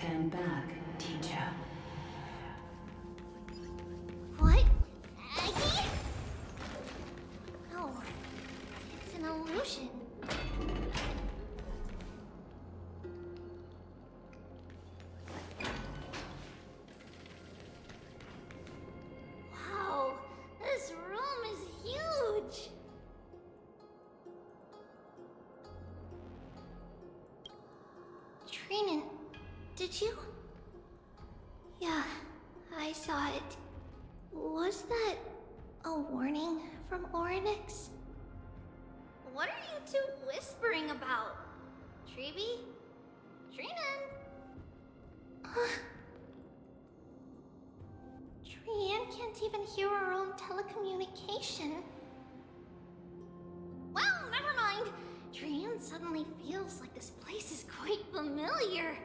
Stand back, teacher. What? Aggie? No, it's an illusion. Wow, this room is huge. Trinan, did you? Yeah, I saw it. Was that a warning from Oryx? What are you two whispering about? Treeby? Trinan? Trian can't even hear our own telecommunication. Well, never mind. Trian suddenly feels like this place is quite familiar.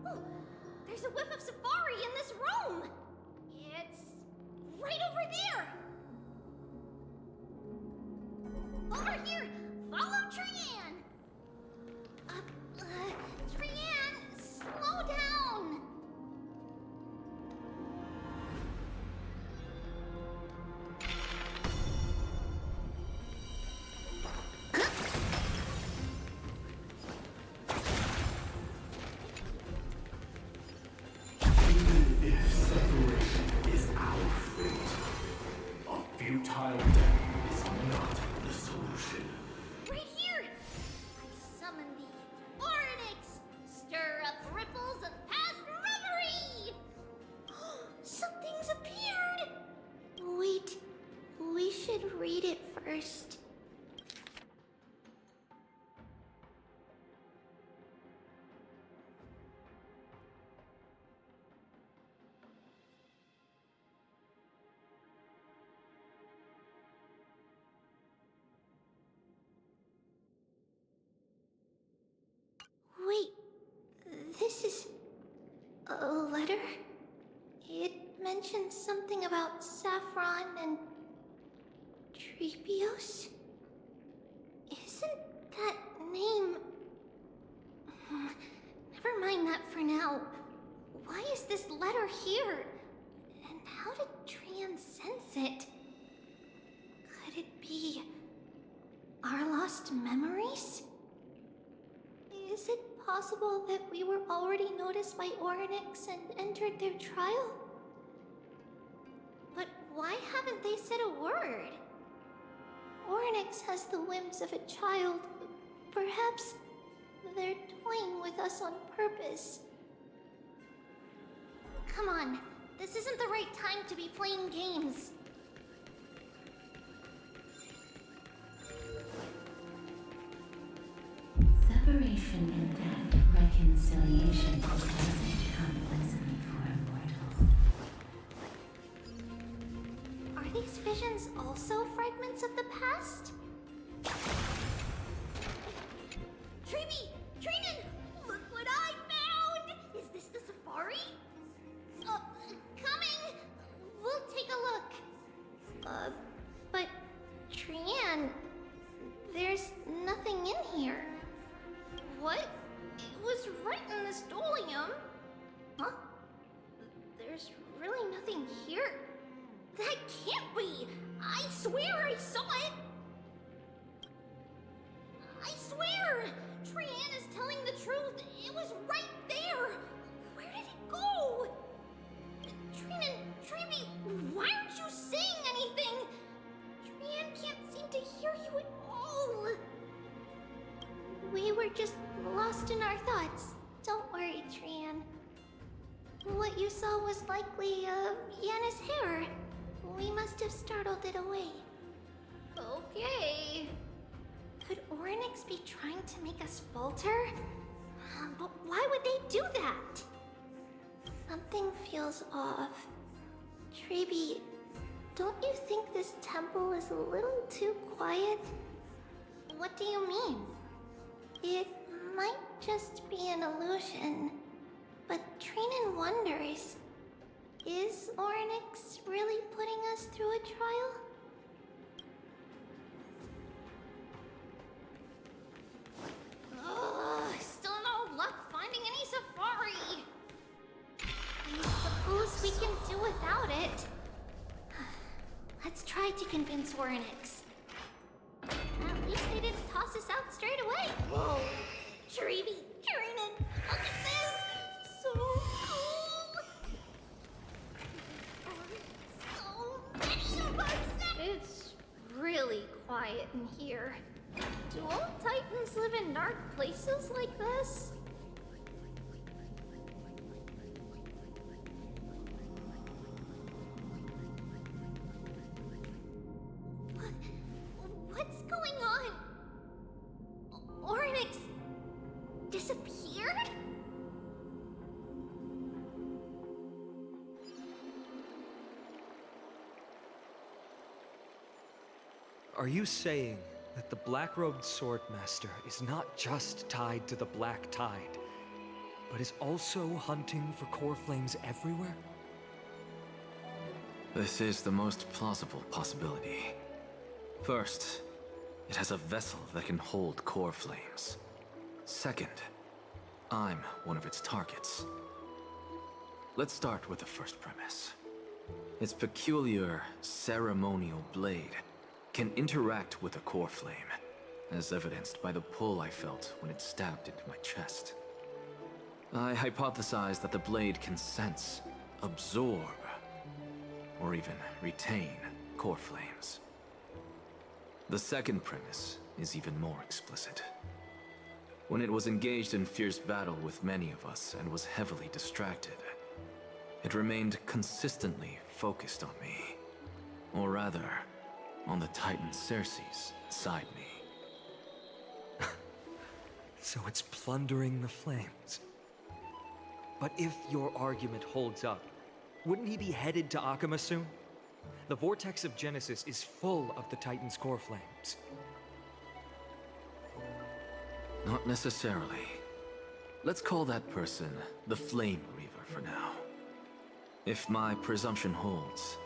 Oh, there's a whiff of safari in this room. It's right over there. Over here, follow Trian. Trian, slow down. Even if separation is our fate, a futile death is not the solution. Right here! I summon thee, Oryx! Stir up ripples of past reverie! Something's appeared! Wait, we should read it first. Wait, this is a letter? It mentions something about Saffron and Trepios? Isn't that name... Never mind that for now. Why is this letter here? And how did Trian sense it? Could it be our lost memories? Is it possible that we were already noticed by Oryx and entered their trial? But why haven't they said a word? Oryx has the whims of a child. Perhaps they're toying with us on purpose. Come on, this isn't the right time to be playing games. Separation and death, reconciliation doesn't come pleasantly for a mortal. Are these visions also fragments of the past? Treeby! Trinan! Look what I found! Is this the safari? Coming! We'll take a look. But Trian, there's nothing in here. What? It was right in the stolium. Huh? There's really nothing here. That can't be! I swear I saw it! I swear! Trian is telling the truth. It was right there! Where did it go? Trinan, Treeby, why aren't you saying anything? Trian can't seem to hear you at all. We were just lost in our thoughts. Don't worry, Trian. What you saw was likely, Yana's hair. We must have startled it away. Okay. Could Oryx be trying to make us falter? But why would they do that? Something feels off. Treeby, don't you think this temple is a little too quiet? What do you mean? It might just be an illusion, but Trinan wonders, is Oryx really putting us through a trial? Ugh, convince Oryx. At least they didn't toss us out straight away. Whoa! Treeby, Training, look at this! So cool! So many of us! It's really quiet in here. Do all Titans live in dark places like this? What's going on? Oryx disappeared? Are you saying that the black-robed swordmaster is not just tied to the Black Tide, but is also hunting for core flames everywhere? This is the most plausible possibility. First, it has a vessel that can hold core flames. Second, I'm one of its targets. Let's start with the first premise. Its peculiar ceremonial blade can interact with a core flame, as evidenced by the pull I felt when it stabbed into my chest. I hypothesize that the blade can sense, absorb, or even retain core flames. The second premise is even more explicit. When it was engaged in fierce battle with many of us and was heavily distracted, it remained consistently focused on me. Or rather, on the Titan Cersei's inside me. So it's plundering the flames. But if your argument holds up, wouldn't he be headed to Akama soon? The vortex of Genesis is full of the Titan's core flames. Not necessarily. Let's call that person the Flame Reaver for now. If my presumption holds,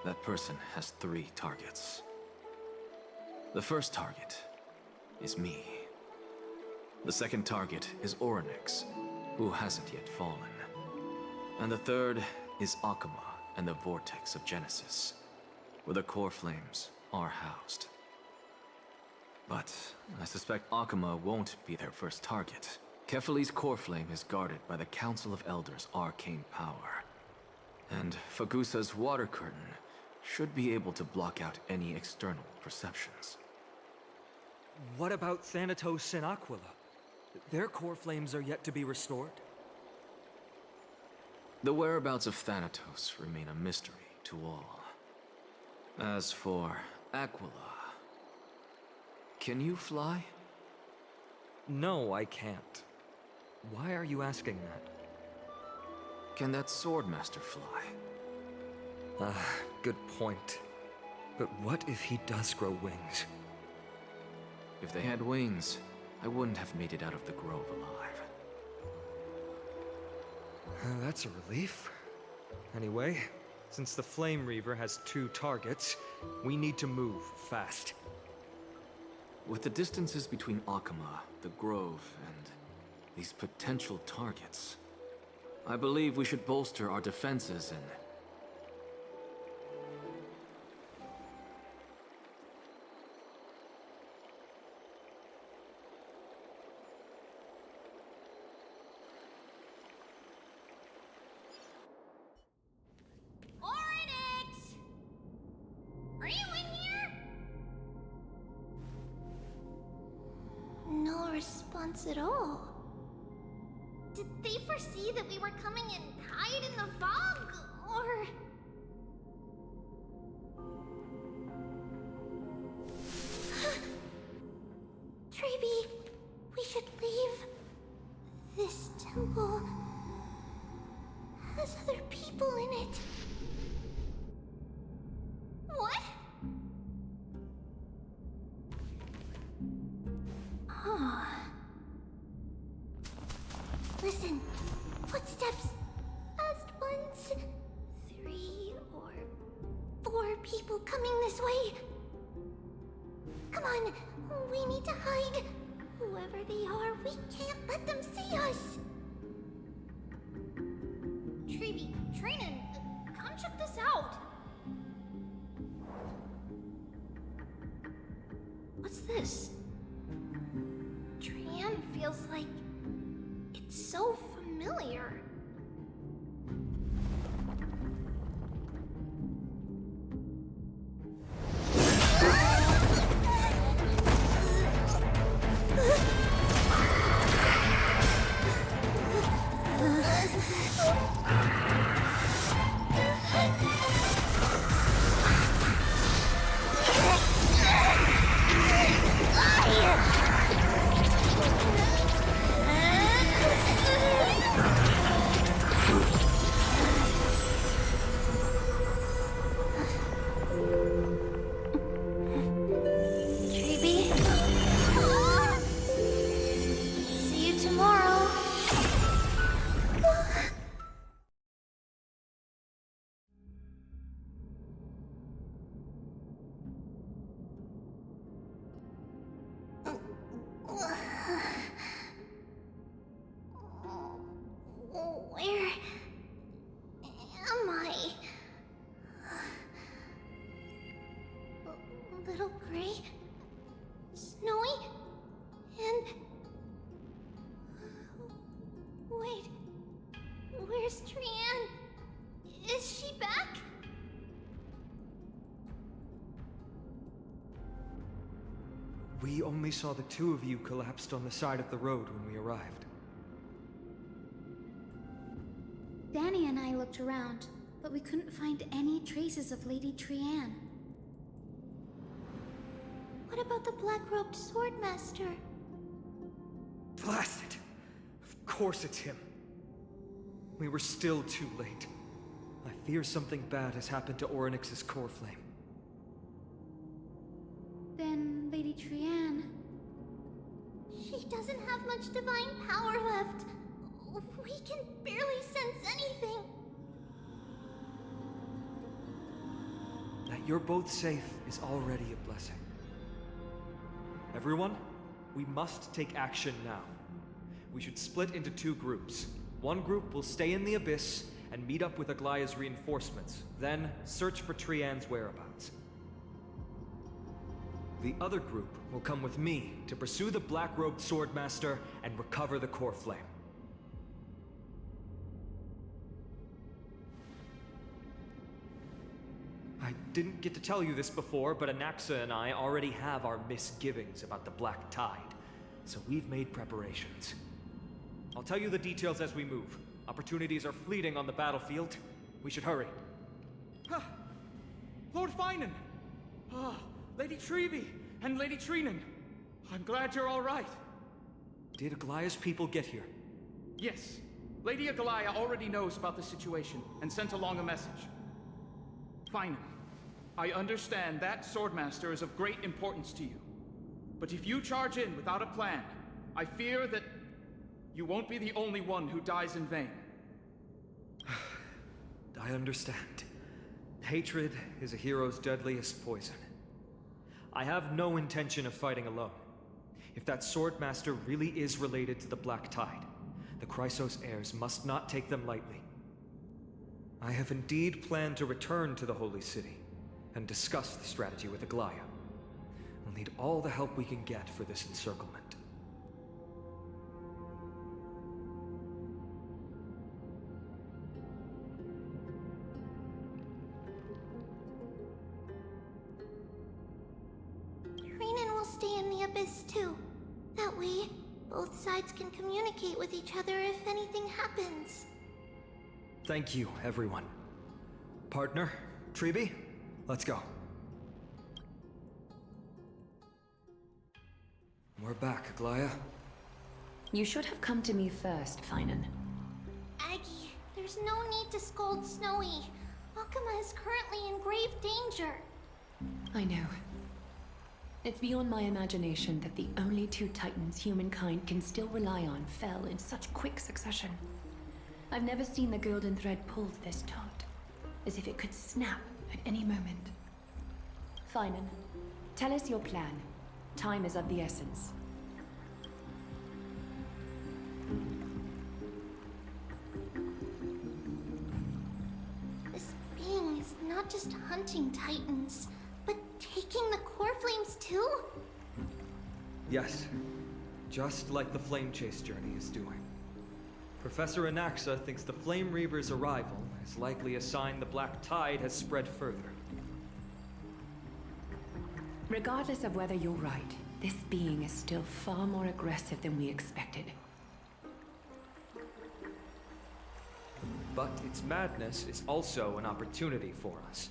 that person has 3 targets. The first target is me. The second target is Oryx, who hasn't yet fallen. And the third is Akama and the Vortex of Genesis, where the core flames are housed. But I suspect Akama won't be their first target. Kefali's core flame is guarded by the Council of Elders' arcane power. And Fagusa's water curtain should be able to block out any external perceptions. What about Thanatos and Aquila? Their core flames are yet to be restored. The whereabouts of Thanatos remain a mystery to all. As for Aquila, can you fly? No, I can't. Why are you asking that? Can that Swordmaster fly? Good point. But what if he does grow wings? If they had wings, I wouldn't have made it out of the grove alive. That's a relief. Anyway, since the Flame Reaver has 2 targets, we need to move fast. With the distances between Akama, the grove, and these potential targets, I believe we should bolster our defenses and... Oryx! Are you in here? No response at all. Did they foresee that we were coming and hide in the fog? Or... Treeby, we should leave. This temple has other people in it. What? Huh. Listen, footsteps. Fast ones. 3 or 4 people coming this way. Come on, we need to hide. Whoever they are, we can't let them see us. Treeby, Trainin, come check this out. feels like it's so familiar. Treeby? See you tomorrow. Where am I? Little Gray? Snowy? And... Wait... Where's Trianne? Is she back? We only saw the two of you collapsed on the side of the road when we arrived. Danny and I looked around, but we couldn't find any traces of Lady Trianne. What about the black-robed swordmaster? Blast it! Of course it's him. We were still too late. I fear something bad has happened to Orynyx's core flame. Then Lady Trianne... She doesn't have much divine power left. We can barely sense anything. That you're both safe is already a blessing. Everyone, we must take action now. We should split into two groups. One group will stay in the Abyss and meet up with Aglaya's reinforcements, then search for Trianne's whereabouts. The other group will come with me to pursue the black-robed swordmaster and recover the core flame. I didn't get to tell you this before, but Anaxa and I already have our misgivings about the Black Tide, so we've made preparations. I'll tell you the details as we move. Opportunities are fleeting on the battlefield. We should hurry. Ah, Lord Finan! Ah, Lady Treeby and Lady Trinan. I'm glad you're all right. Did Aglaya's people get here? Yes, Lady Aglaya already knows about the situation and sent along a message. Finan, I understand that Swordmaster is of great importance to you. But if you charge in without a plan, I fear that you won't be the only one who dies in vain. I understand. Hatred is a hero's deadliest poison. I have no intention of fighting alone. If that Swordmaster really is related to the Black Tide, the Chrysos heirs must not take them lightly. I have indeed planned to return to the Holy City and discuss the strategy with Aglaya. We'll need all the help we can get for this encirclement. Trinan will stay in the Abyss too. That way, both sides can communicate with each other if anything happens. Thank you, everyone. Partner, Treeby, let's go. We're back, Aglaya. You should have come to me first, Finan. Aggie, there's no need to scold Snowy. Akuma is currently in grave danger. I know. It's beyond my imagination that the only two titans humankind can still rely on fell in such quick succession. I've never seen the golden thread pulled this taut, as if it could snap at any moment. Finan, tell us your plan. Time is of the essence. This being is not just hunting titans, but taking the core flames too? Yes. Just like the Flame Chase journey is doing. Professor Anaxa thinks the Flame Reaver's arrival is likely a sign the Black Tide has spread further. Regardless of whether you're right, this being is still far more aggressive than we expected. But its madness is also an opportunity for us.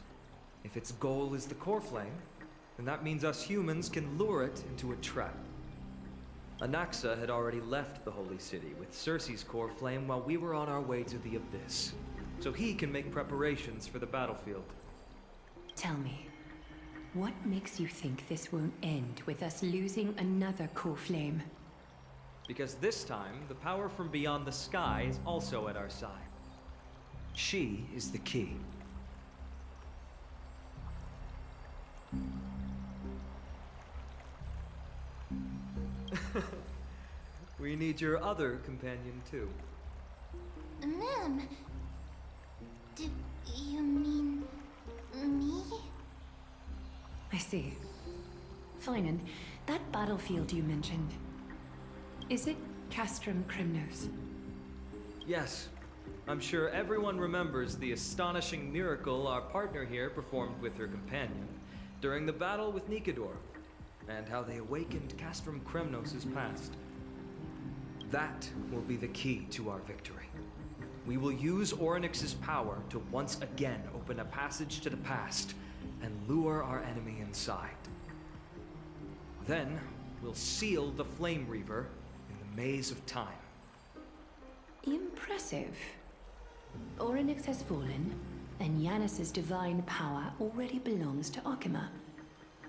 If its goal is the core flame, then that means us humans can lure it into a trap. Anaxa had already left the Holy City with Cersei's core flame while we were on our way to the Abyss, so he can make preparations for the battlefield. Tell me, what makes you think this won't end with us losing another core flame? Because this time, the power from beyond the sky is also at our side. She is the key. We need your other companion, too. Ma'am, do you mean me? I see. Fine, and that battlefield you mentioned, is it Castrum Crimnos? Yes. I'm sure everyone remembers the astonishing miracle our partner here performed with her companion during the battle with Nikador, and how they awakened Castrum Kremnos' past. That will be the key to our victory. We will use Orynyx's power to once again open a passage to the past and lure our enemy inside. Then, we'll seal the Flame Reaver in the maze of time. Impressive. Orynyx has fallen, and Yanis's divine power already belongs to Akima.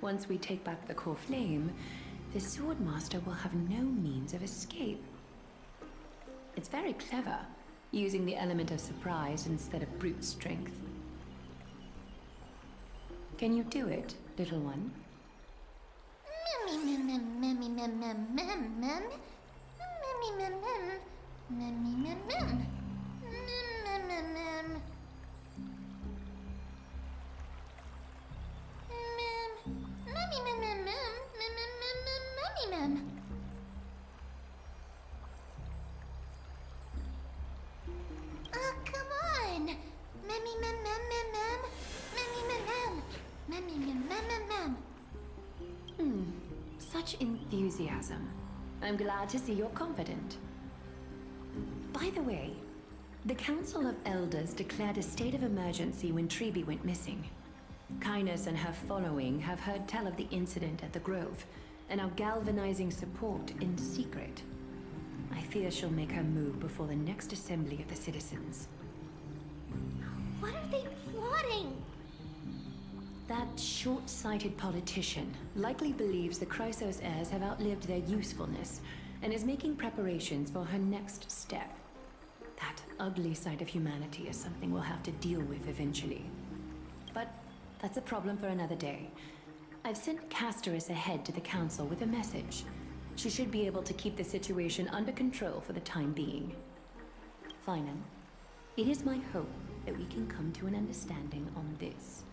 Once we take back the core flame, the Swordmaster will have no means of escape. It's very clever, using the element of surprise instead of brute strength. Can you do it, little one? Oh, come on! Such enthusiasm. I'm glad to see you're confident. By the way, the Council of Elders declared a state of emergency when Treeby went missing. Kynus and her following have heard tell of the incident at the Grove, and are galvanizing support in secret. I fear she'll make her move before the next assembly of the citizens. What are they plotting? That short-sighted politician likely believes the Chrysos heirs have outlived their usefulness, and is making preparations for her next step. That ugly side of humanity is something we'll have to deal with eventually. But that's a problem for another day. I've sent Casterus ahead to the council with a message. She should be able to keep the situation under control for the time being. Finan, it is my hope that we can come to an understanding on this.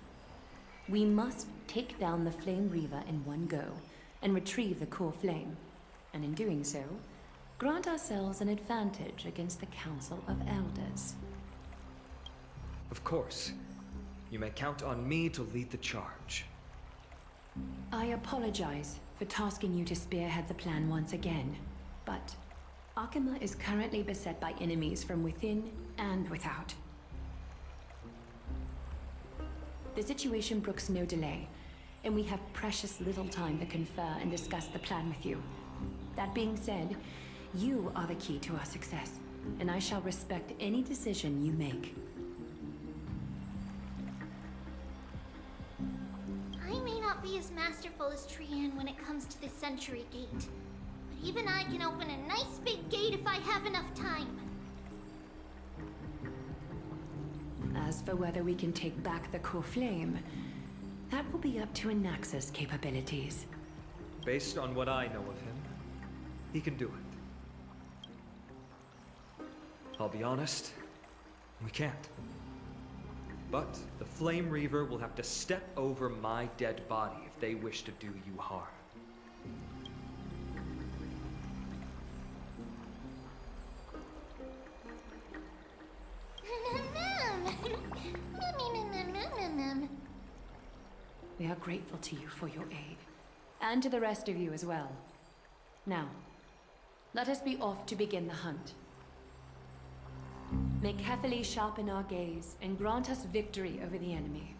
We must take down the Flame Reaver in one go, and retrieve the core flame. And in doing so, grant ourselves an advantage against the Council of Elders. Of course. You may count on me to lead the charge. I apologize for tasking you to spearhead the plan once again, but Akima is currently beset by enemies from within and without. The situation brooks no delay, and we have precious little time to confer and discuss the plan with you. That being said, you are the key to our success, and I shall respect any decision you make. I may not be as masterful as Trian when it comes to the Century Gate, but even I can open a nice big gate if I have enough time. As for whether we can take back the core flame, that will be up to Anaxa's capabilities. Based on what I know of him, he can do it. I'll be honest, we can't. But the Flame Reaver will have to step over my dead body if they wish to do you harm. We are grateful to you for your aid. And to the rest of you as well. Now, let us be off to begin the hunt. May Kethely sharpen our gaze and grant us victory over the enemy.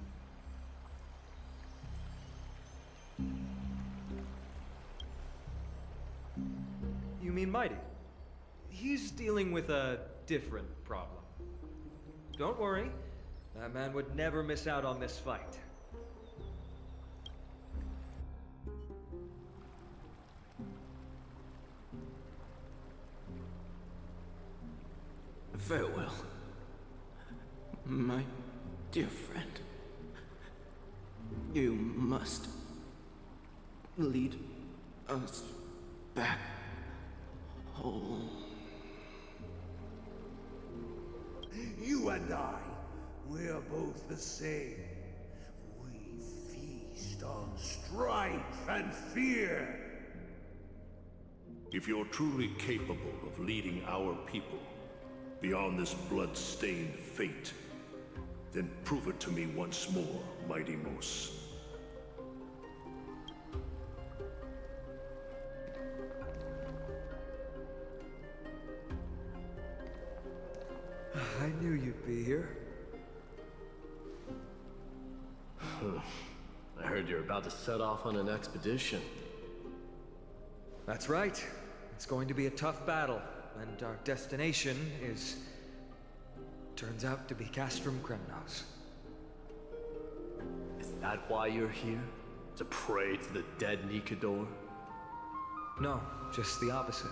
You mean Mighty? He's dealing with a different problem. Don't worry, that man would never miss out on this fight. Farewell, my dear friend. You must lead us back home. You and I, we're both the same. We feast on strife and fear. If you're truly capable of leading our people beyond this blood-stained fate, then prove it to me once more, Mighty Mos. I knew you'd be here. I heard you're about to set off on an expedition. That's right. It's going to be a tough battle, and our destination is... turns out to be Castrum Kremnos. Is that why you're here? To pray to the dead Nikador? No, just the opposite.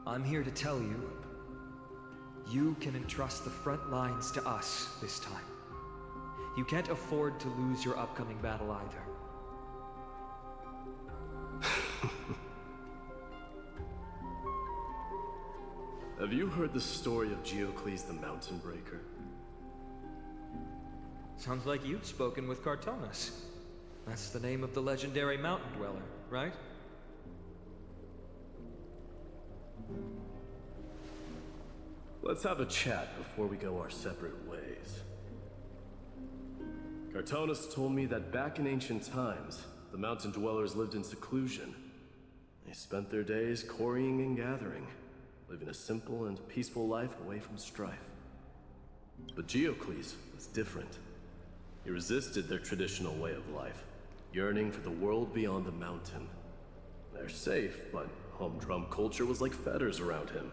I'm here to tell you, you can entrust the front lines to us this time. You can't afford to lose your upcoming battle either. Have you heard the story of Geocles the Mountain Breaker? Sounds like you've spoken with Cartonus. That's the name of the legendary mountain dweller, right? Let's have a chat before we go our separate ways. Cartonus told me that back in ancient times, the mountain dwellers lived in seclusion. They spent their days quarrying and gathering, living a simple and peaceful life away from strife. But Geocles was different. He resisted their traditional way of life, yearning for the world beyond the mountain. They're safe, but humdrum culture was like fetters around him.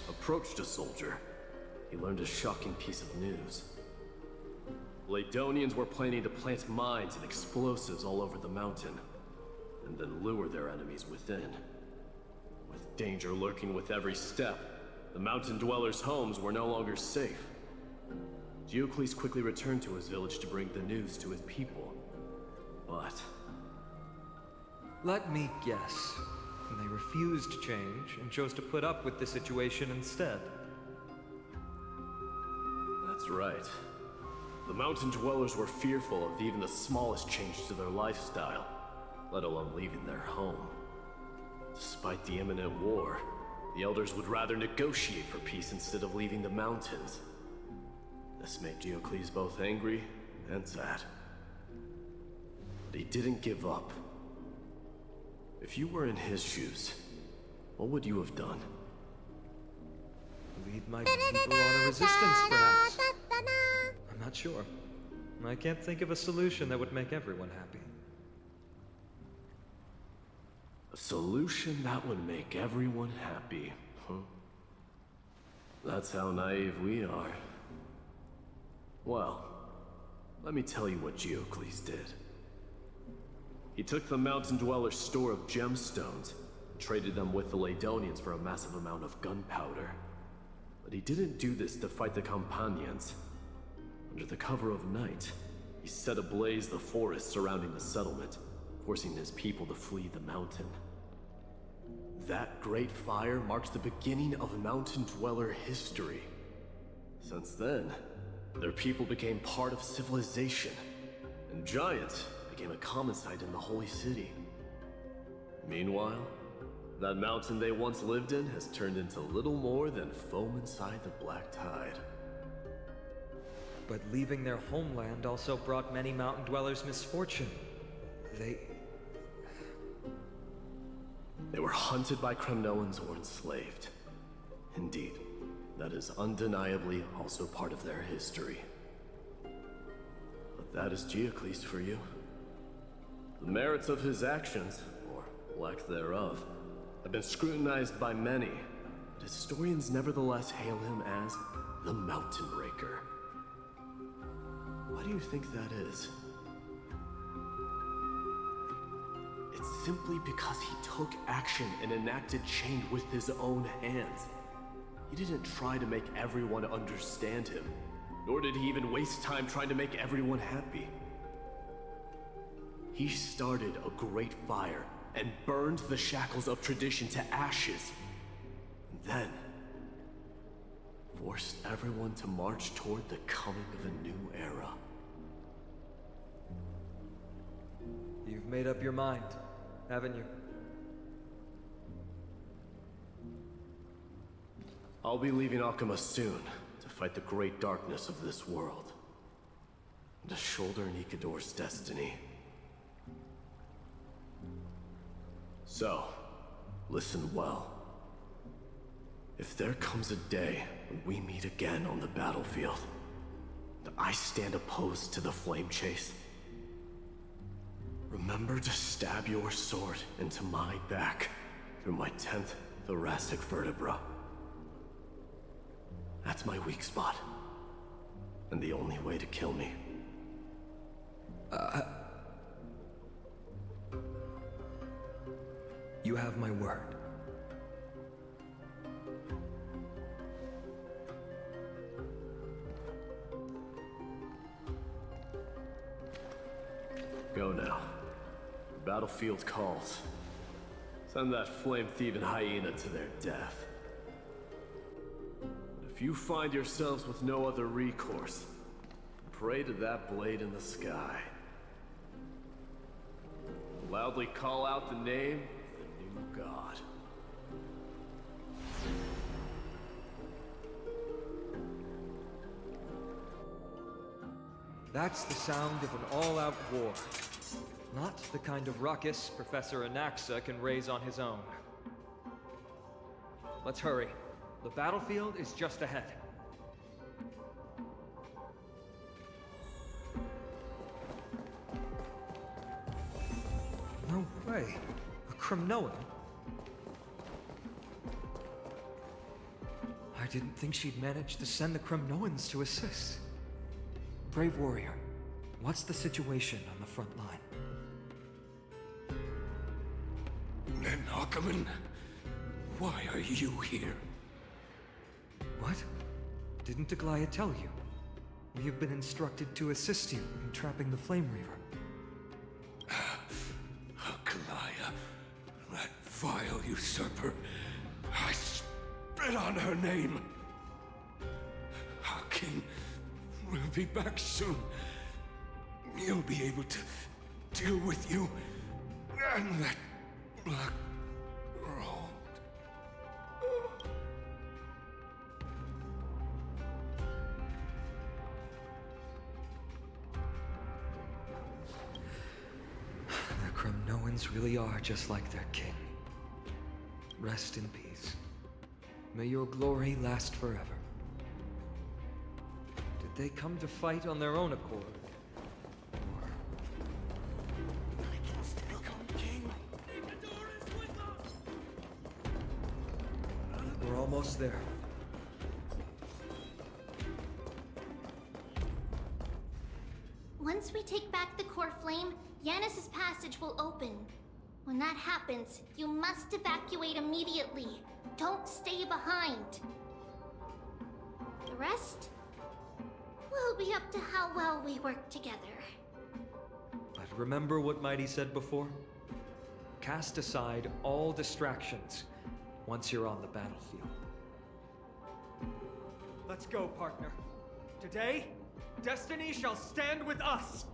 Approached a soldier, he learned a shocking piece of news. Ladonians were planning to plant mines and explosives all over the mountain, and then lure their enemies within. With danger lurking with every step, the mountain dwellers' homes were no longer safe. Geocles quickly returned to his village to bring the news to his people. But... let me guess. They refused change and chose to put up with the situation instead. that's right. The mountain dwellers were fearful of even the smallest change to their lifestyle, let alone leaving their home. Despite the imminent war, the elders would rather negotiate for peace instead of leaving the mountains. This made Geocles both angry and sad. But he didn't give up. If you were in his shoes, what would you have done? Lead my people on a resistance, perhaps. I'm not sure. I can't think of a solution that would make everyone happy. A solution that would make everyone happy, huh? That's how naive we are. Well, let me tell you what Geocles did. He took the mountain dwellers' store of gemstones and traded them with the Ladonians for a massive amount of gunpowder. But he didn't do this to fight the Companions. Under the cover of night, he set ablaze the forest surrounding the settlement, forcing his people to flee the mountain. That great fire marks the beginning of Mountain Dweller history. Since then, their people became part of civilization, and Giant became a common sight in the Holy City. Meanwhile, that mountain they once lived in has turned into little more than foam inside the black tide. But leaving their homeland also brought many mountain dwellers misfortune. They were hunted by Kremnoans or enslaved. Indeed, that is undeniably also part of their history. But that is Geocles for you. The merits of his actions, or lack thereof, have been scrutinized by many, but historians nevertheless hail him as the Mountain Breaker. Why do you think that is? It's simply because he took action and enacted change with his own hands. He didn't try to make everyone understand him, nor did he even waste time trying to make everyone happy. He started a great fire and burned the shackles of tradition to ashes, and then forced everyone to march toward the coming of a new era. You've made up your mind, haven't you? I'll be leaving Akuma soon to fight the great darkness of this world, and to shoulder Nikador's destiny. So, listen well. If there comes a day when we meet again on the battlefield, and I stand opposed to the flame chase, remember to stab your sword into my back through my 10th thoracic vertebra. That's my weak spot, and the only way to kill me. You have my word. Go now. The battlefield calls. Send that flame-thieving hyena to their death. But if you find yourselves with no other recourse, pray to that blade in the sky. Loudly call out the name of the new god. That's the sound of an all-out war. Not the kind of ruckus Professor Anaxa can raise on his own. Let's hurry. The battlefield is just ahead. No way. A Kremnoan? I didn't think she'd managed to send the Kremnoans to assist. Brave warrior, what's the situation on the front line? And Ackerman, why are you here? What? Didn't Aglaya tell you? We have been instructed to assist you in trapping the Flame Reaver. Aglaya, that vile usurper. I spit on her name. Our king will be back soon. He'll be able to deal with you and that black road. The Kremnoans really are just like their king. Rest in peace. May your glory last forever. Did they come to fight on their own accord? Or... I can still come, king. We're almost there. Once we take back the core flame, Yanis's passage will open. When that happens, you must evacuate immediately. Don't stay behind. the rest will be up to how well we work together. But remember what Mighty said before? Cast aside all distractions once you're on the battlefield. Let's go, partner. Today, destiny shall stand with us!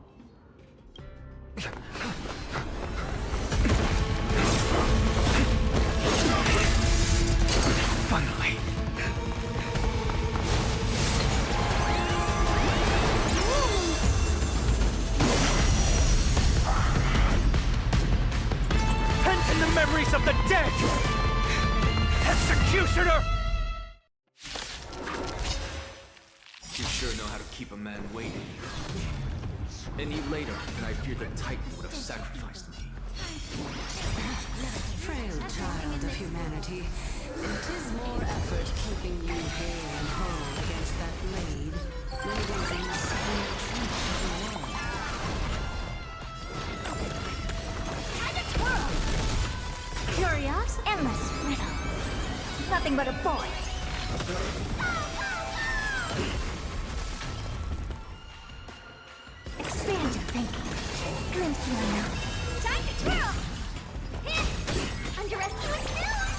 Finally. Pent in the memories of the dead! Executioner! You sure know how to keep a man waiting. Any later, and I fear the Titan would have sacrificed me. Frail child of humanity, it is more effort keeping you hale and whole against that blade than it is in seeing the truth of the world. Time to twirl! Curious, endless riddle. Nothing but a point. Expand your thinking. Glimpse your unknown. Time to twirl! Hit! Underestimate skills!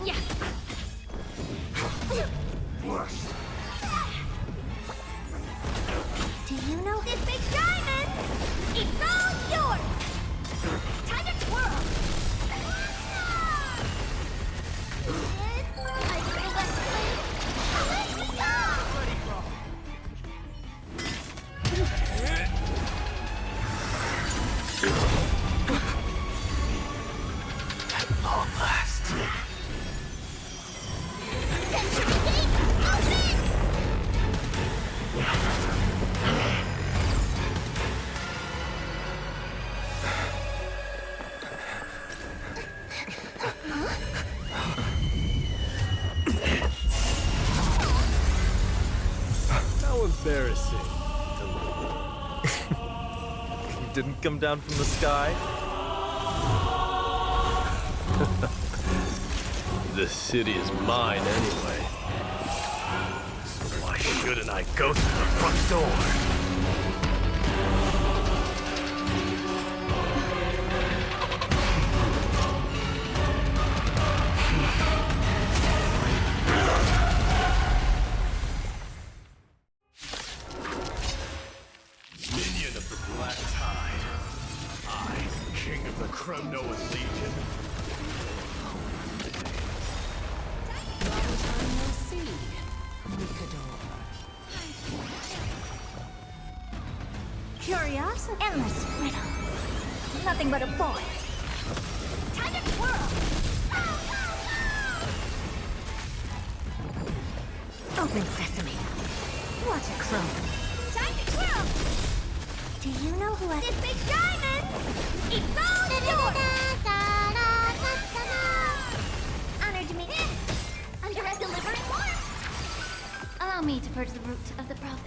Yeah. Do you know this big diamond? It's all yours! Time to twirl! I feel that flame. Let me go! At long last. Century Gate, open! How embarrassing. You didn't come down from the sky? This city is mine anyway. So why shouldn't I go through the front door? Minion of the Black Tide. I, King of the Kremnoan Legion. Long time no see, Mikador. Curious, endless riddle. Nothing but a point. Time to twirl! Open sesame. Watch it chrome. Time to twirl! Do you know who has this big diamond? It's all yours! Honored to meet you. Under delivering more. Allow me to purge the root of the problem.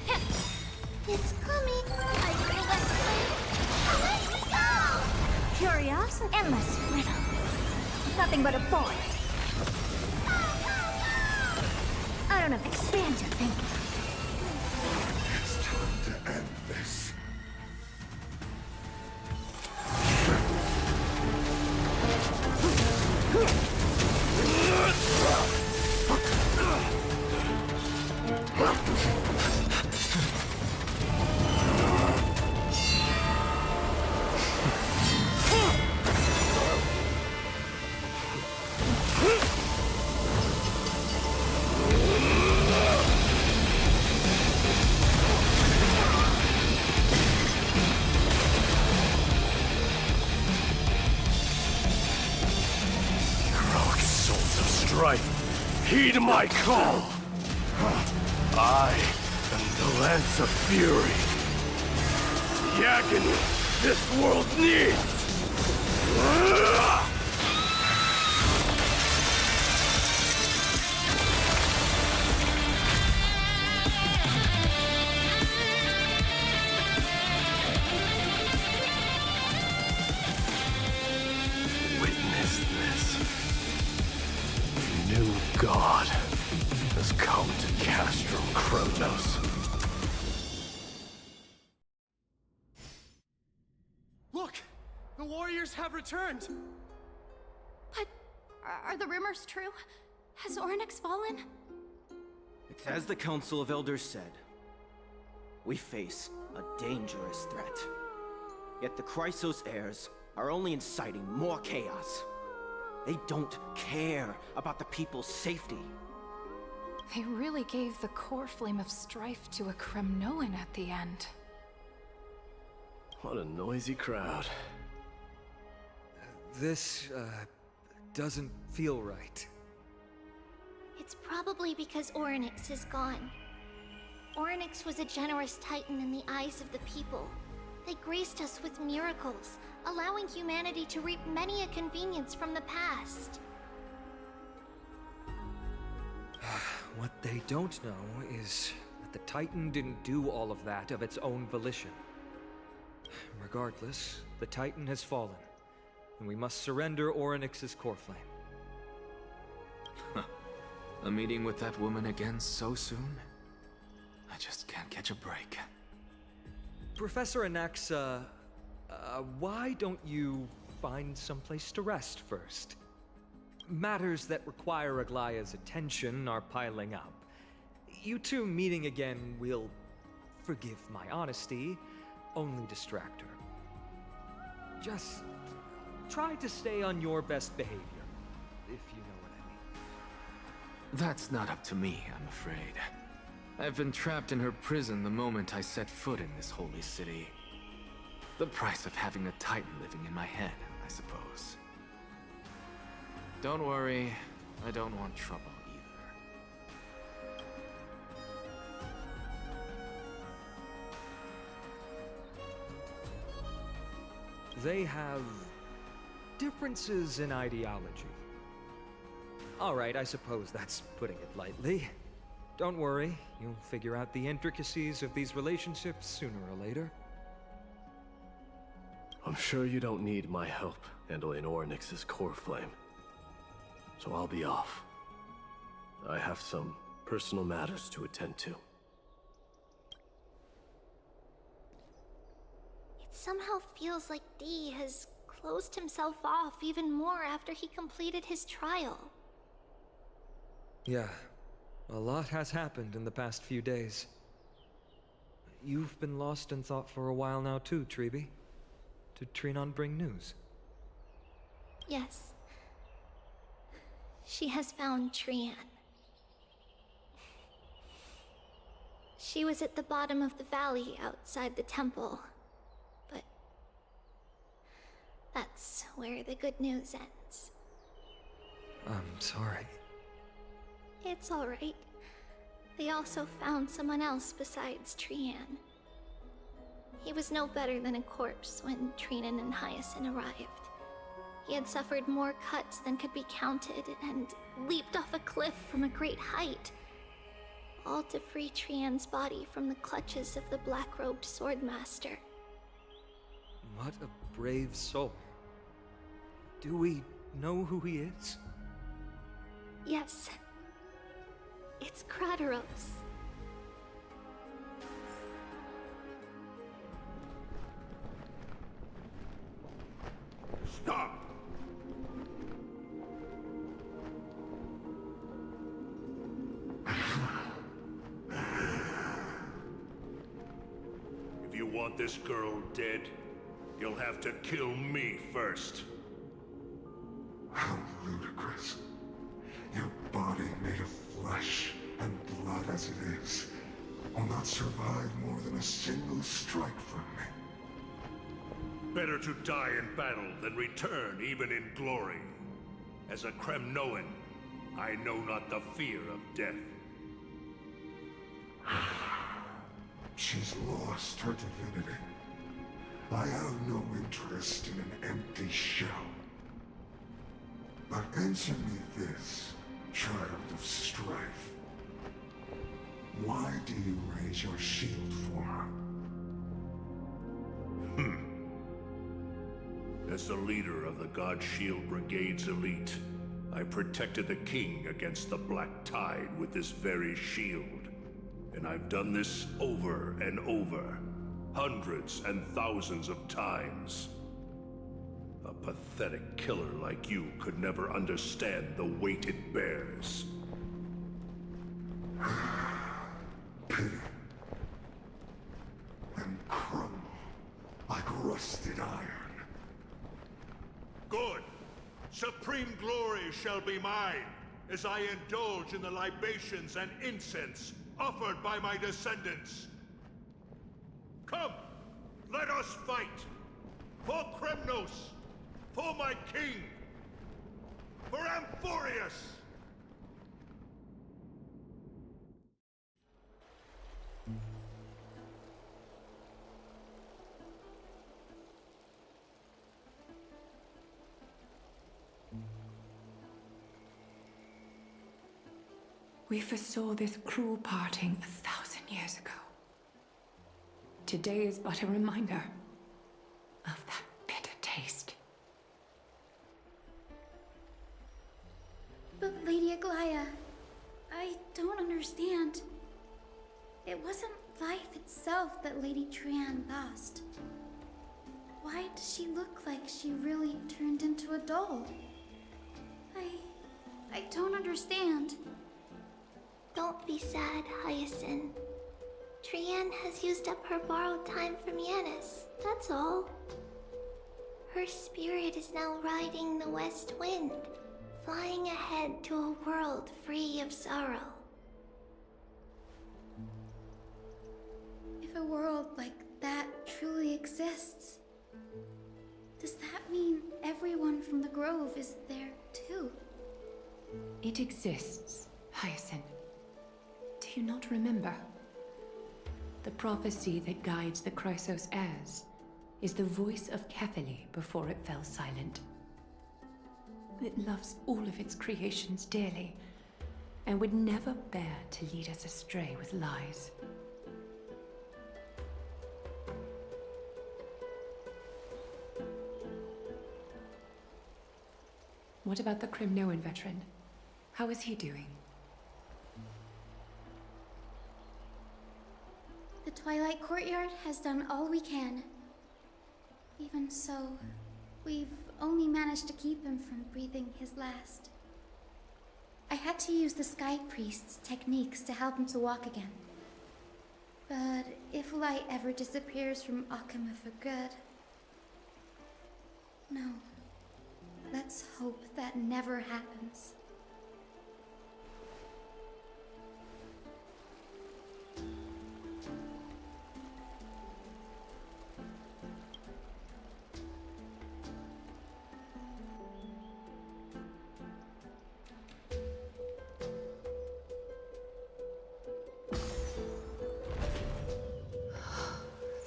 It's coming. I feel that flame. Let me go! Curious, endless riddle. Nothing but a point. I don't know. Expand your thinking. It's time to end this. Heroic souls of strife, heed my call. I am the Lance of Fury. The agony this world needs. Witness this. You knew Astral Kronos. Look! The warriors have returned! But are the rumors true? Has Ornix fallen? It's as the Council of Elders said. We face a dangerous threat. Yet the Chrysos heirs are only inciting more chaos. They don't care about the people's safety. They really gave the core flame of strife to a Kremnoan at the end. What a noisy crowd. This, doesn't feel right. It's probably because Ornix is gone. Ornix was a generous titan in the eyes of the people. They graced us with miracles, allowing humanity to reap many a convenience from the past. What they don't know is that the Titan didn't do all of that of its own volition. Regardless, the Titan has fallen, and we must surrender Orynyx's core flame. A meeting with that woman again so soon? I just can't catch a break. Professor Anaxa, why don't you find someplace to rest first? Matters that require Aglaya's attention are piling up. You two meeting again will, forgive my honesty, only distract her. Just try to stay on your best behavior, if you know what I mean. That's not up to me, I'm afraid. I've been trapped in her prison the moment I set foot in this holy city. The price of having a Titan living in my head, I suppose. Don't worry, I don't want trouble either. They have differences in ideology. Alright, I suppose that's putting it lightly. Don't worry, you'll figure out the intricacies of these relationships sooner or later. I'm sure you don't need my help handling Ornyx's core flame. So I'll be off. I have some personal matters to attend to. It somehow feels like D has closed himself off even more after he completed his trial. Yeah, a lot has happened in the past few days. You've been lost in thought for a while now too, Treeby. Did Trinon bring news? Yes. She has found Trian. She was at the bottom of the valley outside the temple, but that's where the good news ends. I'm sorry. It's alright. They also found someone else besides Trian. He was no better than a corpse when Trinan and Hyacinth arrived. He had suffered more cuts than could be counted and leaped off a cliff from a great height, all to free Trian's body from the clutches of the black-robed swordmaster. What a brave soul. Do we know who he is? Yes. It's Krateros. Stop! If you want this girl dead, you'll have to kill me first. How ludicrous. Your body made of flesh and blood as it is will not survive more than a single strike from me. Better to die in battle than return even in glory. As a Kremnoan, I know not the fear of death. She's lost her divinity. I have no interest in an empty shell. But answer me this, child of strife. Why do you raise your shield for her? As the leader of the God Shield Brigade's elite, I protected the king against the Black Tide with this very shield. And I've done this over and over, hundreds and thousands of times. A pathetic killer like you could never understand the weight it bears. Pity. And crumble like rusted iron. Good. Supreme glory shall be mine, as I indulge in the libations and incense offered by my descendants. Come, let us fight! For Kremnos! For my king! For Amphorius! We foresaw this cruel parting 1,000 years ago. Today is but a reminder of that bitter taste. But Lady Aglaya, I don't understand. It wasn't life itself that Lady Trian lost. Why does she look like she really turned into a doll? I don't understand. Don't be sad, Hyacinth. Trian has used up her borrowed time from Yanis, that's all. Her spirit is now riding the west wind, flying ahead to a world free of sorrow. If a world like that truly exists, does that mean everyone from the Grove is there too? It exists, Hyacinth. Do you not remember? The prophecy that guides the Chrysos heirs is the voice of Kefili before it fell silent. It loves all of its creations dearly, and would never bear to lead us astray with lies. What about the Kremnoan veteran? How is he doing? The Twilight Courtyard has done all we can. Even so, we've only managed to keep him from breathing his last. I had to use the Sky Priest's techniques to help him to walk again. But if light ever disappears from Akama for good... No. Let's hope that never happens.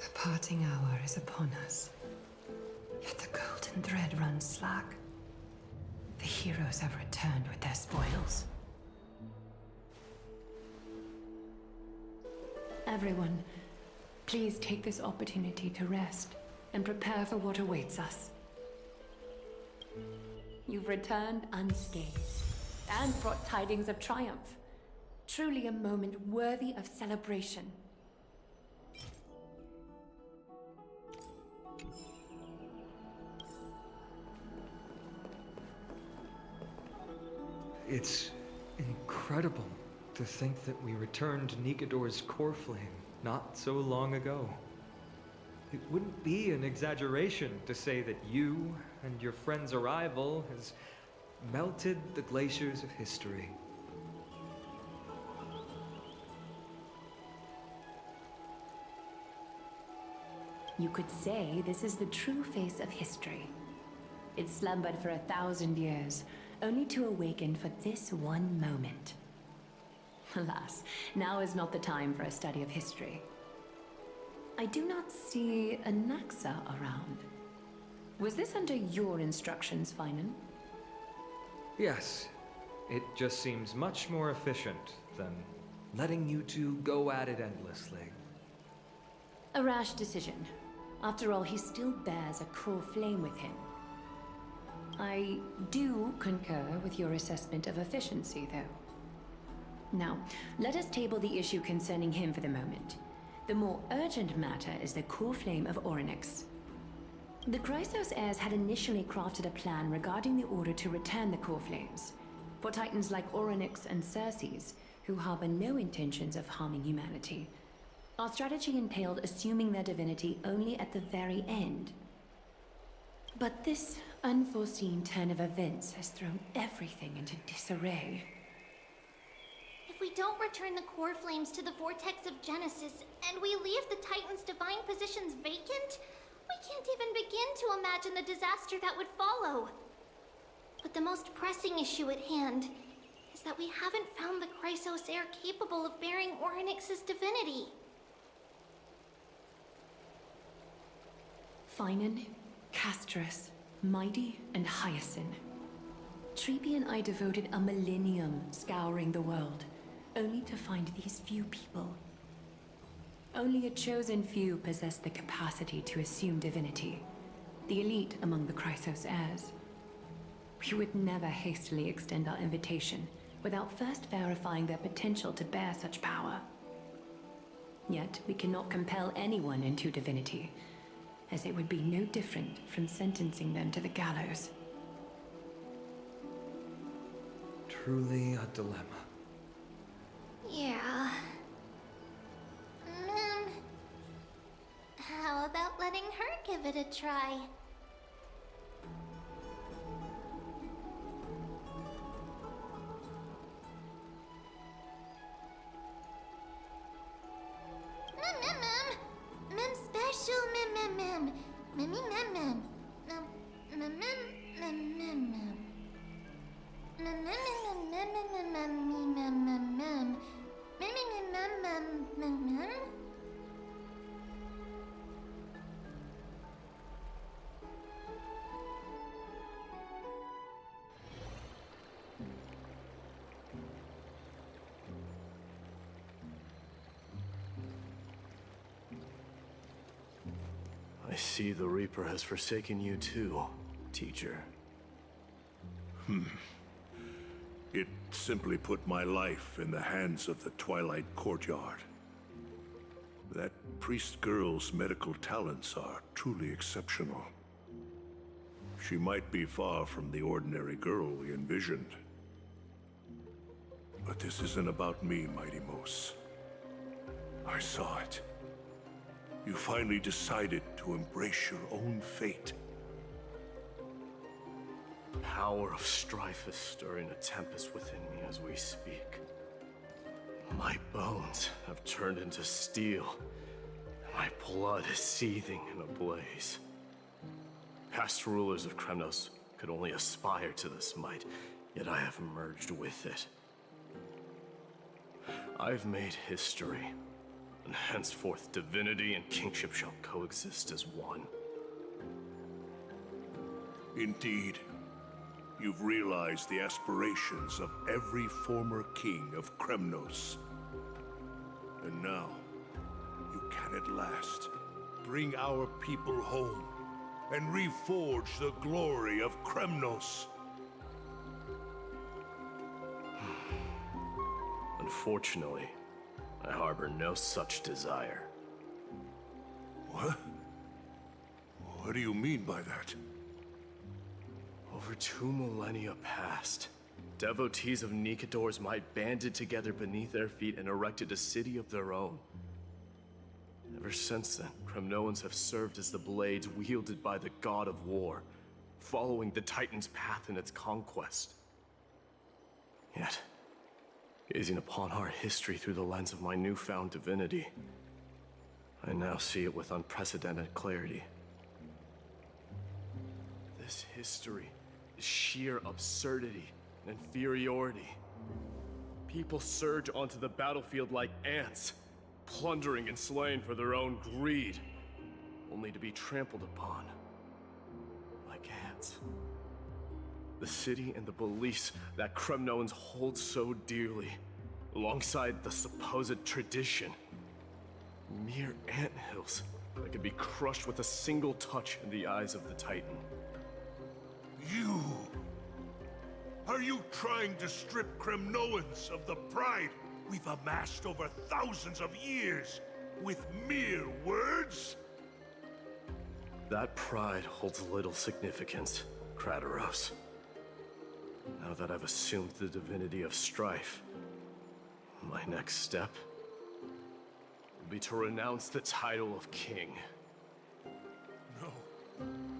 The parting hour is upon us. Yet the golden thread runs slack. The heroes have returned with their spoils. Everyone, please take this opportunity to rest and prepare for what awaits us. You've returned unscathed and brought tidings of triumph. Truly a moment worthy of celebration. It's incredible to think that we returned Nikador's core flame not so long ago. It wouldn't be an exaggeration to say that you and your friend's arrival has melted the glaciers of history. You could say this is the true face of history. It slumbered for 1,000 years, only to awaken for this one moment. Alas, now is not the time for a study of history. I do not see a Naxa around. Was this under your instructions, Finan? Yes, it just seems much more efficient than letting you two go at it endlessly. A rash decision. After all, he still bears a core flame with him. I do concur with your assessment of efficiency, though. Now, let us table the issue concerning him for the moment. The more urgent matter is the core flame of Orynyx. The Chrysos heirs had initially crafted a plan regarding the order to return the core flames. For titans like Orynyx and Circes, who harbor no intentions of harming humanity, our strategy entailed assuming their divinity only at the very end. But this unforeseen turn of events has thrown everything into disarray. If we don't return the core flames to the vortex of Genesis, and we leave the Titan's divine positions vacant, we can't even begin to imagine the disaster that would follow. But the most pressing issue at hand is that we haven't found the Chrysos heir capable of bearing Orynyx's divinity. Finan, Castrus, Mighty, and Hyacinth. Treepy and I devoted a millennium scouring the world, only to find these few people. Only a chosen few possess the capacity to assume divinity, the elite among the Chrysos heirs. We would never hastily extend our invitation without first verifying their potential to bear such power. Yet we cannot compel anyone into divinity, as it would be no different from sentencing them to the gallows. Truly a dilemma. Yeah. How about letting her give it a try? Mem special mem. Mem. I see the Reaper has forsaken you too, teacher. It simply put my life in the hands of the Twilight Courtyard. That priest girl's medical talents are truly exceptional. She might be far from the ordinary girl we envisioned. But this isn't about me, Mighty Mos. I saw it. You finally decided to embrace your own fate. The power of strife is stirring a tempest within me as we speak. My bones have turned into steel, and my blood is seething in a blaze. Past rulers of Kremnos could only aspire to this might, yet I have merged with it. I've made history, and henceforth divinity and kingship shall coexist as one. Indeed, you've realized the aspirations of every former king of Kremnos. And now, you can at last bring our people home and reforge the glory of Kremnos. Unfortunately, I harbor no such desire. What? What do you mean by that? Over 2 millennia past, devotees of Nikador's might banded together beneath their feet and erected a city of their own. Ever since then, Kremnoans have served as the blades wielded by the god of war, following the Titan's path in its conquest. Yet, gazing upon our history through the lens of my newfound divinity, I now see it with unprecedented clarity. This history is sheer absurdity and inferiority. People surge onto the battlefield like ants, plundering and slaying for their own greed, only to be trampled upon like ants. The city and the beliefs that Kremnoans hold so dearly, alongside the supposed tradition, mere anthills that could be crushed with a single touch in the eyes of the Titan. You! Are you trying to strip Kremnoans of the pride we've amassed over thousands of years with mere words? That pride holds little significance, Krateros. Now that I've assumed the divinity of strife, my next step will be to renounce the title of king. No.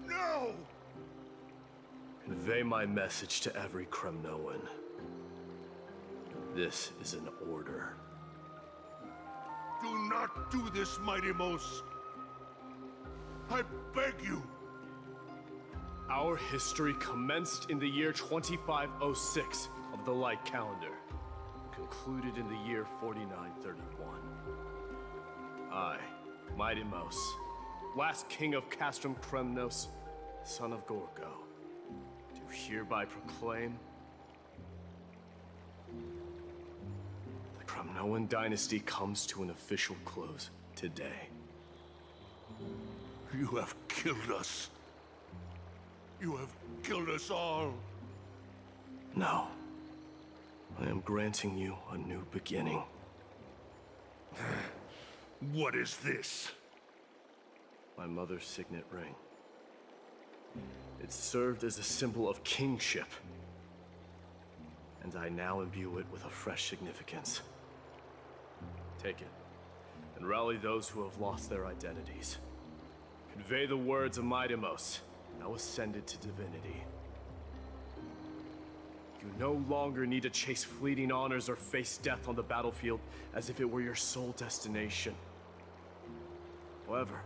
No! Convey my message to every Kremnoan. This is an order. Do not do this, Mighty Mos. I beg you. Our history commenced in the year 2506 of the Light Calendar, concluded in the year 4931. I, Mighty Mos, last king of Castrum Kremnos, son of Gorgo, do hereby proclaim the Kremnoan dynasty comes to an official close today. You have killed us. You have killed us all. No. I am granting you a new beginning. What is this? My mother's signet ring. It served as a symbol of kingship. And I now imbue it with a fresh significance. Take it, and rally those who have lost their identities. Convey the words of Mighty Mos, now ascended to divinity. You no longer need to chase fleeting honors or face death on the battlefield as if it were your sole destination. However,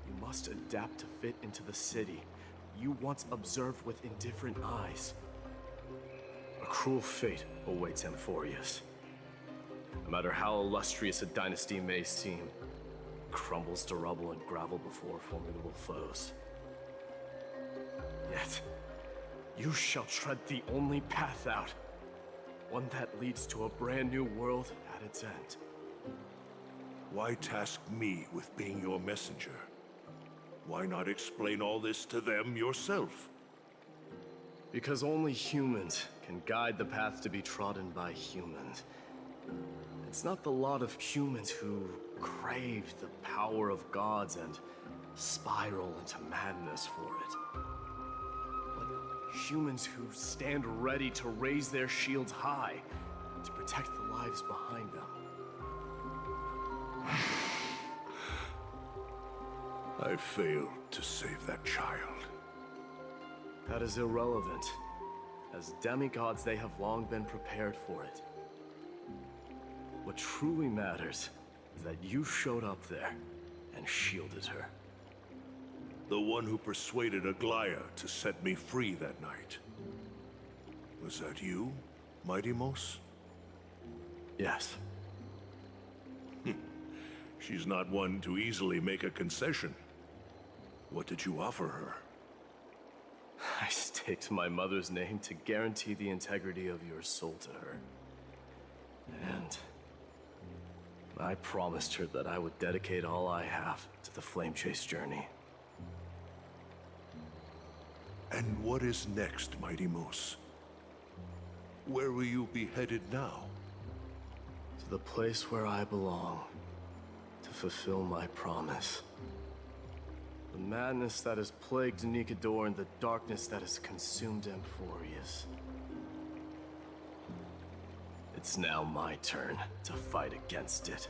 you must adapt to fit into the city you once observed with indifferent eyes. A cruel fate awaits Amphorius. No matter how illustrious a dynasty may seem, it crumbles to rubble and gravel before formidable foes. Yet, you shall tread the only path out, one that leads to a brand new world at its end. Why task me with being your messenger? Why not explain all this to them yourself? Because only humans can guide the path to be trodden by humans. It's not the lot of humans who crave the power of gods and spiral into madness for it. But humans who stand ready to raise their shields high to protect the lives behind them. I failed to save that child. That is irrelevant. As demigods, they have long been prepared for it. What truly matters is that you showed up there and shielded her. The one who persuaded Aglaya to set me free that night. Was that you, Mighty Mos? Yes. She's not one to easily make a concession. What did you offer her? I staked my mother's name to guarantee the integrity of your soul to her. And I promised her that I would dedicate all I have to the Flame Chase journey. And what is next, Mighty Mos? Where will you be headed now? To the place where I belong, to fulfill my promise. The madness that has plagued Nikador and the darkness that has consumed Amphorius. It's now my turn to fight against it.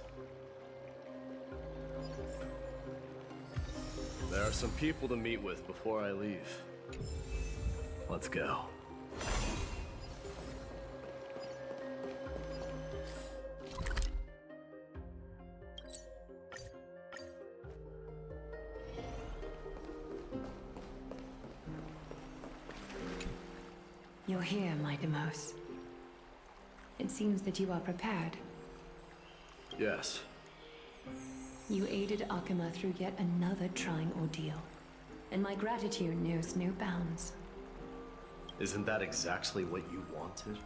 There are some people to meet with before I leave. Let's go. You're here, Mighty Mos. It seems that you are prepared. Yes. You aided Akuma through yet another trying ordeal, and my gratitude knows no bounds. Isn't that exactly what you wanted?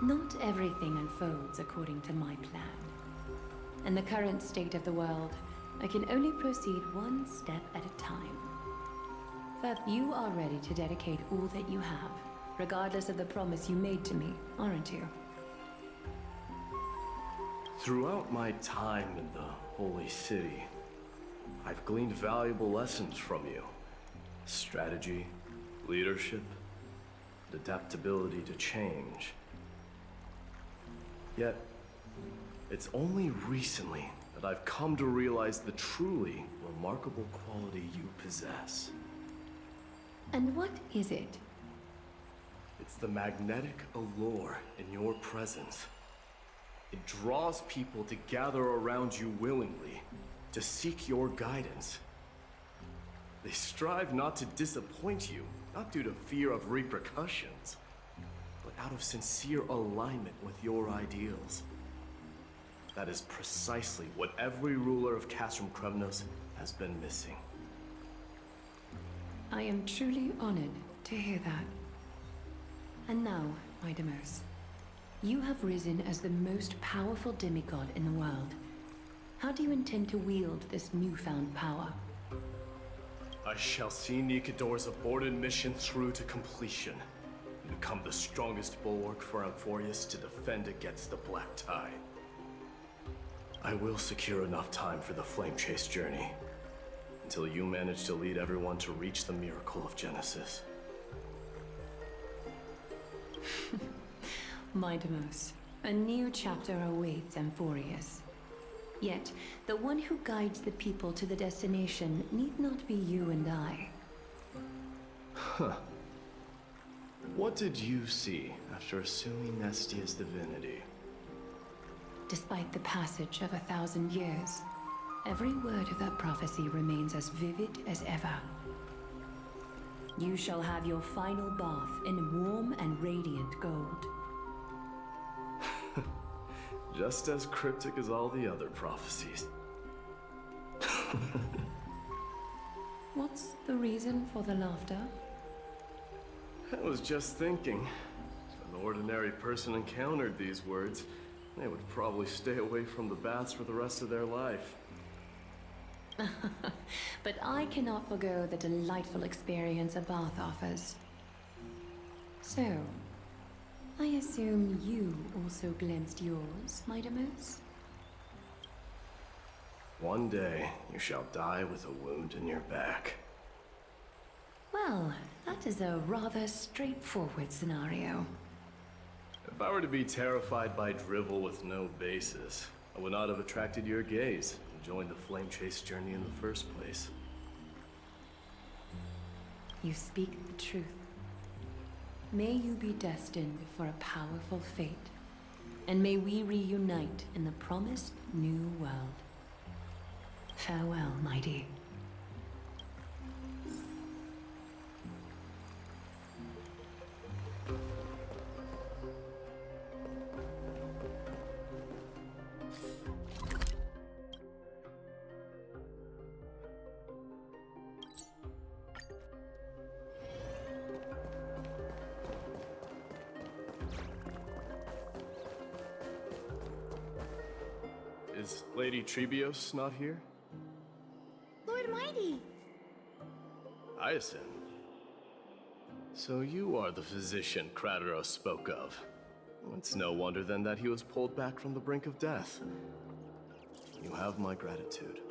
Not everything unfolds according to my plan. In the current state of the world, I can only proceed one step at a time. But you are ready to dedicate all that you have, regardless of the promise you made to me, aren't you? Throughout my time in the Holy City, I've gleaned valuable lessons from you. Strategy, leadership, adaptability to change. Yet, it's only recently that I've come to realize the truly remarkable quality you possess. And what is it? It's the magnetic allure in your presence. It draws people to gather around you willingly, to seek your guidance. They strive not to disappoint you, not due to fear of repercussions, but out of sincere alignment with your ideals. That is precisely what every ruler of Castrum Kremnos has been missing. I am truly honored to hear that. And now, Idamos, you have risen as the most powerful demigod in the world. How do you intend to wield this newfound power? I shall see Nikador's aborted mission through to completion, and become the strongest bulwark for Amphorius to defend against the Black Tide. I will secure enough time for the Flame Chase journey, until you manage to lead everyone to reach the miracle of Genesis. Idamos, a new chapter awaits Amphorius. Yet, the one who guides the people to the destination need not be you and I. Huh. What did you see after assuming Nestia's divinity? Despite the passage of 1,000 years, every word of that prophecy remains as vivid as ever. You shall have your final bath in warm and radiant gold. Just as cryptic as all the other prophecies. What's the reason for the laughter? I was just thinking, if an ordinary person encountered these words, they would probably stay away from the baths for the rest of their life. But I cannot forgo the delightful experience a bath offers. So, I assume you also glimpsed yours, Idamos? One day, you shall die with a wound in your back. Well, that is a rather straightforward scenario. If I were to be terrified by drivel with no basis, I would not have attracted your gaze and joined the Flame Chase journey in the first place. You speak the truth. May you be destined for a powerful fate, and may we reunite in the promised new world. Farewell, mighty. Is Lady Trebios not here? Lord Mighty! Hyacinth. So you are the physician Krateros spoke of. It's no wonder then that he was pulled back from the brink of death. You have my gratitude.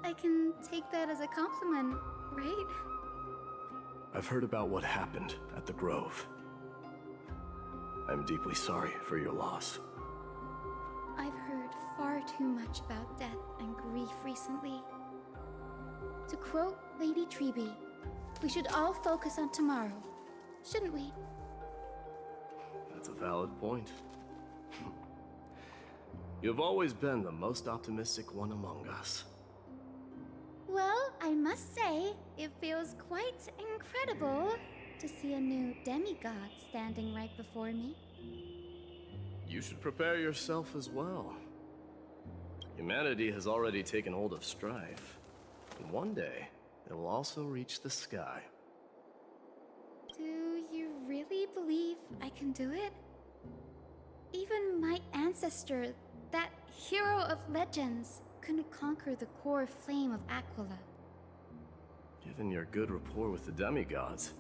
I can take that as a compliment, right? I've heard about what happened at the Grove. I'm deeply sorry for your loss. I've heard far too much about death and grief recently. To quote Lady Treeby, we should all focus on tomorrow, shouldn't we? That's a valid point. You've always been the most optimistic one among us. Well, I must say, it feels quite incredible to see a new demigod standing right before me. You should prepare yourself as well. Humanity has already taken hold of strife, and one day it will also reach the sky. Do you really believe I can do it? Even my ancestor, that hero of legends, couldn't conquer the core flame of Aquila. Given your good rapport with the demigods,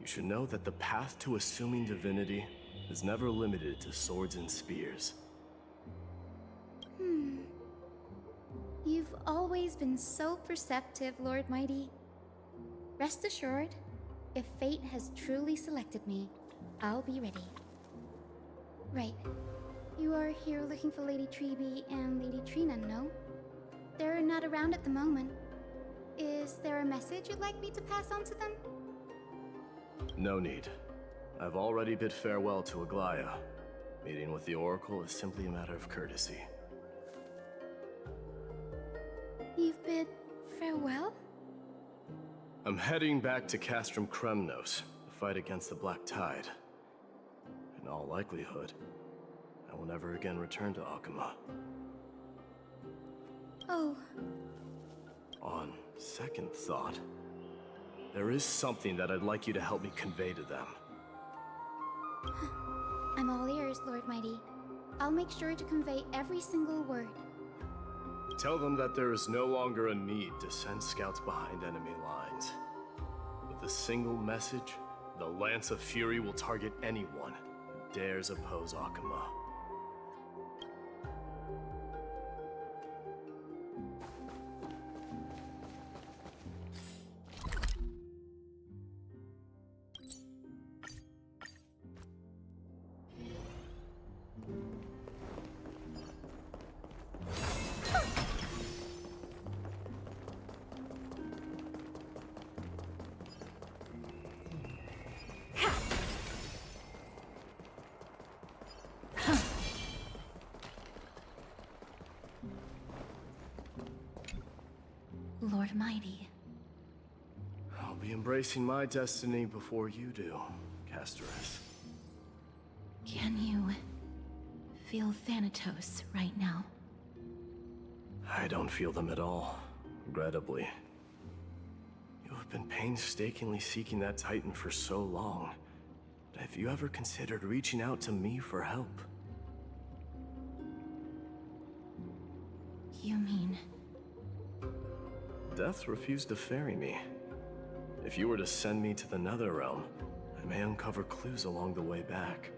you should know that the path to assuming divinity is never limited to swords and spears. You've always been so perceptive, Lord Mighty. Rest assured, if fate has truly selected me, I'll be ready. Right. You are here looking for Lady Treby and Lady Trina, no? They're not around at the moment. Is there a message you'd like me to pass on to them? No need. I've already bid farewell to Aglaya. Meeting with the Oracle is simply a matter of courtesy. You've bid farewell? I'm heading back to Castrum Kremnos to fight against the Black Tide. In all likelihood, I will never again return to Akuma. Oh. On second thought, there is something that I'd like you to help me convey to them. I'm all ears, Lord Mighty. I'll make sure to convey every single word. Tell them that there is no longer a need to send scouts behind enemy lines. With a single message, the Lance of Fury will target anyone who dares oppose Akuma. Lord Mighty. I'll be embracing my destiny before you do, Castorus. Can you feel Thanatos right now? I don't feel them at all, regrettably. You have been painstakingly seeking that Titan for so long. But have you ever considered reaching out to me for help? You mean... Death refused to ferry me. If you were to send me to the Netherrealm, I may uncover clues along the way back.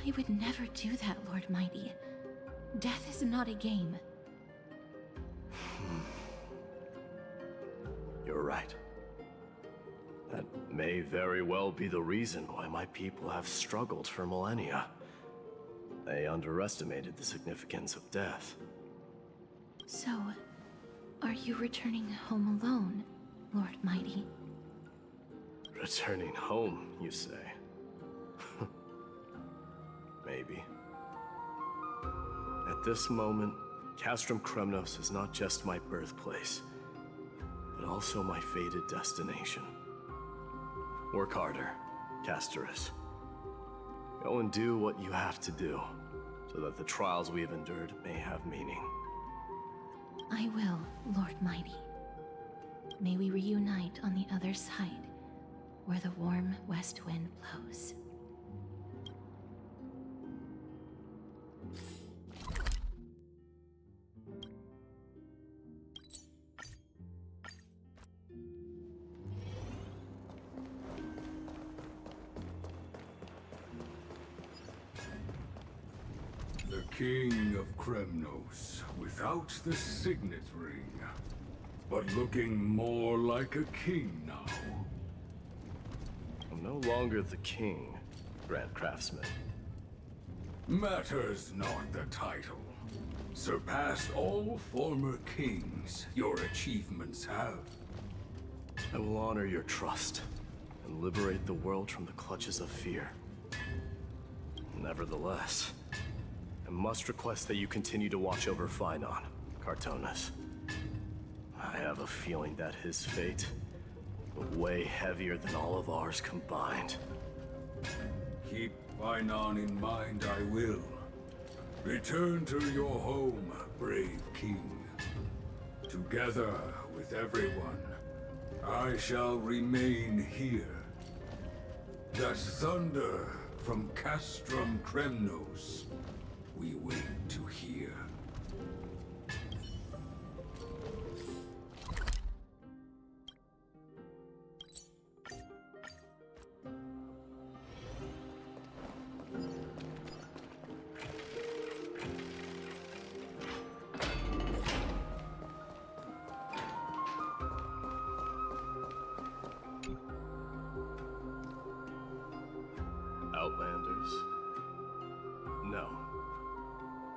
I would never do that, Lord Mighty. Death is not a game. You're right. That may very well be the reason why my people have struggled for millennia. They underestimated the significance of death. So, are you returning home alone, Lord Mighty? Returning home, you say? Maybe. At this moment, Castrum Kremnos is not just my birthplace, but also my fated destination. Work harder, Castorus. Go and do what you have to do, so that the trials we have endured may have meaning. I will, Lord Mighty. May we reunite on the other side, where the warm west wind blows. The King of Kremnos, without the signet ring, but looking more like a king now. I'm no longer the king, Grand Craftsman. Matters not the title. Surpassed all former kings your achievements have. I will honor your trust and liberate the world from the clutches of fear. Nevertheless, I must request that you continue to watch over Phainon, Cartonis. I have a feeling that his fate will weigh heavier than all of ours combined. Keep Phainon in mind, I will. Return to your home, brave king. Together with everyone, I shall remain here. That thunder from Castrum Kremnos we wait to hear.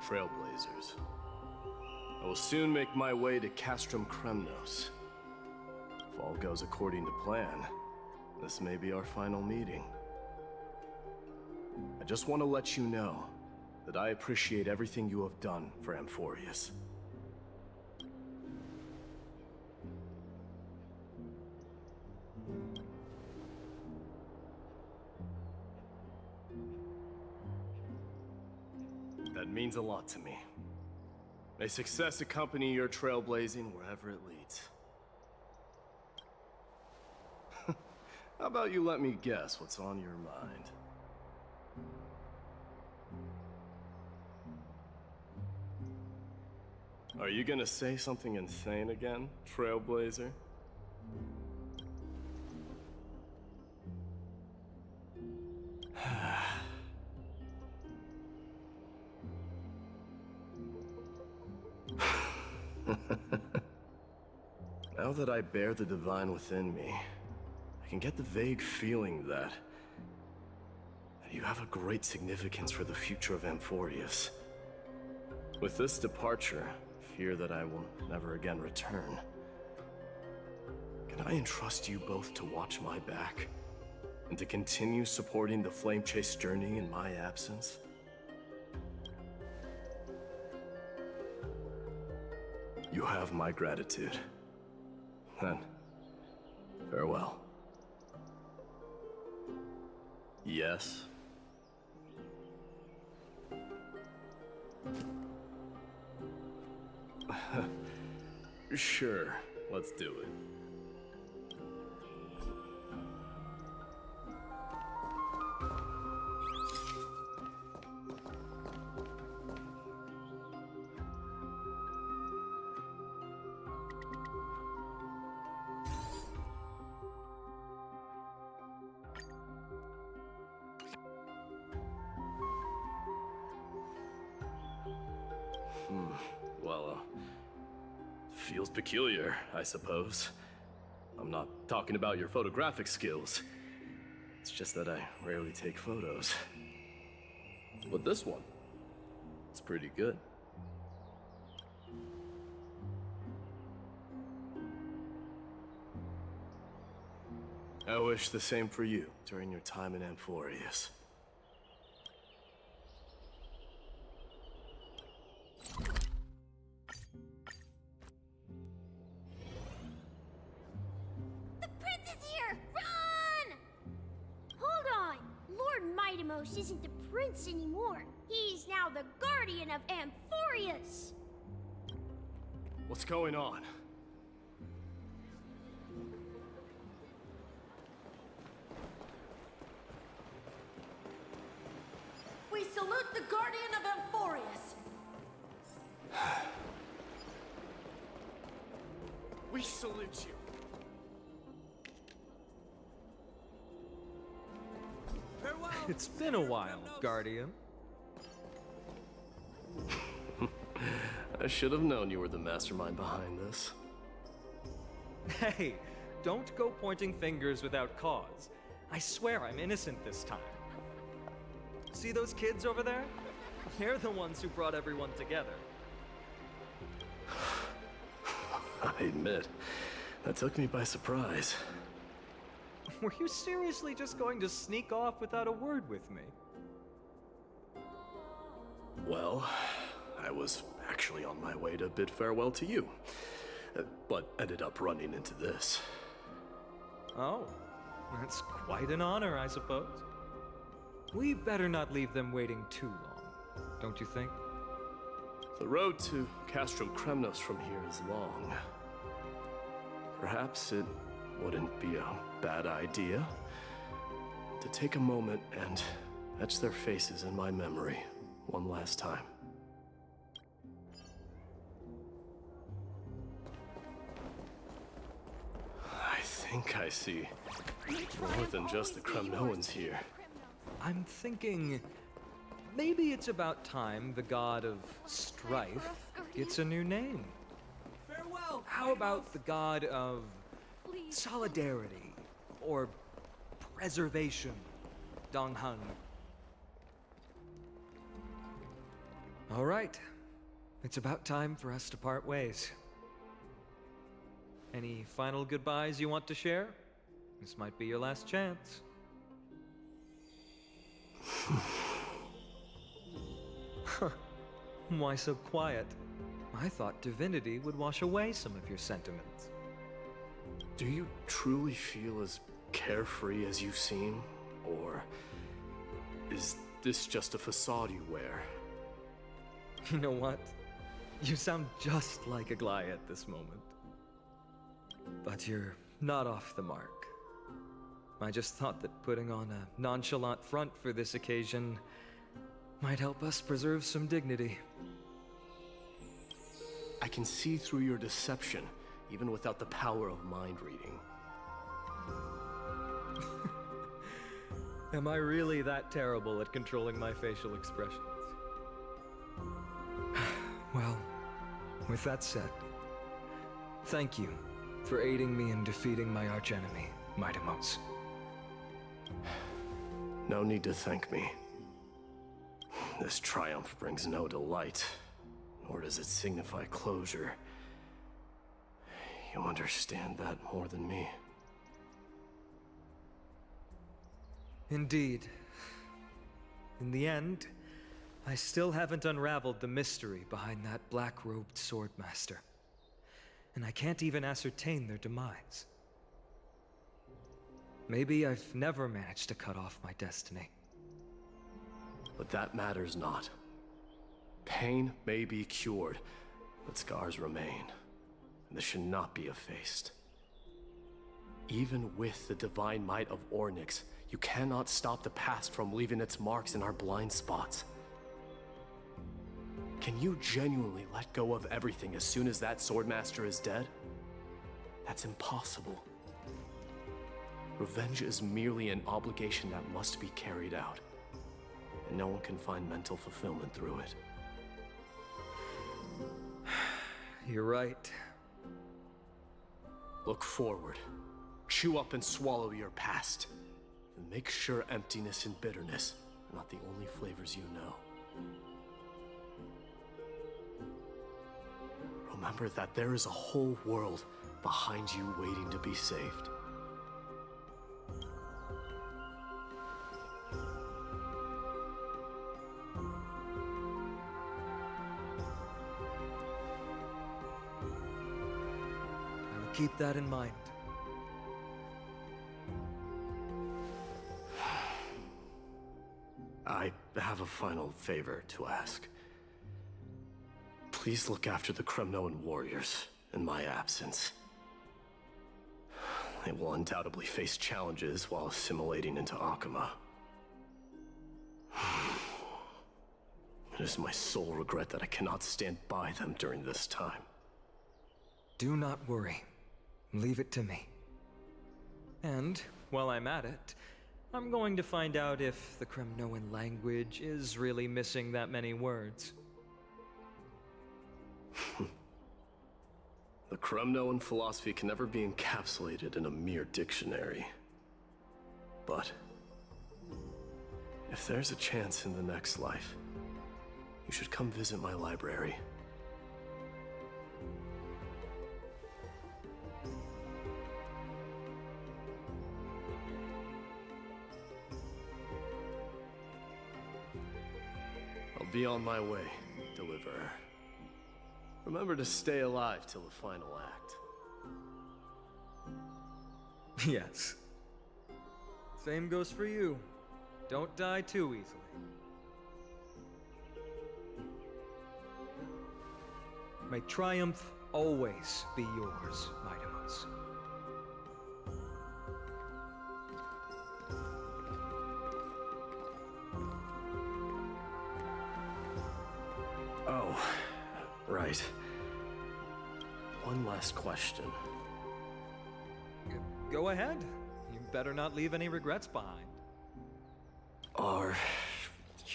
trailblazers. I will soon make my way to Castrum Kremnos. If all goes according to plan, this may be our final meeting. I just want to let you know that I appreciate everything you have done for Amphorius. That means a lot to me. May success accompany your trailblazing wherever it leads. How about you let me guess what's on your mind? Are you gonna say something insane again, Trailblazer? Now that I bear the divine within me, I can get the vague feeling that you have a great significance for the future of Amphorius. With this departure, I fear that I will never again return. Can I entrust you both to watch my back? And to continue supporting the Flame Chase journey in my absence? You have my gratitude. Then, farewell. Yes? Sure, let's do it. Well, feels peculiar, I suppose. I'm not talking about your photographic skills. It's just that I rarely take photos. But this one, it's pretty good. I wish the same for you during your time in Amphorius. Isn't the prince anymore. He's now the guardian of Amphorius. What's going on? We salute the guardian of Amphorius. We salute you. It's been a while, Guardian. I should have known you were the mastermind behind this. Hey, don't go pointing fingers without cause. I swear I'm innocent this time. See those kids over there? They're the ones who brought everyone together. I admit, that took me by surprise. Were you seriously just going to sneak off without a word with me? Well, I was actually on my way to bid farewell to you, but ended up running into this. Oh, that's quite an honor, I suppose. We better not leave them waiting too long, don't you think? The road to Castrum Kremnos from here is long. Perhaps it wouldn't be a bad idea to take a moment and etch their faces in my memory one last time. I think I see more than just the Kremnoans here. I'm thinking maybe it's about time the god of strife gets a new name. Farewell. How about the god of solidarity or preservation, Donghun? All right. It's about time for us to part ways. Any final goodbyes you want to share? This might be your last chance. Why so quiet? I thought divinity would wash away some of your sentiments. Do you truly feel as carefree as you seem? Or is this just a facade you wear? You know what? You sound just like Aglaia at this moment. But you're not off the mark. I just thought that putting on a nonchalant front for this occasion might help us preserve some dignity. I can see through your deception, even without the power of mind reading. Am I really that terrible at controlling my facial expressions? Well, with that said, thank you for aiding me in defeating my archenemy, Mightimos. No need to thank me. This triumph brings no delight, nor does it signify closure. You understand that more than me. Indeed. In the end, I still haven't unraveled the mystery behind that black-robed swordmaster. And I can't even ascertain their demise. Maybe I've never managed to cut off my destiny. But that matters not. Pain may be cured, but scars remain, and this should not be effaced. Even with the divine might of Ornyx, you cannot stop the past from leaving its marks in our blind spots. Can you genuinely let go of everything as soon as that swordmaster is dead? That's impossible. Revenge is merely an obligation that must be carried out, and no one can find mental fulfillment through it. You're right. Look forward. Chew up and swallow your past. And make sure emptiness and bitterness are not the only flavors you know. Remember that there is a whole world behind you waiting to be saved. I will keep that in mind. I have a final favor to ask. Please look after the Kremnoan warriors in my absence. They will undoubtedly face challenges while assimilating into Akama. It is my sole regret that I cannot stand by them during this time. Do not worry. Leave it to me. And, while I'm at it, I'm going to find out if the Kremnoan language is really missing that many words. The Kremnoan philosophy can never be encapsulated in a mere dictionary. But if there's a chance in the next life, you should come visit my library. I'll be on my way, Deliverer. Remember to stay alive till the final act. Yes. Same goes for you. Don't die too easily. May triumph always be yours, Mightimos. Oh, right. One last question. Go ahead. You better not leave any regrets behind. Are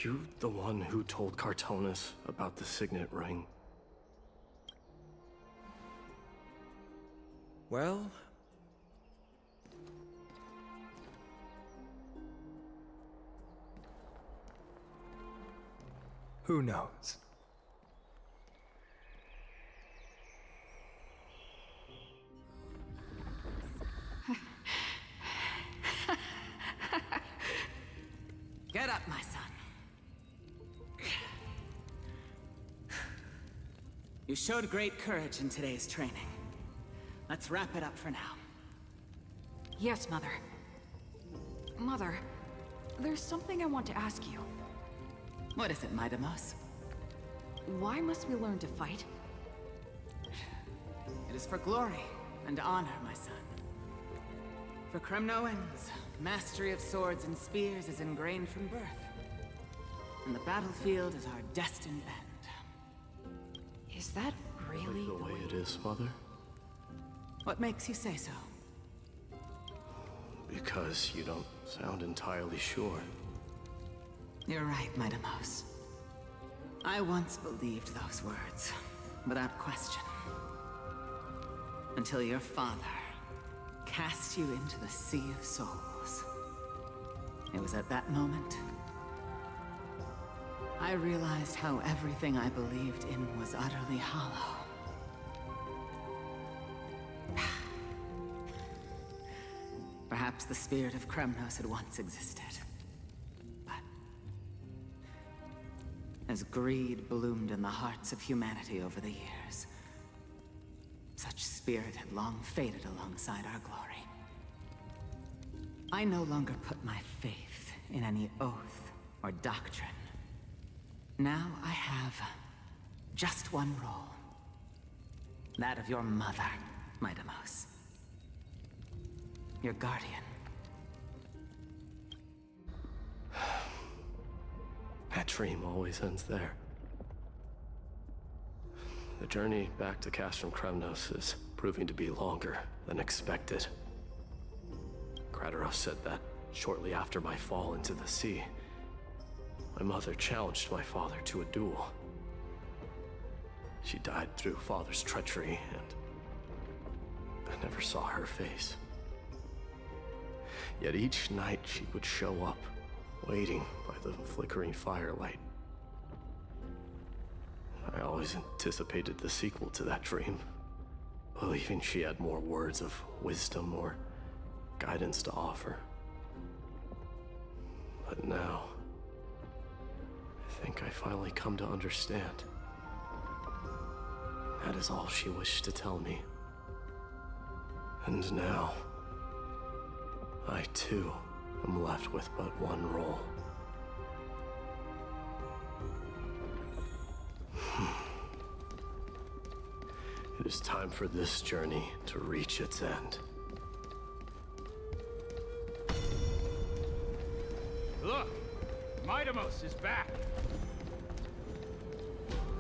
you the one who told Cartonis about the signet ring? Well... who knows? You showed great courage in today's training. Let's wrap it up for now. Yes, Mother. Mother, there's something I want to ask you. What is it, Midamos? Why must we learn to fight? It is for glory and honor, my son. For Kremnoans, mastery of swords and spears is ingrained from birth. And the battlefield is our destined end. Is that really the way it is, Mother? What makes you say so? Because you don't sound entirely sure. You're right, Midamos. I once believed those words, without question. Until your father cast you into the Sea of Souls. It was at that moment I realized how everything I believed in was utterly hollow. Perhaps the spirit of Kremnos had once existed. But as greed bloomed in the hearts of humanity over the years, such spirit had long faded alongside our glory. I no longer put my faith in any oath or doctrine. Now I have just one role. That of your mother, Midamos. Your guardian. That dream always ends there. The journey back to Castrum Kremnos is proving to be longer than expected. Krateros said that shortly after my fall into the sea, my mother challenged my father to a duel. She died through father's treachery, and I never saw her face. Yet each night she would show up, waiting by the flickering firelight. I always anticipated the sequel to that dream, believing she had more words of wisdom or guidance to offer. But now, I think I finally come to understand. That is all she wished to tell me. And now, I too am left with but one role. It is time for this journey to reach its end. Look! Midamos is back!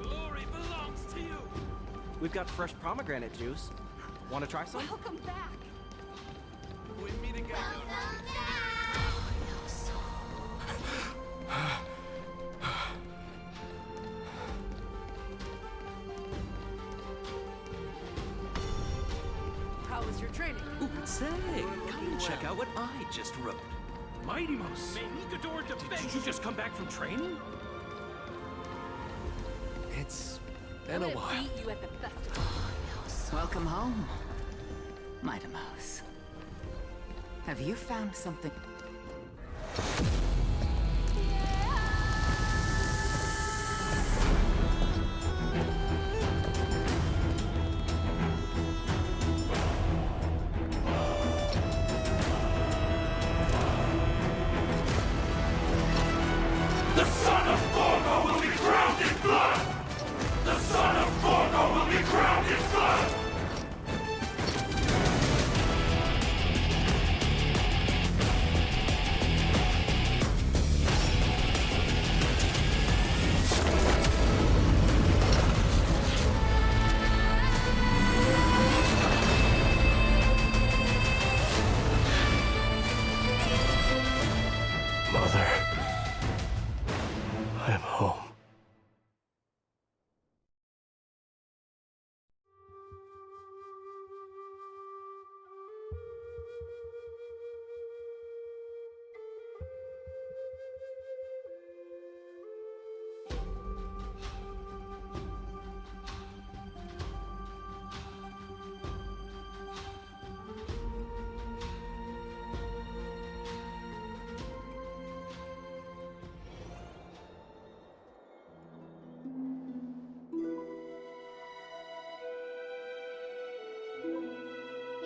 Glory belongs to you! We've got fresh pomegranate juice. Want to try some? Welcome back! We meet again. How was your training? Ooh, say, come and check out what I just wrote. Midamos! Did you just come back from training? It's been a I'm gonna while. beat you at the festival. Welcome home, Midamos. Have you found something? The son of Forgo will be crowned in blood! The son of Forgo will be crowned in blood!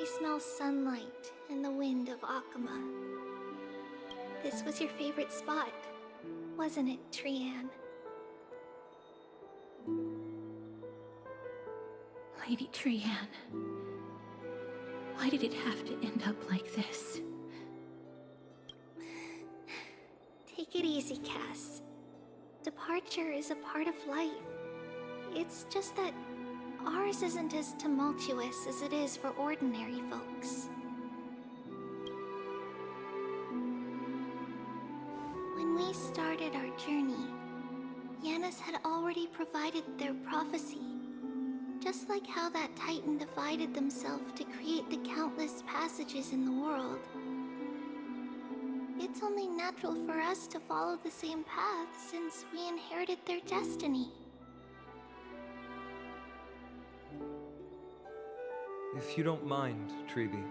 smell sunlight and the wind of Akuma. This was your favorite spot, wasn't it, Trianne? Lady Trianne, why did it have to end up like this? Take it easy, Cass. Departure is a part of life. It's just that ours isn't as tumultuous as it is for ordinary folks. When we started our journey, Yanis had already provided their prophecy. Just like how that Titan divided themselves to create the countless passages in the world. It's only natural for us to follow the same path since we inherited their destiny. If you don't mind, Treeby,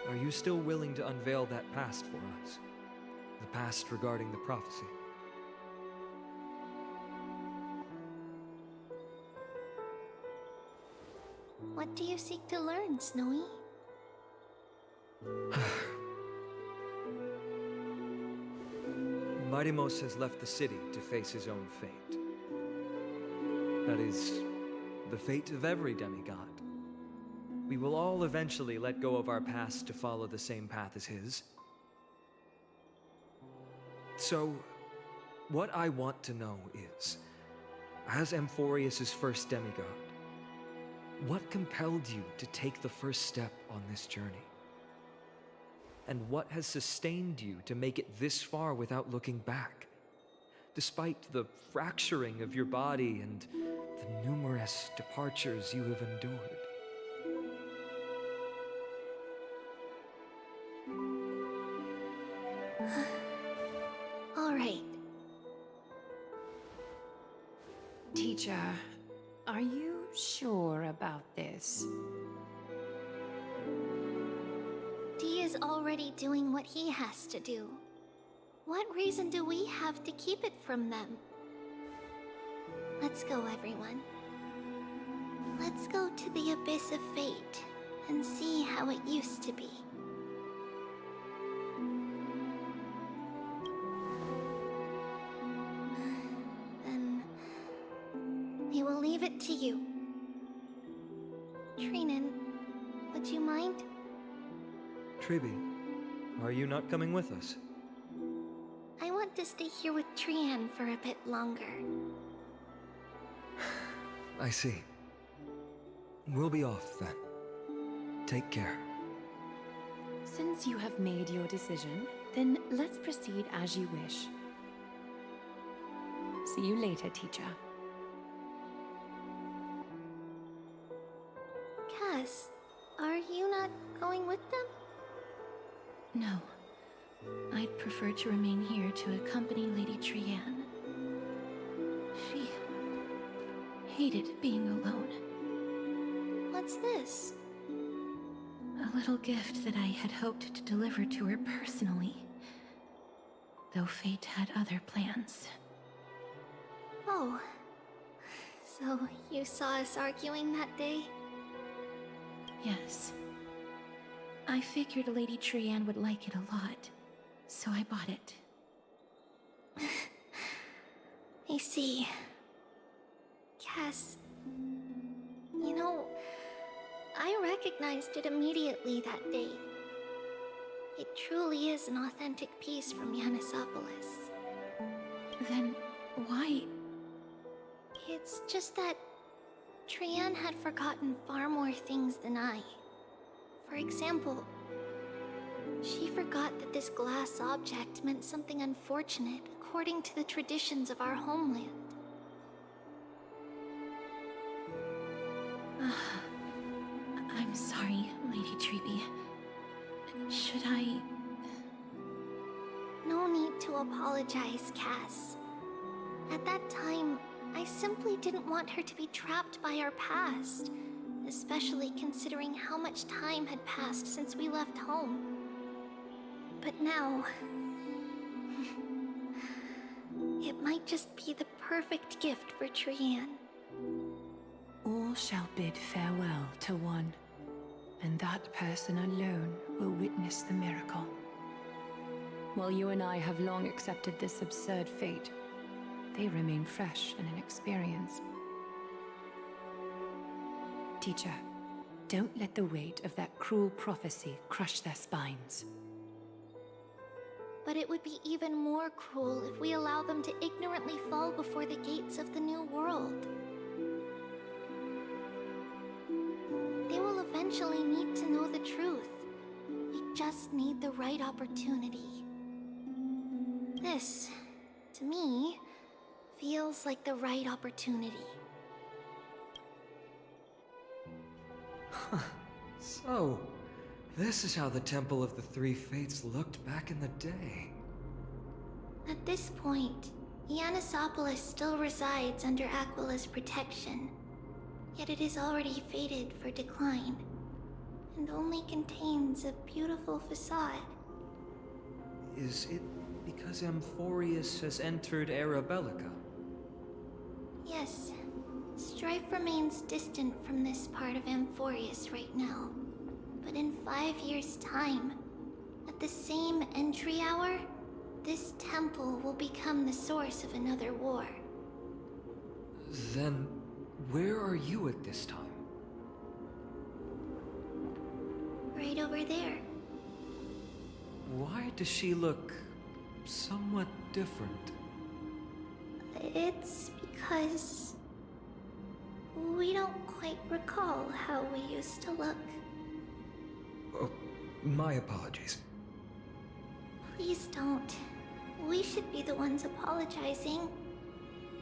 are you still willing to unveil that past for us? The past regarding the prophecy? What do you seek to learn, Snowy? Mightimos has left the city to face his own fate. That is, the fate of every demigod. We will all eventually let go of our past to follow the same path as his. So, what I want to know is, as Amphorius' first demigod, what compelled you to take the first step on this journey? And what has sustained you to make it this far without looking back? Despite the fracturing of your body and the numerous departures you have endured. All right. Teacher, are you sure about this? D is already doing what he has to do. What reason do we have to keep it from them? Let's go, everyone. Let's go to the abyss of fate and see how it used to be. Then we will leave it to you. Trinan, would you mind? Treeby, are you not coming with us? I want to stay here with Trianne for a bit longer. I see. We'll be off then. Take care. Since you have made your decision, then let's proceed as you wish. See you later, teacher. Cass, are you not going with them? No. I'd prefer to remain here to accompany Lady Trianne. She hated being alone. What's this? A little gift that I had hoped to deliver to her personally. Though fate had other plans. Oh. So you saw us arguing that day? Yes. I figured Lady Trianne would like it a lot, so I bought it. I see. Cass, you know, I recognized it immediately that day. It truly is an authentic piece from Yanisopolis. Then why? It's just that Trianne had forgotten far more things than I. For example, she forgot that this glass object meant something unfortunate according to the traditions of our homeland. I'm sorry, Lady Treeby. Should I... No need to apologize, Cass. At that time, I simply didn't want her to be trapped by our past, especially considering how much time had passed since we left home. But now... it might just be the perfect gift for Trianne. All shall bid farewell to one, and that person alone will witness the miracle. While you and I have long accepted this absurd fate, they remain fresh and inexperienced. Teacher, don't let the weight of that cruel prophecy crush their spines. But it would be even more cruel if we allow them to ignorantly fall before the gates of the new world. They will eventually need to know the truth. We just need the right opportunity. This, to me, feels like the right opportunity. So, this is how the Temple of the Three Fates looked back in the day. At this point, Ianisopolis still resides under Aquila's protection. Yet it is already fated for decline, and only contains a beautiful facade. Is it because Amphorius has entered Era Bellica? Yes, strife remains distant from this part of Amphorius right now. But in 5 years' time, at the same entry hour, this temple will become the source of another war. Then, where are you at this time? Right over there. Why does she look somewhat different? It's because we don't quite recall how we used to look. Oh, my apologies. Please don't. We should be the ones apologizing.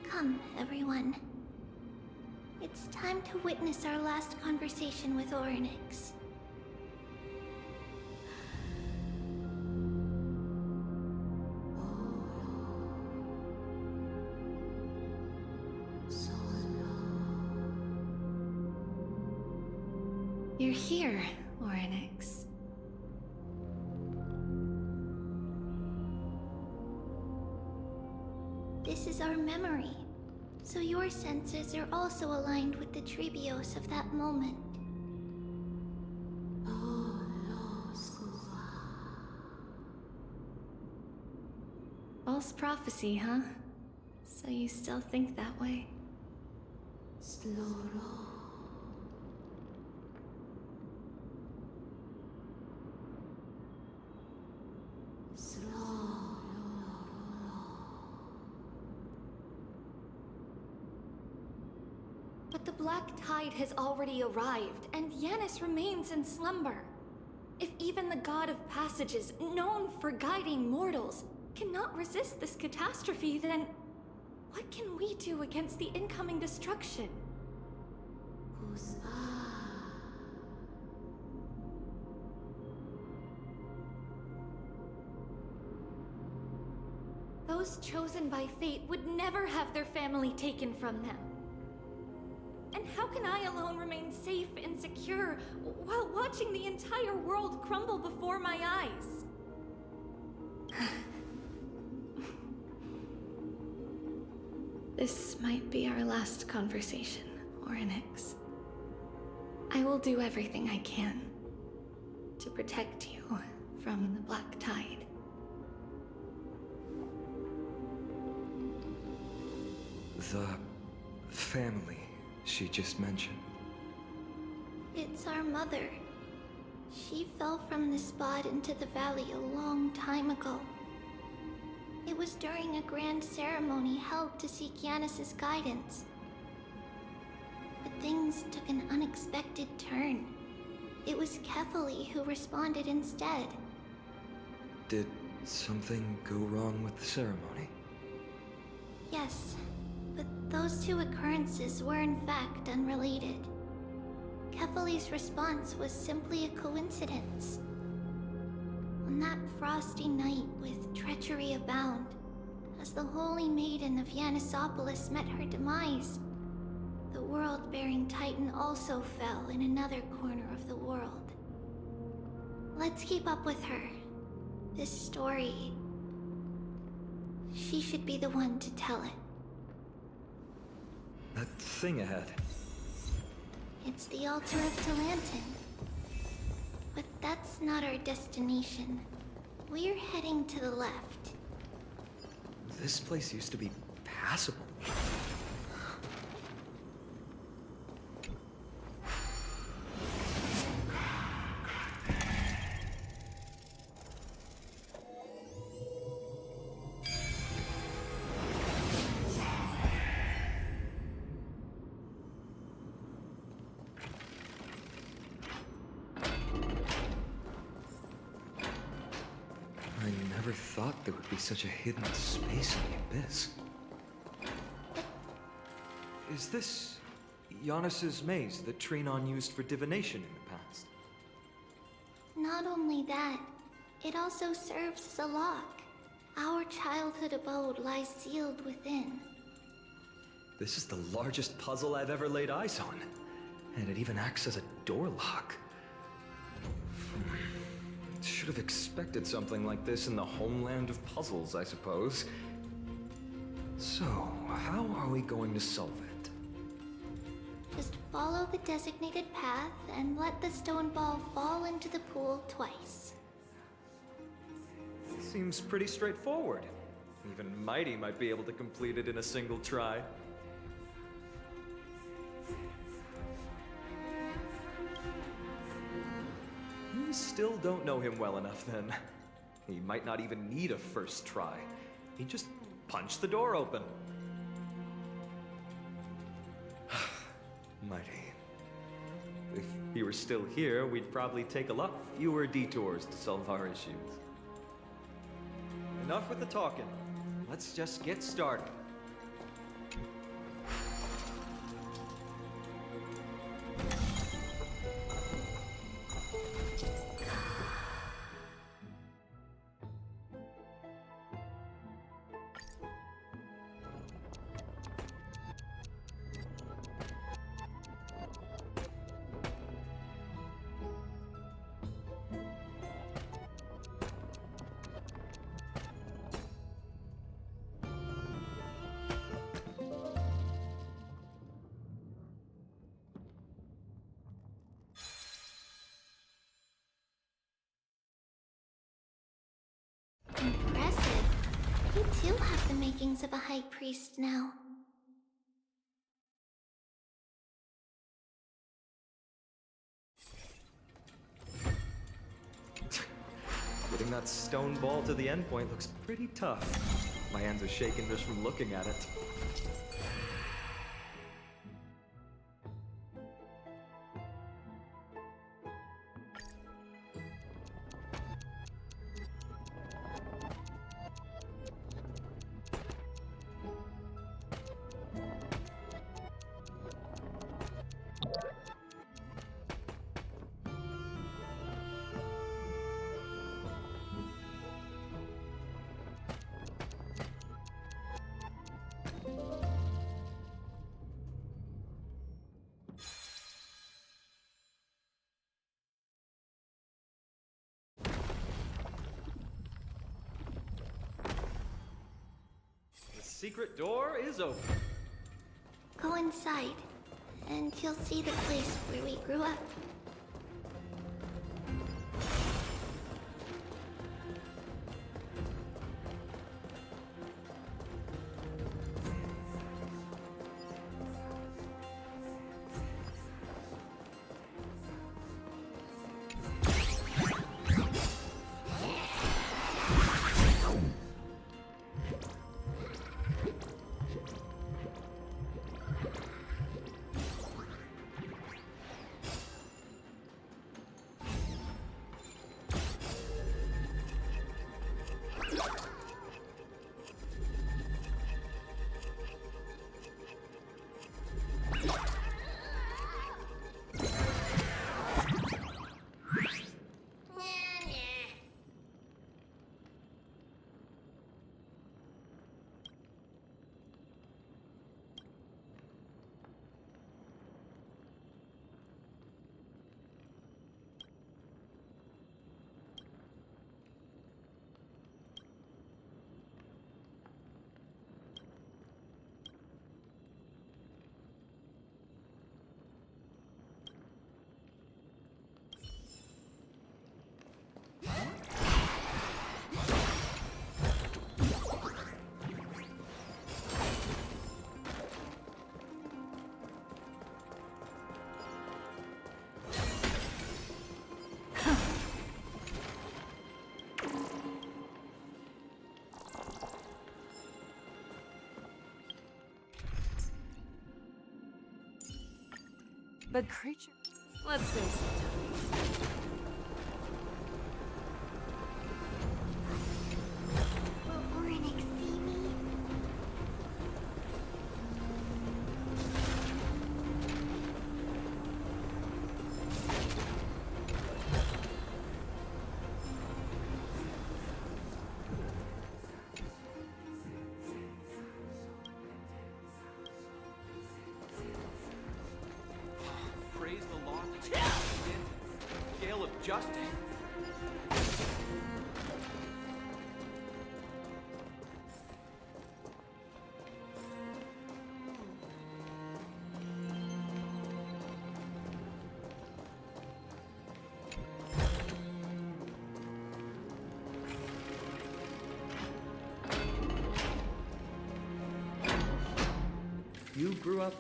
Come, everyone. It's time to witness our last conversation with Orynyx. You're here, Orynyx. This is our memory, so your senses are also aligned with the Trebios of that moment. False prophecy, huh? So you still think that way? But the Black Tide has already arrived, and Yanis remains in slumber. If even the God of Passages, known for guiding mortals, cannot resist this catastrophe, then what can we do against the incoming destruction? Those chosen by fate would never have their family taken from them. And how can I alone remain safe and secure while watching the entire world crumble before my eyes? This might be our last conversation, Orynyx. I will do everything I can to protect you from the Black Tide. The family she just mentioned. It's our mother. She fell from the spot into the valley a long time ago. It was during a grand ceremony held to seek Yanis's guidance. But things took an unexpected turn. It was Kefali who responded instead. Did something go wrong with the ceremony? Yes, but those two occurrences were in fact unrelated. Kefali's response was simply a coincidence. On that frosty night with treachery abound, as the Holy Maiden of Yanisopolis met her demise, the world-bearing Titan also fell in another corner of the world. Let's keep up with her. This story... she should be the one to tell it. That thing ahead. It's the altar of Talantin. But that's not our destination. We're heading to the left. This place used to be passable. I never thought there would be such a hidden space in the abyss. Is this Giannis's maze that Trinon used for divination in the past? Not only that, it also serves as a lock. Our childhood abode lies sealed within. This is the largest puzzle I've ever laid eyes on. And it even acts as a door lock. Should have expected something like this in the homeland of puzzles, I suppose. So, how are we going to solve it? Just follow the designated path and let the stone ball fall into the pool twice. Seems pretty straightforward. Even Mighty might be able to complete it in a single try. You still don't know him well enough, then. He might not even need a first try. He'd just punch the door open. Mighty. If he were still here, we'd probably take a lot fewer detours to solve our issues. Enough with the talking. Let's just get started. Impressive. You too have the makings of a high priest now. Getting that stone ball to the endpoint looks pretty tough. My hands are shaking just from looking at it. The secret door is open. Go inside, and you'll see the place where we grew up. The creature... Let's save some time. Will Oryx see me? Praise the Lord. Gale of justice. You grew up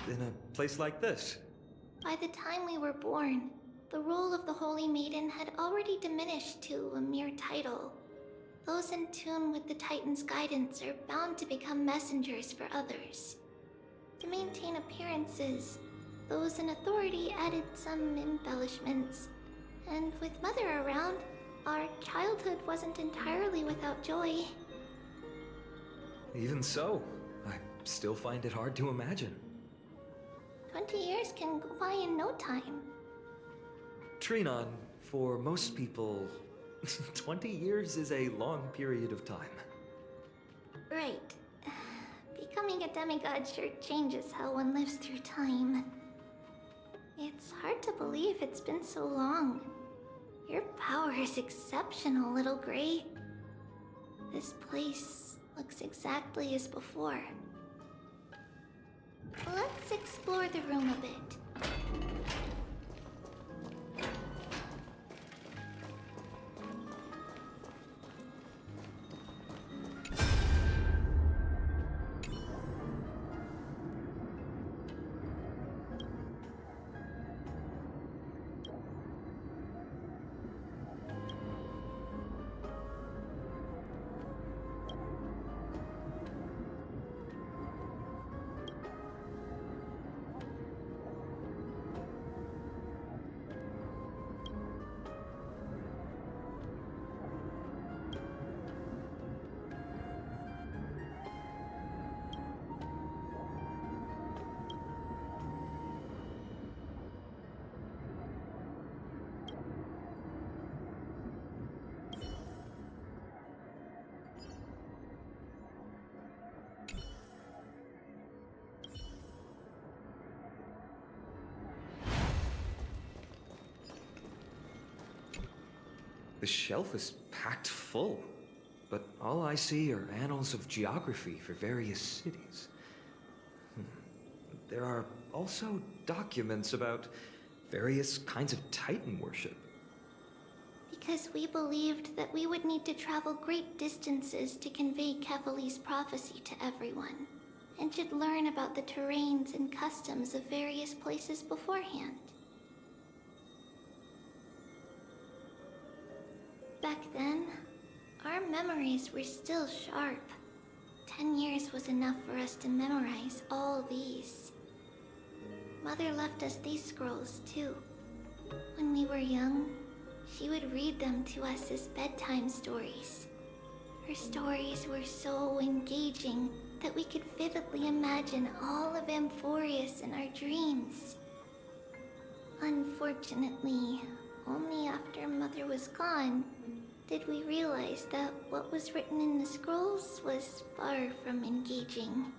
in a place like this. By the time we were born, the role of the Holy Maiden had already diminished to a mere title. Those in tune with the Titan's guidance are bound to become messengers for others. To maintain appearances, those in authority added some embellishments. And with Mother around, our childhood wasn't entirely without joy. Even so, I still find it hard to imagine. 20 years can go by in no time. Trinon, for most people, 20 years is a long period of time. Right. Becoming a demigod sure changes how one lives through time. It's hard to believe it's been so long. Your power is exceptional, Little Gray. This place looks exactly as before. Let's explore the room a bit. The shelf is packed full, but all I see are annals of geography for various cities. There are also documents about various kinds of Titan worship. Because we believed that we would need to travel great distances to convey Kefali's prophecy to everyone, and should learn about the terrains and customs of various places beforehand. Back then, our memories were still sharp. 10 years was enough for us to memorize all these. Mother left us these scrolls too. When we were young, she would read them to us as bedtime stories. Her stories were so engaging that we could vividly imagine all of Amphorius in our dreams. Unfortunately, only after Mother was gone did we realize that what was written in the scrolls was far from engaging.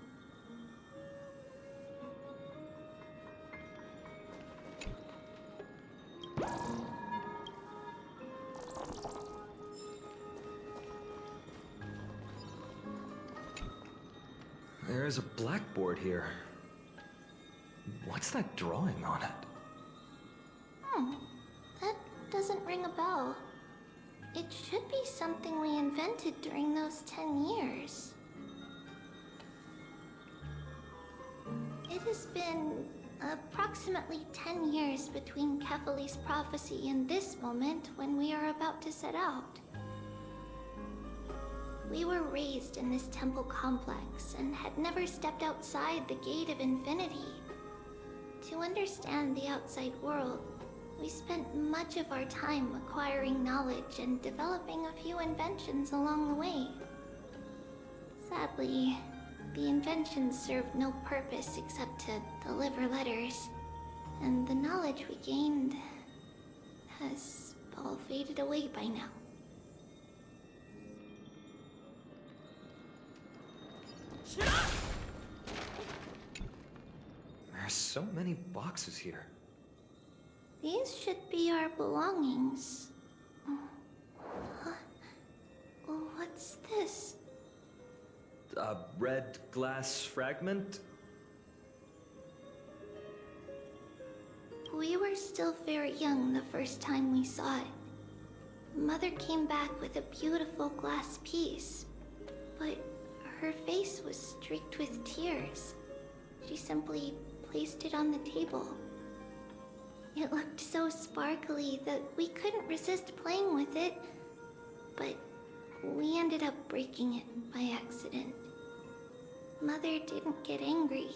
There's a blackboard here. What's that drawing on it? That doesn't ring a bell. It should be something we invented during those 10 years. It has been approximately 10 years between Kefali's prophecy and this moment when we are about to set out. We were raised in this temple complex and had never stepped outside the Gate of Infinity. To To understand the outside world, we spent much of our time acquiring knowledge and developing a few inventions along the way. Sadly, the inventions served no purpose except to deliver letters, and the knowledge we gained has all faded away by now. There's so many boxes here. These should be our belongings. Huh? What's this? A red glass fragment? We were still very young the first time we saw it. Mother came back with a beautiful glass piece, but her face was streaked with tears. She simply placed it on the table. It looked so sparkly that we couldn't resist playing with it, but we ended up breaking it by accident. Mother didn't get angry.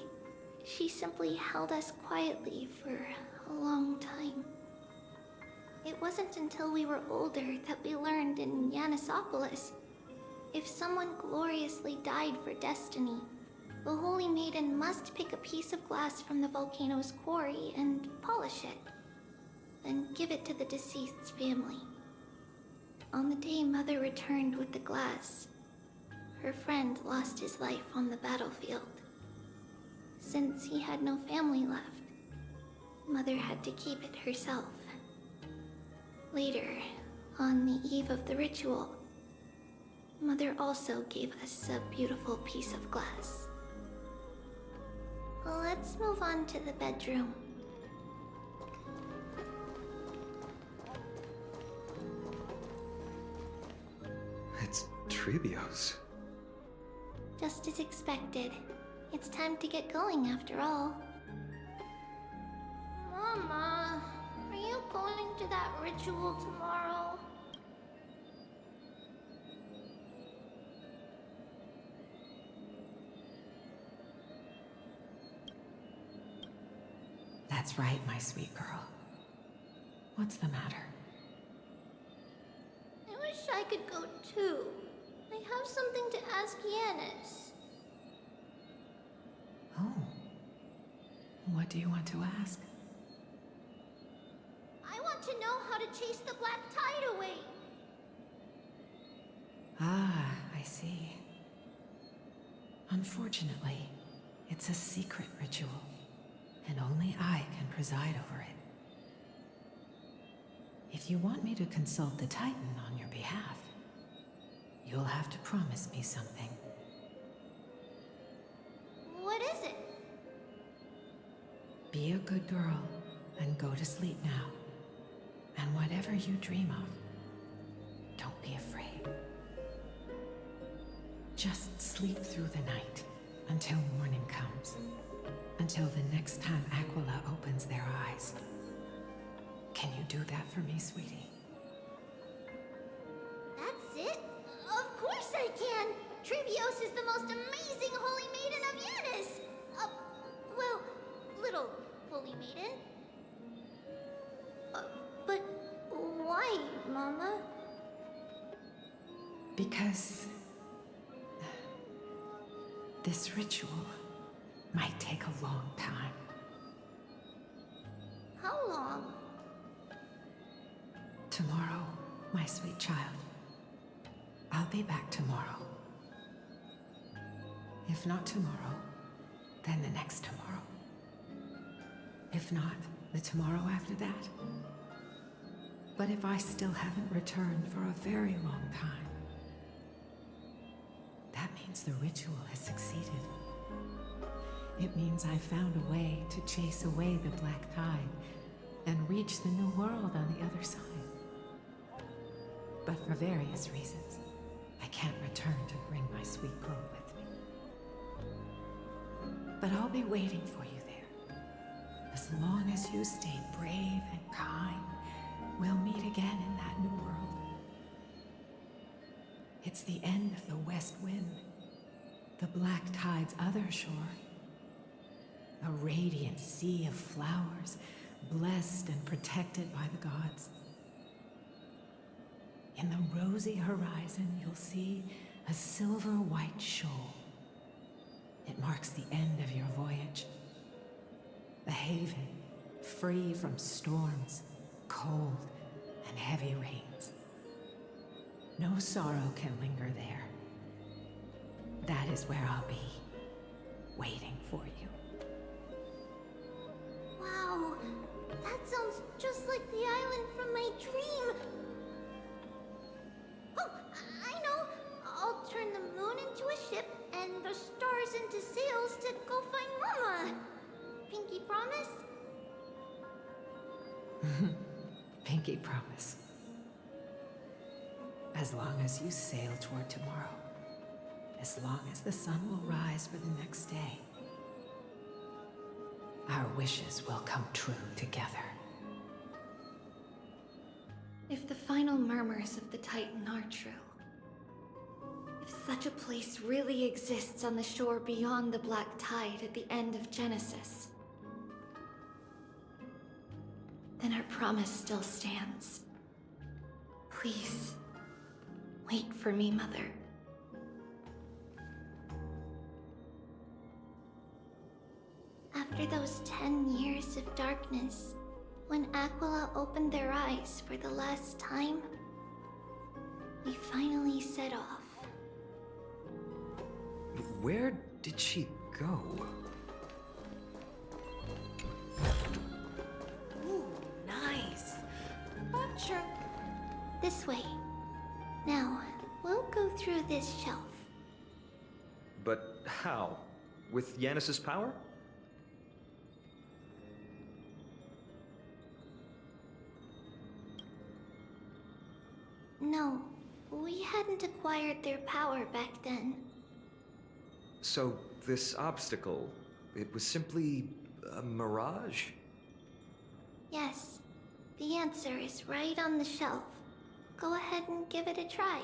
She simply held us quietly for a long time. It wasn't until we were older that we learned in Yanisopolis, if someone gloriously died for destiny, the Holy Maiden must pick a piece of glass from the volcano's quarry and polish it, then give it to the deceased's family. On the day Mother returned with the glass, her friend lost his life on the battlefield. Since he had no family left, Mother had to keep it herself. Later, on the eve of the ritual, Mother also gave us a beautiful piece of glass. Let's move on to the bedroom. It's Trebio's. Just as expected. It's time to get going after all. Mama, are you going to that ritual tomorrow? That's right, my sweet girl. What's the matter? I wish I could go too. I have something to ask Yanis. Oh. What do you want to ask? I want to know how to chase the black tide away. Ah, I see. Unfortunately, it's a secret ritual, and only I can preside over it. If you want me to consult the Titan on your behalf, you'll have to promise me something. What is it? Be a good girl and go to sleep now. And whatever you dream of, don't be afraid. Just sleep through the night until morning comes. Until the next time Aquila opens their eyes. Can you do that for me, sweetie? That's it? Of course I can! Trebios is the most amazing Holy Maiden of Yanis! Well, little Holy Maiden. But why, Mama? Because this ritual might take a long time. How long? Tomorrow, my sweet child. I'll be back tomorrow. If not tomorrow, then the next tomorrow. If not, the tomorrow after that. But if I still haven't returned for a very long time, that means the ritual has succeeded. It means I found a way to chase away the black tide and reach the new world on the other side. But for various reasons, I can't return to bring my sweet girl with me. But I'll be waiting for you there. As long as you stay brave and kind, we'll meet again in that new world. It's the end of the West Wind, the black tide's other shore. A radiant sea of flowers, blessed and protected by the gods. In the rosy horizon, you'll see a silver-white shoal. It marks the end of your voyage. A haven, free from storms, cold, and heavy rains. No sorrow can linger there. That is where I'll be, waiting for you. Wow, that sounds just like the island from my dream. Oh, I know. I'll turn the moon into a ship and the stars into sails to go find Mama. Pinky promise? Pinky promise. As long as you sail toward tomorrow. As long as the sun will rise for the next day. Our wishes will come true together. If the final murmurs of the Titan are true, if such a place really exists on the shore beyond the Black Tide at the end of Genesis, then our promise still stands. Please, wait for me, Mother. After those 10 years of darkness, when Aquila opened their eyes for the last time, we finally set off. Where did she go? Ooh, nice. Butcher. This way. Now, we'll go through this shelf. But how? With Yanis's power? No, we hadn't acquired their power back then. So, this obstacle, it was simply a mirage? Yes, the answer is right on the shelf. Go ahead and give it a try.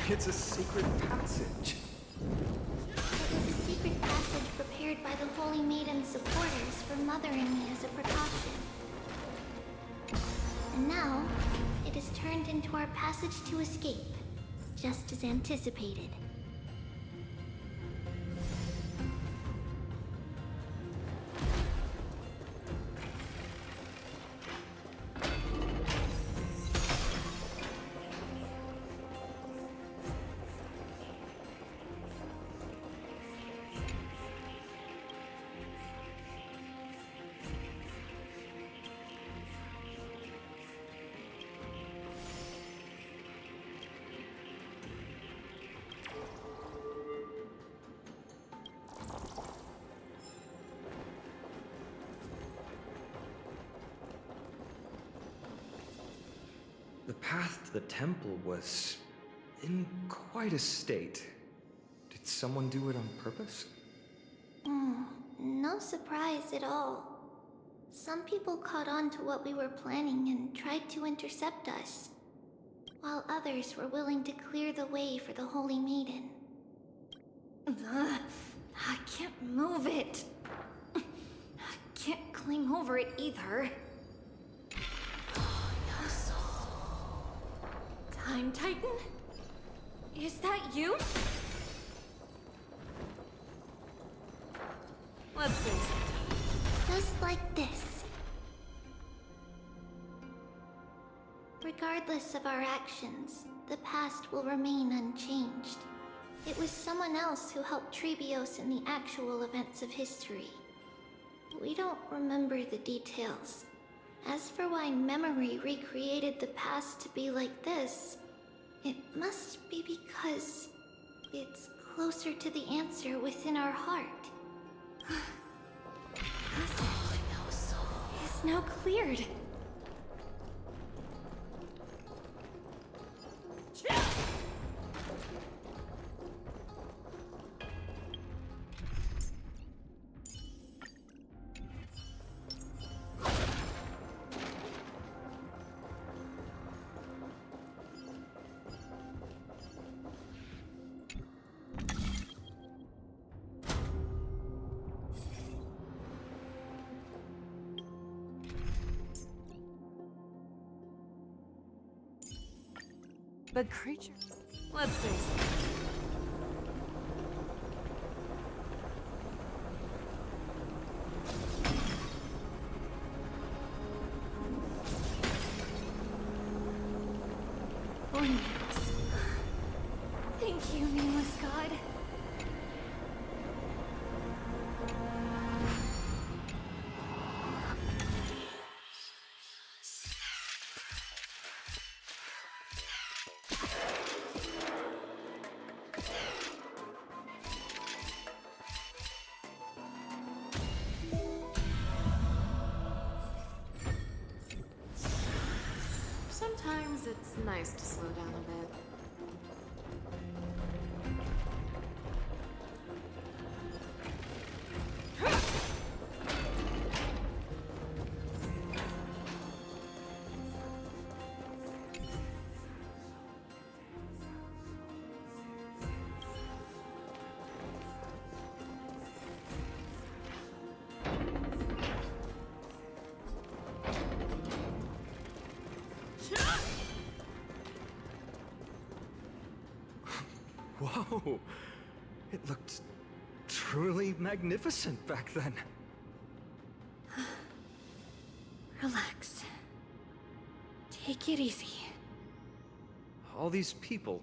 It's a secret passage. It was a secret passage prepared by the Holy Maiden's supporters for Mother and me as a precaution. And now, it is turned into our passage to escape, just as anticipated. The path to the temple was in quite a state. Did someone do it on purpose? No surprise at all. Some people caught on to what we were planning and tried to intercept us, while others were willing to clear the way for the Holy Maiden. I can't move it. I can't climb over it either. Time Titan? Is that you? Let's see. Just like this. Regardless of our actions, the past will remain unchanged. It was someone else who helped Trebios in the actual events of history. We don't remember the details. As for why memory recreated the past to be like this, it must be because it's closer to the answer within our heart. It's now cleared. The creature... Let's see. Thank you, nameless god. Sometimes it's nice to slow down a bit. Whoa! It looked truly magnificent back then. Relax. Take it easy. All these people,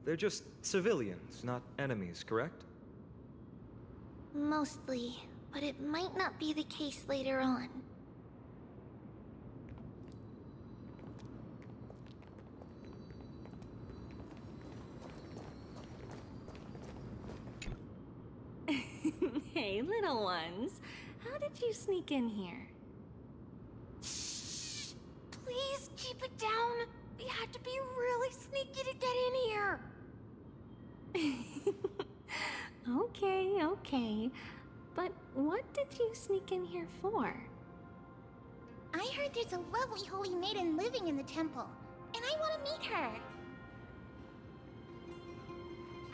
they're just civilians, not enemies, correct? Mostly, but it might not be the case later on. Hey, little ones. How did you sneak in here? Shh! Please keep it down. We had to be really sneaky to get in here. Okay. But what did you sneak in here for? I heard there's a lovely holy maiden living in the temple, and I want to meet her.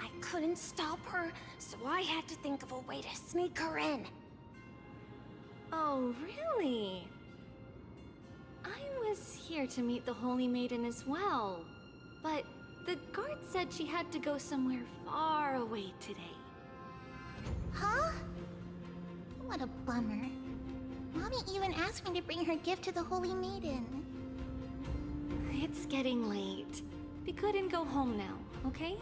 I couldn't stop her, so I had to think of a way to sneak her in. Oh, really? I was here to meet the Holy Maiden as well, but the guard said she had to go somewhere far away today. Huh? What a bummer. Mommy even asked me to bring her gift to the Holy Maiden. It's getting late. We couldn't go home now, okay?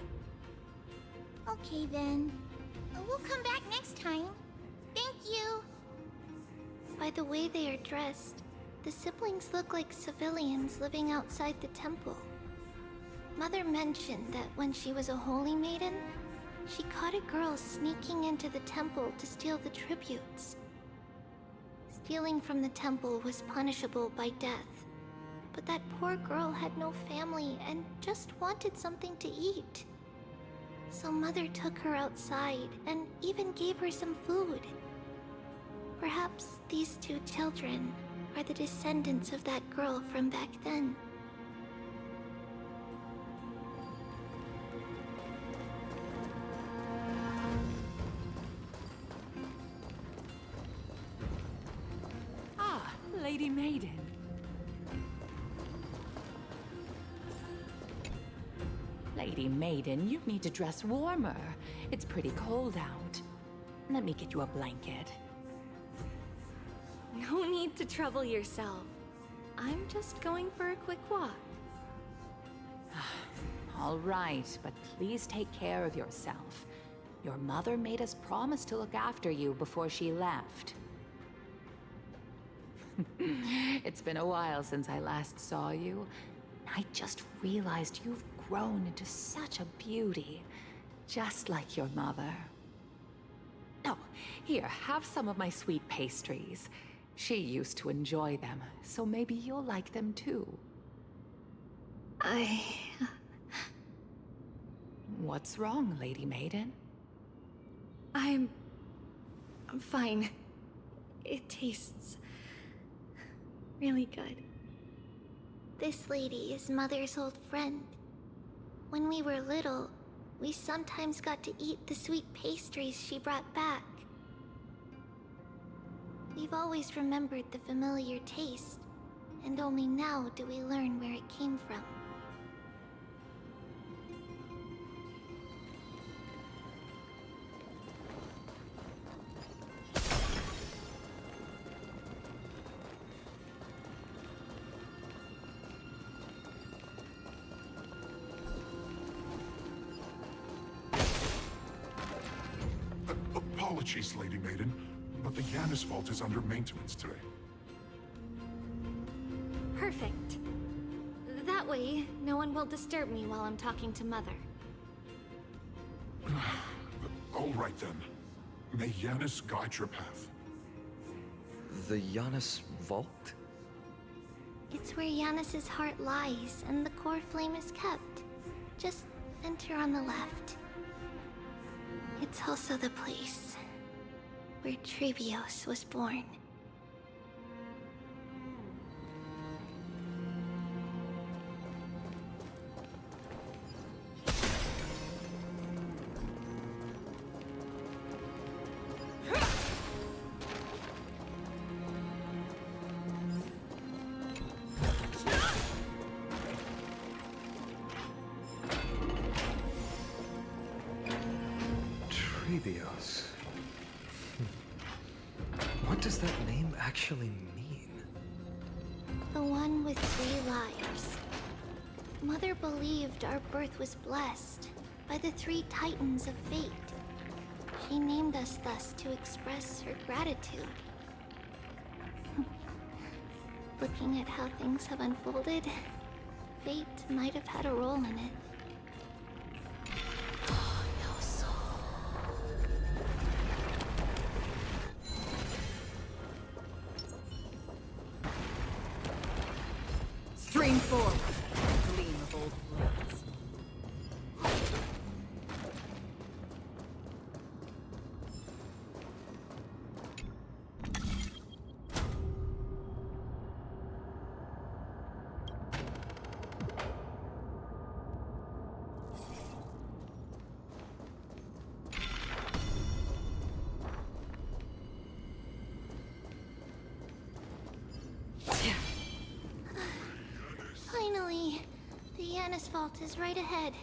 Okay then. We'll come back next time. Thank you. By the way they are dressed, the siblings look like civilians living outside the temple. Mother mentioned that when she was a holy maiden, she caught a girl sneaking into the temple to steal the tributes. Stealing from the temple was punishable by death, but that poor girl had no family and just wanted something to eat. So Mother took her outside and even gave her some food. Perhaps these two children are the descendants of that girl from back then. Ah, Lady Maiden. Lady Maiden, you need to dress warmer. It's pretty cold out. Let me get you a blanket. No need to trouble yourself. I'm just going for a quick walk. All right, but please take care of yourself. Your mother made us promise to look after you before she left. It's been a while since I last saw you. I just realized you've grown into such a beauty, just like your mother. Oh, here, have some of my sweet pastries. She used to enjoy them, so maybe you'll like them too. What's wrong, Lady Maiden? I'm fine. It tastes really good. This lady is Mother's old friend. When we were little, we sometimes got to eat the sweet pastries she brought back. We've always remembered the familiar taste, and only now do we learn where it came from. Apologies, Lady Maiden, but the Yanis vault is under maintenance today. Perfect. That way, no one will disturb me while I'm talking to Mother. All right then. May Yanis guide your path. The Yanis vault? It's where Yanis's heart lies and the core flame is kept. Just enter on the left. It's also the place where Trebios was born. Trebios. What does that name actually mean? The one with 3 lives. Mother believed our birth was blessed by the 3 titans of fate. She named us thus to express her gratitude. Looking at how things have unfolded, fate might have had a role in it. Stream forward, gleam of old blades. Finally! The Yanis vault is right ahead.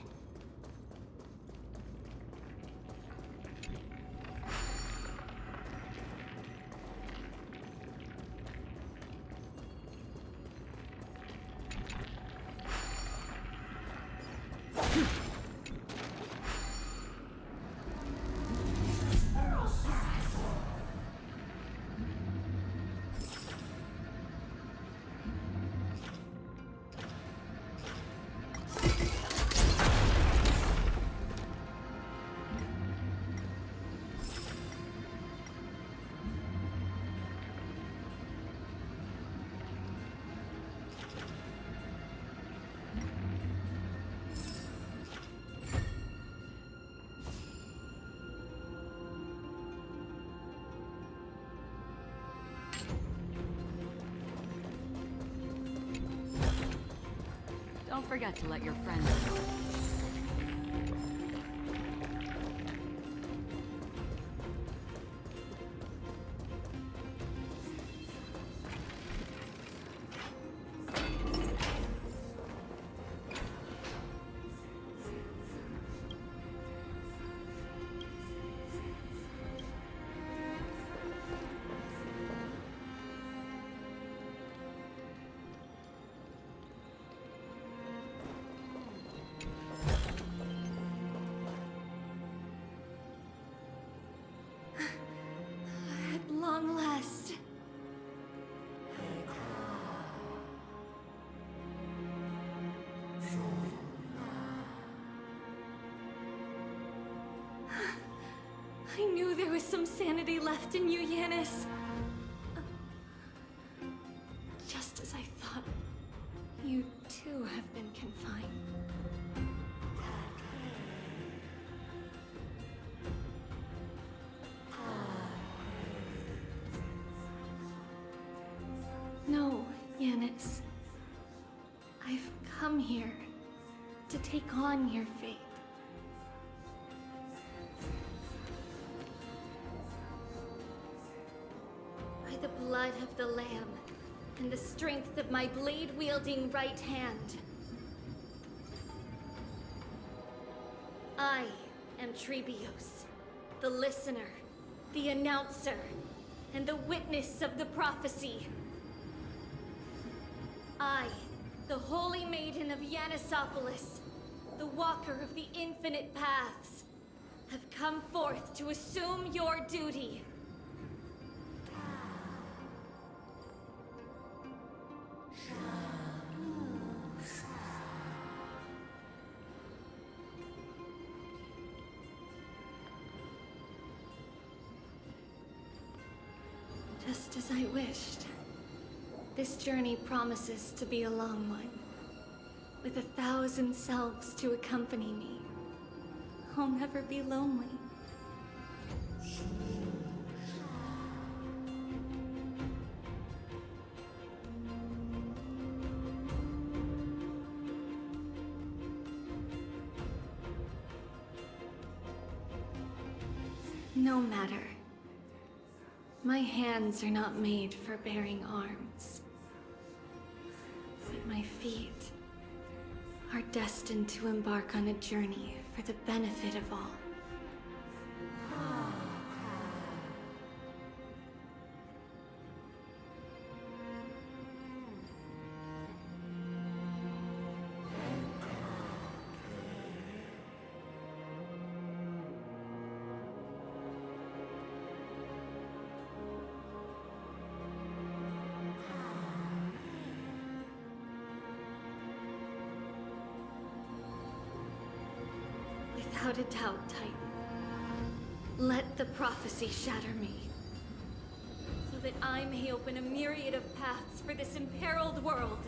Don't forget to let your friends know. At long last. I knew there was some sanity left in you, Yanis. Just as I thought, you too have been confined. No, Yanis. I've come here to take on your fate. By the blood of the Lamb and the strength of my blade-wielding right hand, I am Trebios, the listener, the announcer, and the witness of the prophecy. I, the Holy Maiden of Yanisopolis, the Walker of the Infinite Paths, have come forth to assume your duty. Just as I wished. This journey promises to be a long one, with 1,000 selves to accompany me. I'll never be lonely. No matter. My hands are not made for bearing arms. But my feet are destined to embark on a journey for the benefit of all. Without a doubt, Titan. Let the prophecy shatter me, so that I may open a myriad of paths for this imperiled world.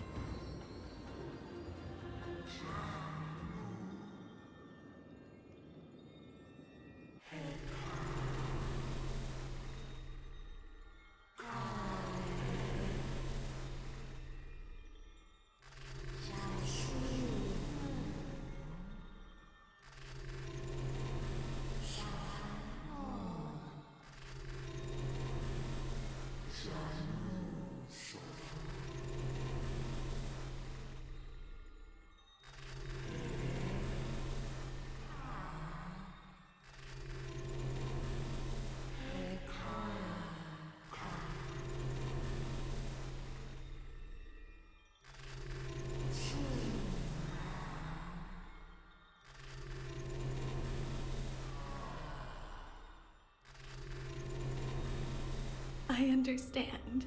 I understand,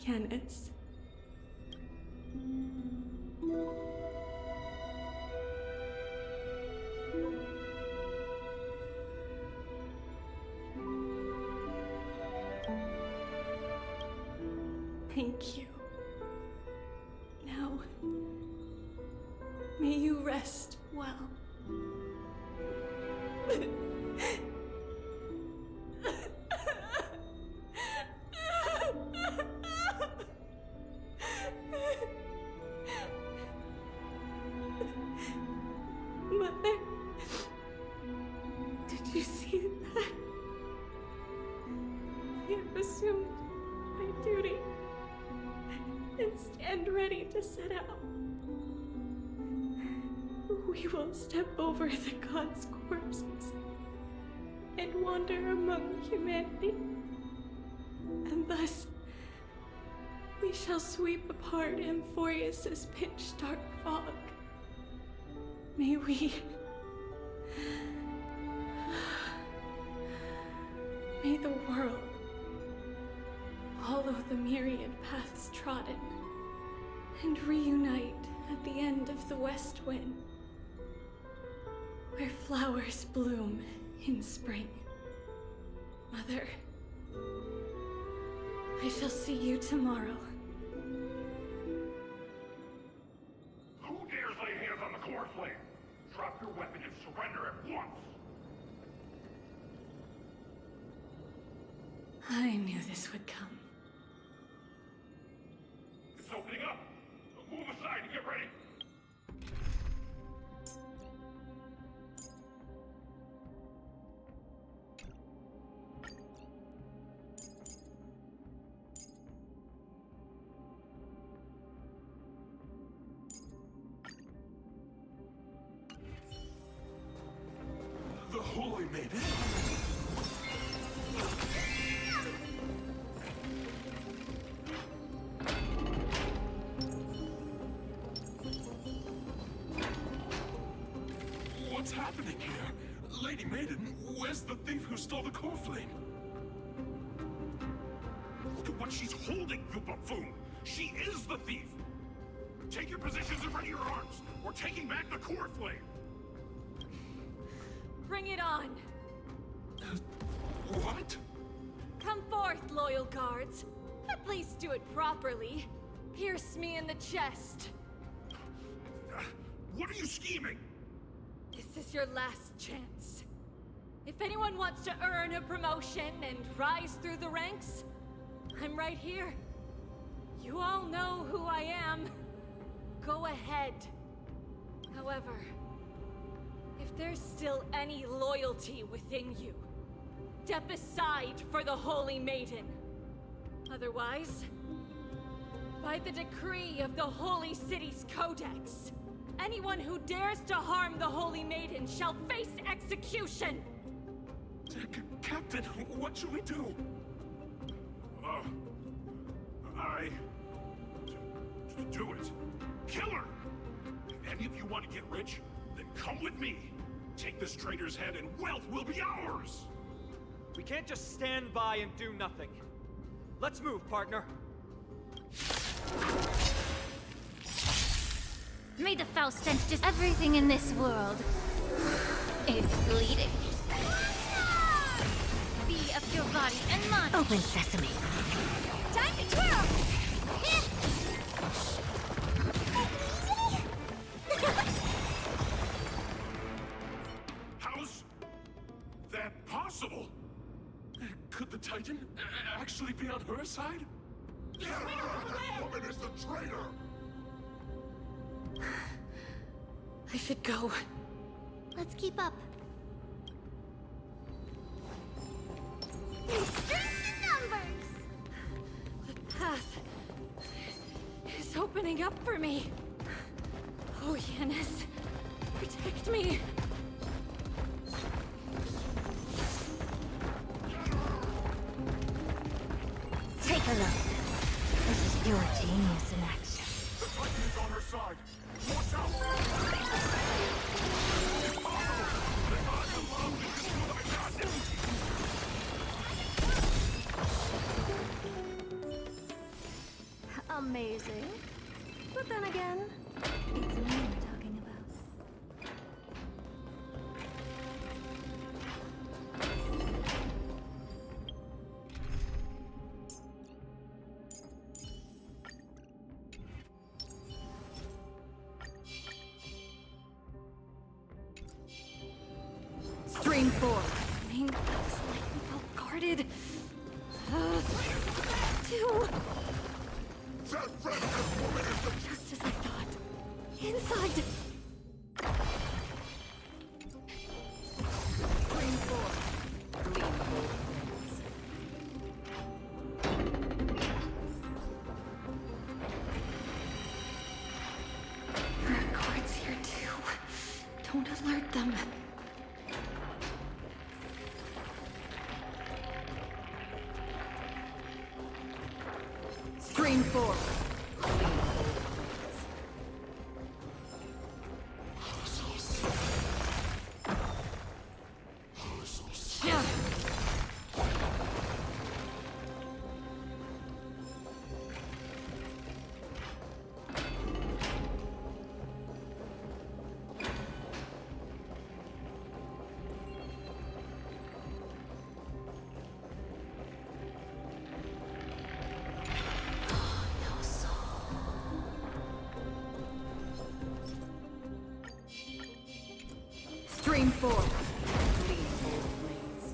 Canis. Thank you. Now, may you rest well. Mother, did you see that? I have assumed my duty and stand ready to set out. We will step over the gods' corpses and wander among humanity, and thus we shall sweep apart Amphorius's pitch-dark fog. May we... May the world follow the myriad paths trodden and reunite at the end of the west wind, where flowers bloom in spring. Mother, I shall see you tomorrow. Who dares lay hands on the core flame? Drop your weapon and surrender at once! I knew this would come. It's opening up! Move aside and get ready! The Holy Maiden? What's happening here? Lady Maiden, where's the thief who stole the core flame? Look at what she's holding, you buffoon! She is the thief! Take your positions in front of your arms! We're taking back the core flame! Bring it on! What? Come forth, loyal guards. At least do it properly. Pierce me in the chest. What are you scheming? This is your last chance. If anyone wants to earn a promotion and rise through the ranks, I'm right here. You all know who I am. Go ahead. However, if there's still any loyalty within you, step aside for the Holy Maiden. Otherwise, by the decree of the Holy City's Codex, anyone who dares to harm the Holy Maiden shall face execution! Captain, what should we do? Do it. Kill her! If any of you want to get rich, then come with me. Take this traitor's head and wealth will be ours! We can't just stand by and do nothing. Let's move, partner. May the foul stench just everything in this world is bleeding. Be of your body and mind. Open sesame. Time to twirl! How's that possible? Could the Titan actually be on her side? That woman is the traitor! I should go. Let's keep up. Strength in numbers! The path is opening up for me. Oh, Yanis, protect me. Take a look. This is pure genius in action. The Titan is on her side! Watch out! Amazing. But then again, it's me we're talking about. Stream 4. Main looks slightly well guarded. 2. Just as I thought. Inside. Stream 4. Gleam Bolts. There are guards here too. Don't alert them. Stream 4. Stream 4. Gleam Bolt Blades.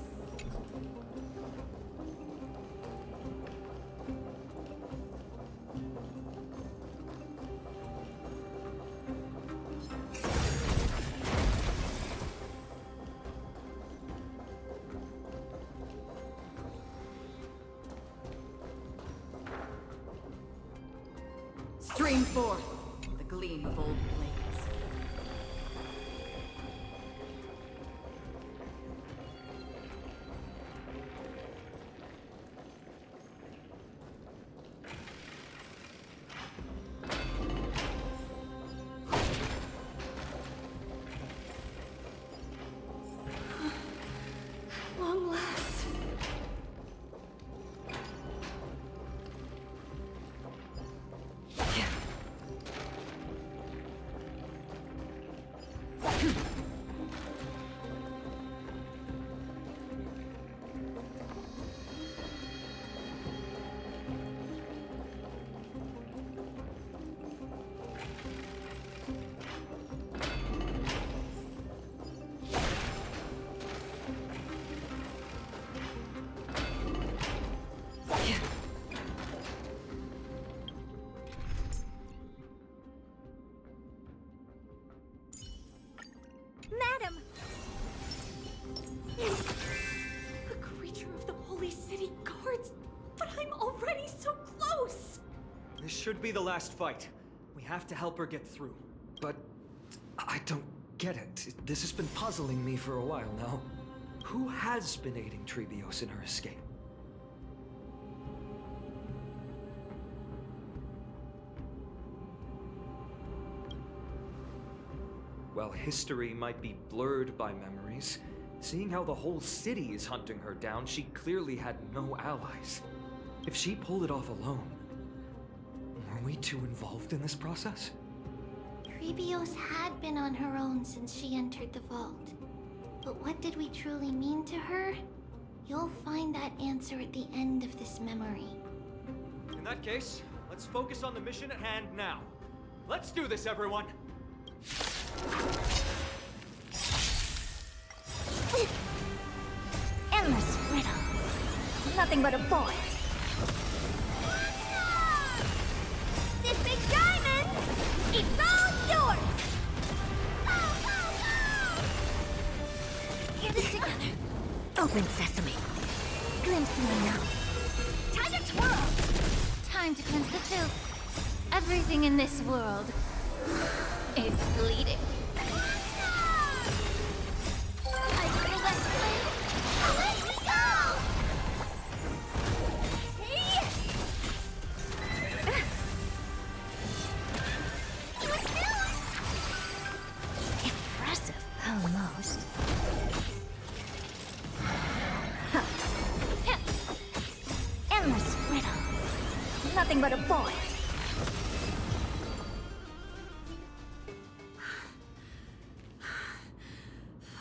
Stream 4. The Gleam Bolt Blades. Madam! A creature of the Holy City guards, but I'm already so close! This should be the last fight. We have to help her get through. But I don't get it. This has been puzzling me for a while now. Who has been aiding Trebios in her escape? While history might be blurred by memories, seeing how the whole city is hunting her down, she clearly had no allies. If she pulled it off alone, were we too involved in this process? Trebios had been on her own since she entered the vault. But what did we truly mean to her? You'll find that answer at the end of this memory. In that case, let's focus on the mission at hand now. Let's do this, everyone! Endless riddle. Nothing but a void. This big diamond, it's all yours! Get it together. Open sesame. Glimpse me now. Time to twirl! Time to cleanse the filth. Everything in this world is bleeding. I feel that flame. Let me go! See? You was impressive, almost. Endless riddle. Nothing but a void.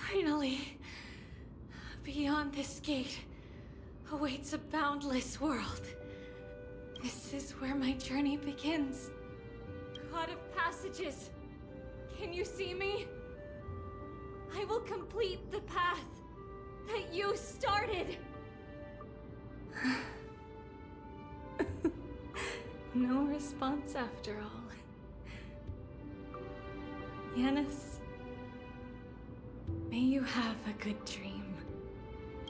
Finally, beyond this gate awaits a boundless world. This is where my journey begins. God of passages, can you see me? I will complete the path that you started. No response after all. Yanis, may you have a good dream.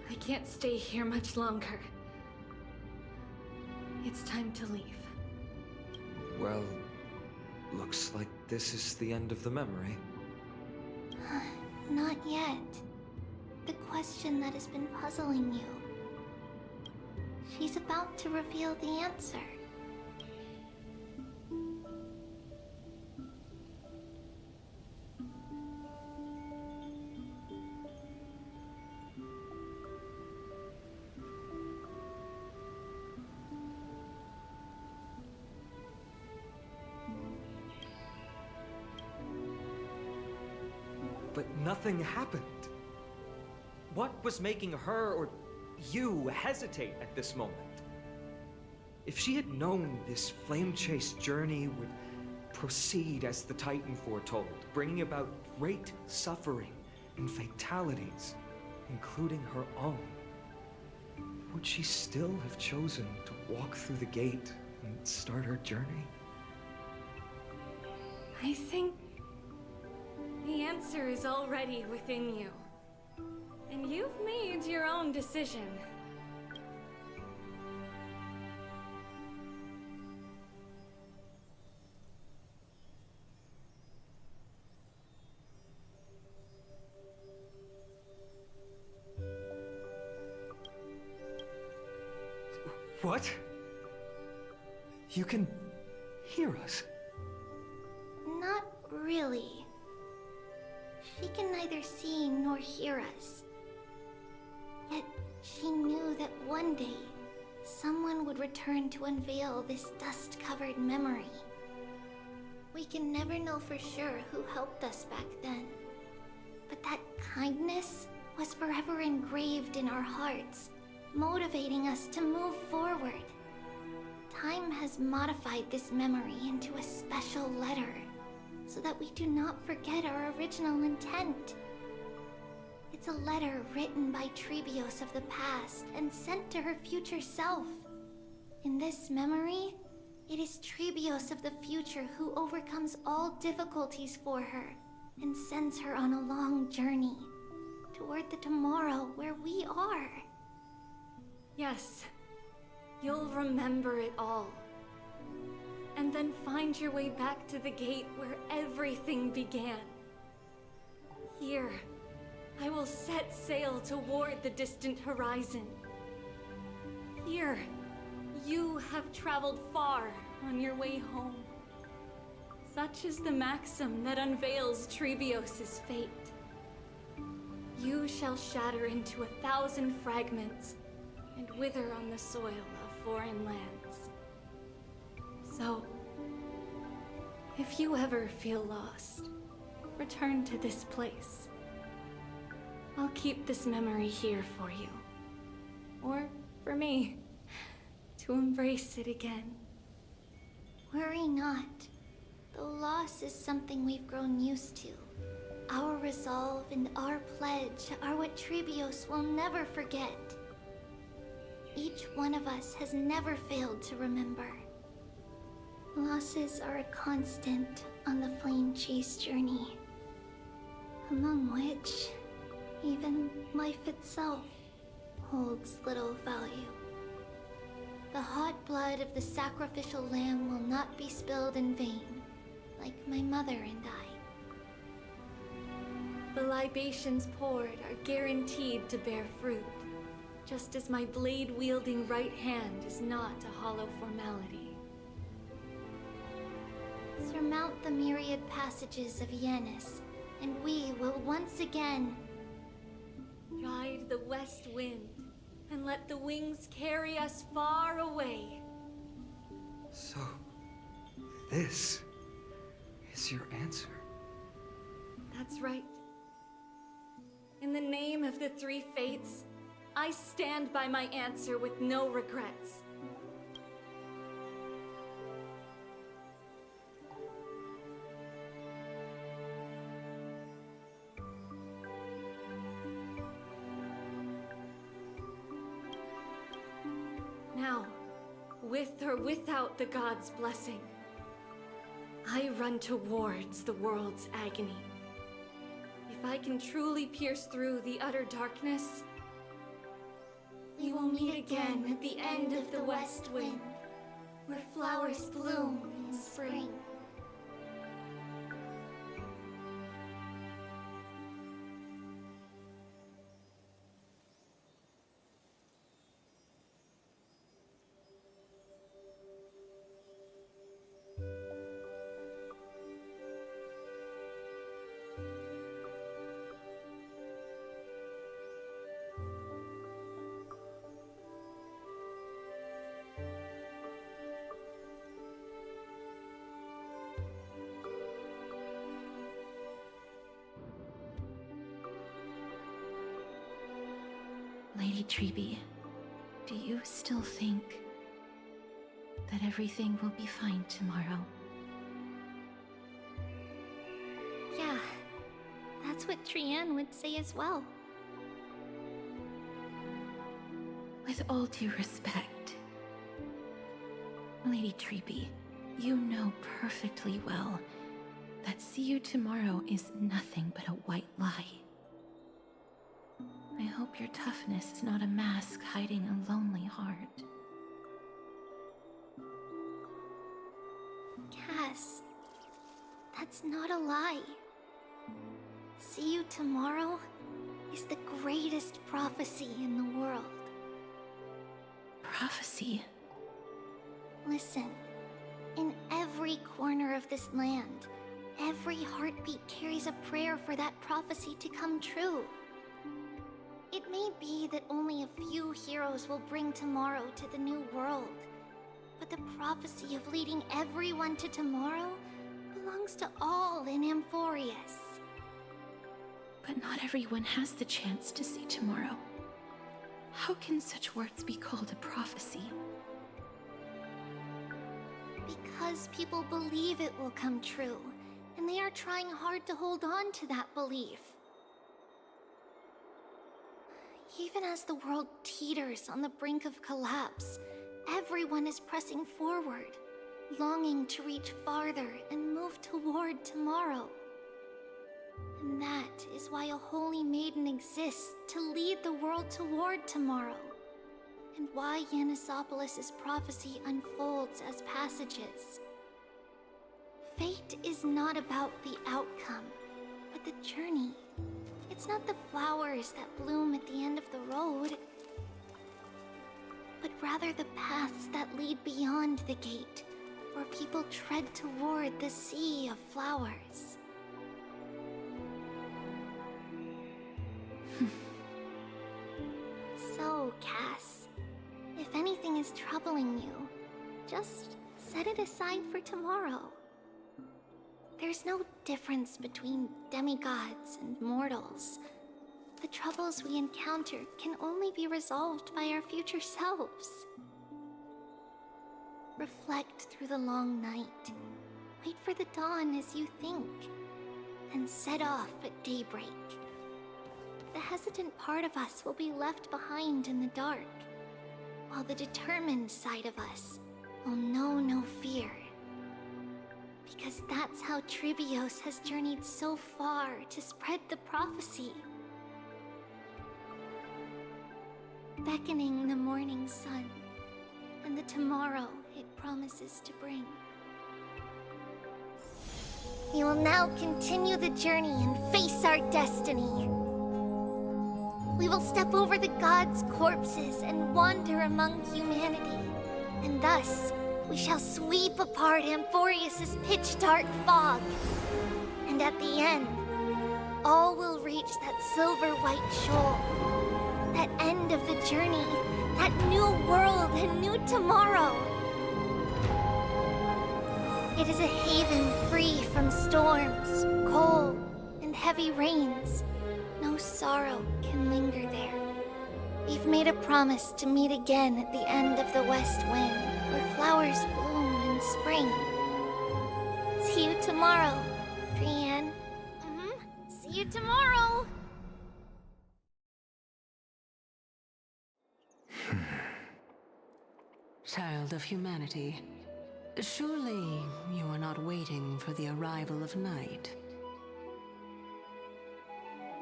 I can't stay here much longer. It's time to leave. Well, looks like this is the end of the memory. Not yet. The question that has been puzzling you. She's about to reveal the answer. But nothing happened. What was making her or you hesitate at this moment? If she had known this flame-chased journey would proceed as the Titan foretold, bringing about great suffering and fatalities, including her own, would she still have chosen to walk through the gate and start her journey? I think the answer is already within you. And you've made your own decision. What? You can hear us? Not really. She can neither see nor hear us. Yet she knew that one day, someone would return to unveil this dust-covered memory. We can never know for sure who helped us back then. But that kindness was forever engraved in our hearts, motivating us to move forward. Time has modified this memory into a special letter, so that we do not forget our original intent. It's a letter written by Trebios of the past and sent to her future self. In this memory, it is Trebios of the future who overcomes all difficulties for her and sends her on a long journey toward the tomorrow where we are. Yes, you'll remember it all. And then find your way back to the gate where everything began. Here, I will set sail toward the distant horizon. Here, you have traveled far on your way home. Such is the maxim that unveils Trebios' fate. You shall shatter into 1,000 fragments and wither on the soil of foreign lands. So, if you ever feel lost, return to this place. I'll keep this memory here for you. Or for me, to embrace it again. Worry not. Though loss is something we've grown used to, our resolve and our pledge are what Trebios will never forget. Each one of us has never failed to remember. Losses are a constant on the Flame Chase journey, among which even life itself holds little value. The hot blood of the sacrificial lamb will not be spilled in vain, like my mother and I. The libations poured are guaranteed to bear fruit, just as my blade-wielding right hand is not a hollow formality. Surmount the myriad passages of Yanis, and we will once again ride the west wind and let the wings carry us far away. So, this is your answer? That's right. In the name of the three fates, I stand by my answer with no regrets. Now, with or without the gods' blessing, I run towards the world's agony. If I can truly pierce through the utter darkness, we will meet again at the end of the west wind, where flowers bloom in spring. Lady Treby, do you still think that everything will be fine tomorrow? Yeah, that's what Trianne would say as well. With all due respect, Lady Treby, you know perfectly well that see you tomorrow is nothing but a white lie. I hope your toughness is not a mask hiding a lonely heart. Cass, that's not a lie. See you tomorrow is the greatest prophecy in the world. Prophecy? Listen, in every corner of this land, every heartbeat carries a prayer for that prophecy to come true. It may be that only a few heroes will bring tomorrow to the new world, but the prophecy of leading everyone to tomorrow belongs to all in Amphorius. But not everyone has the chance to see tomorrow. How can such words be called a prophecy? Because people believe it will come true, and they are trying hard to hold on to that belief. Even as the world teeters on the brink of collapse, everyone is pressing forward, longing to reach farther and move toward tomorrow. And that is why a holy maiden exists to lead the world toward tomorrow. And why Yanisopolis' prophecy unfolds as passages. Fate is not about the outcome, but the journey. It's not the flowers that bloom at the end of the road, but rather the paths that lead beyond the gate, where people tread toward the sea of flowers. So, Cass, if anything is troubling you, just set it aside for tomorrow. There's no difference between demigods and mortals. The troubles we encounter can only be resolved by our future selves. Reflect through the long night. Wait for the dawn as you think. Then set off at daybreak. The hesitant part of us will be left behind in the dark, while the determined side of us will know no fear. Because that's how Tribios has journeyed so far to spread the prophecy. Beckoning the morning sun, and the tomorrow it promises to bring. We will now continue the journey and face our destiny. We will step over the gods' corpses and wander among humanity, and thus we shall sweep apart Amphorius' pitch-dark fog. And at the end, all will reach that silver-white shoal. That end of the journey, that new world and new tomorrow. It is a haven free from storms, cold, and heavy rains. No sorrow can linger there. We've made a promise to meet again at the end of the West Wind, where flowers bloom in spring. See you tomorrow, Brienne. See you tomorrow! Child of humanity, surely you are not waiting for the arrival of night.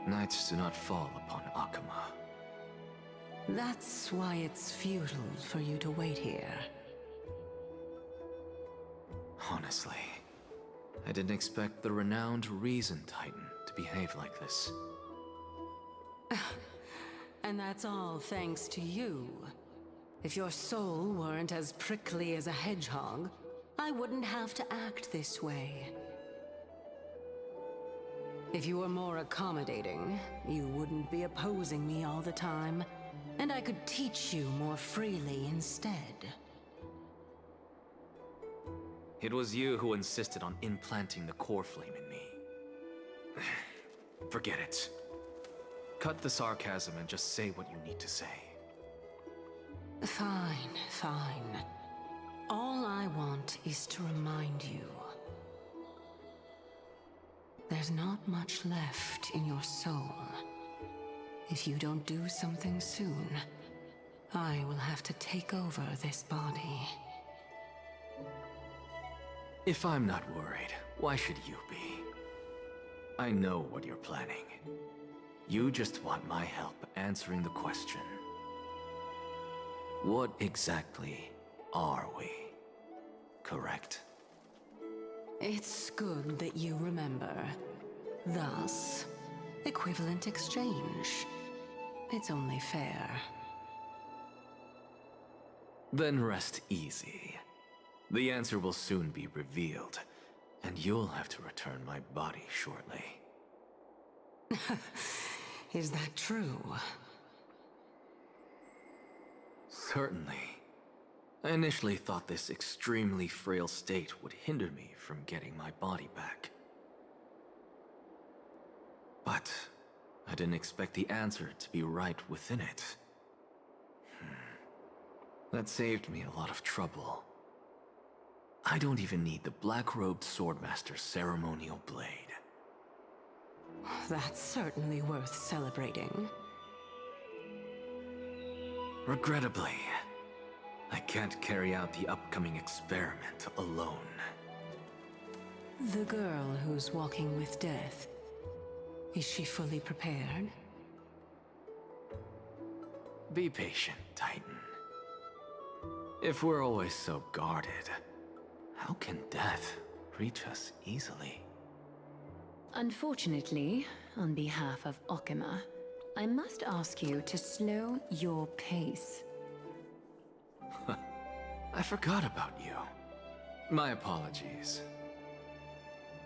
Nights do not fall upon Akama. That's why it's futile for you to wait here. Honestly, I didn't expect the renowned Reason Titan to behave like this. And that's all thanks to you. If your soul weren't as prickly as a hedgehog, I wouldn't have to act this way. If you were more accommodating, you wouldn't be opposing me all the time, and I could teach you more freely instead. It was you who insisted on implanting the core flame in me. Forget it. Cut the sarcasm and just say what you need to say. Fine, fine. All I want is to remind you. There's not much left in your soul. If you don't do something soon, I will have to take over this body. If I'm not worried, why should you be? I know what you're planning. You just want my help answering the question. What exactly are we? Correct? It's good that you remember. Thus, equivalent exchange. It's only fair. Then rest easy. The answer will soon be revealed, and you'll have to return my body shortly. Is that true? Certainly. I initially thought this extremely frail state would hinder me from getting my body back. But I didn't expect the answer to be right within it. That saved me a lot of trouble. I don't even need the black-robed Swordmaster's ceremonial blade. That's certainly worth celebrating. Regrettably, I can't carry out the upcoming experiment alone. The girl who's walking with death. Is she fully prepared? Be patient, Titan. If we're always so guarded, how can death reach us easily? Unfortunately, on behalf of Okima, I must ask you to slow your pace. I forgot about you. My apologies.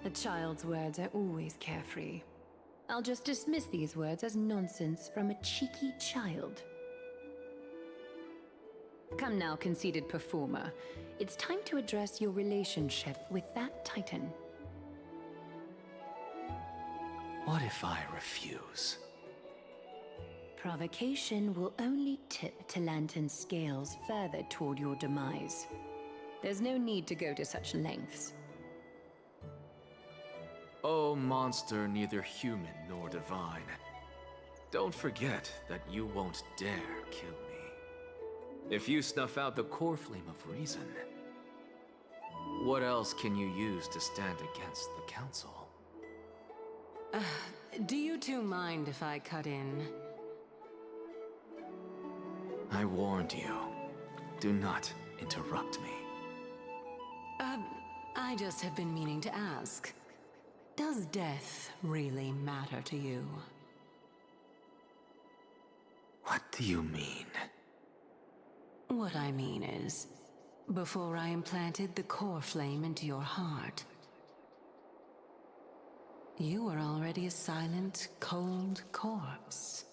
A child's words are always carefree. I'll just dismiss these words as nonsense from a cheeky child. Come now, conceited performer. It's time to address your relationship with that Titan. What if I refuse? Provocation will only tip Talantan's scales further toward your demise. There's no need to go to such lengths. Oh, monster neither human nor divine. Don't forget that you won't dare kill me. If you snuff out the core flame of reason, what else can you use to stand against the Council? Do you two mind if I cut in? I warned you. Do not interrupt me. I just have been meaning to ask. Does death really matter to you? What do you mean? What I mean is, before I implanted the core flame into your heart, you were already a silent, cold corpse.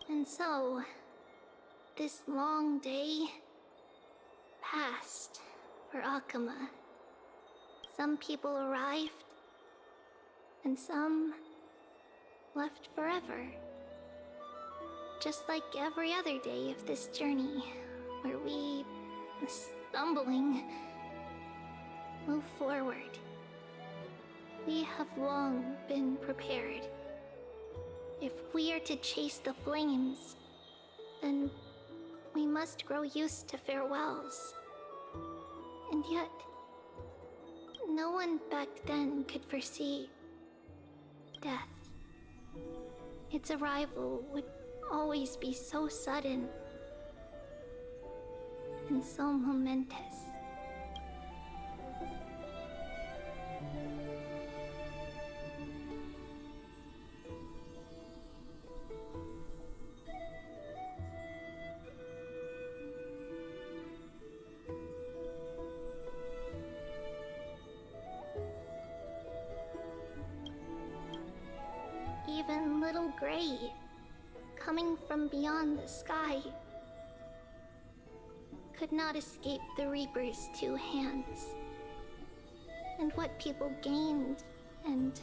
And so, this long day passed for Akuma. Some people arrived, and some left forever. Just like every other day of this journey, where we, stumbling, move forward. We have long been prepared. If we are to chase the flames, then we must grow used to farewells. And yet, no one back then could foresee death. Its arrival would always be so sudden and so momentous. Even little Gray, coming from beyond the sky, could not escape the Reaper's two hands. And what people gained and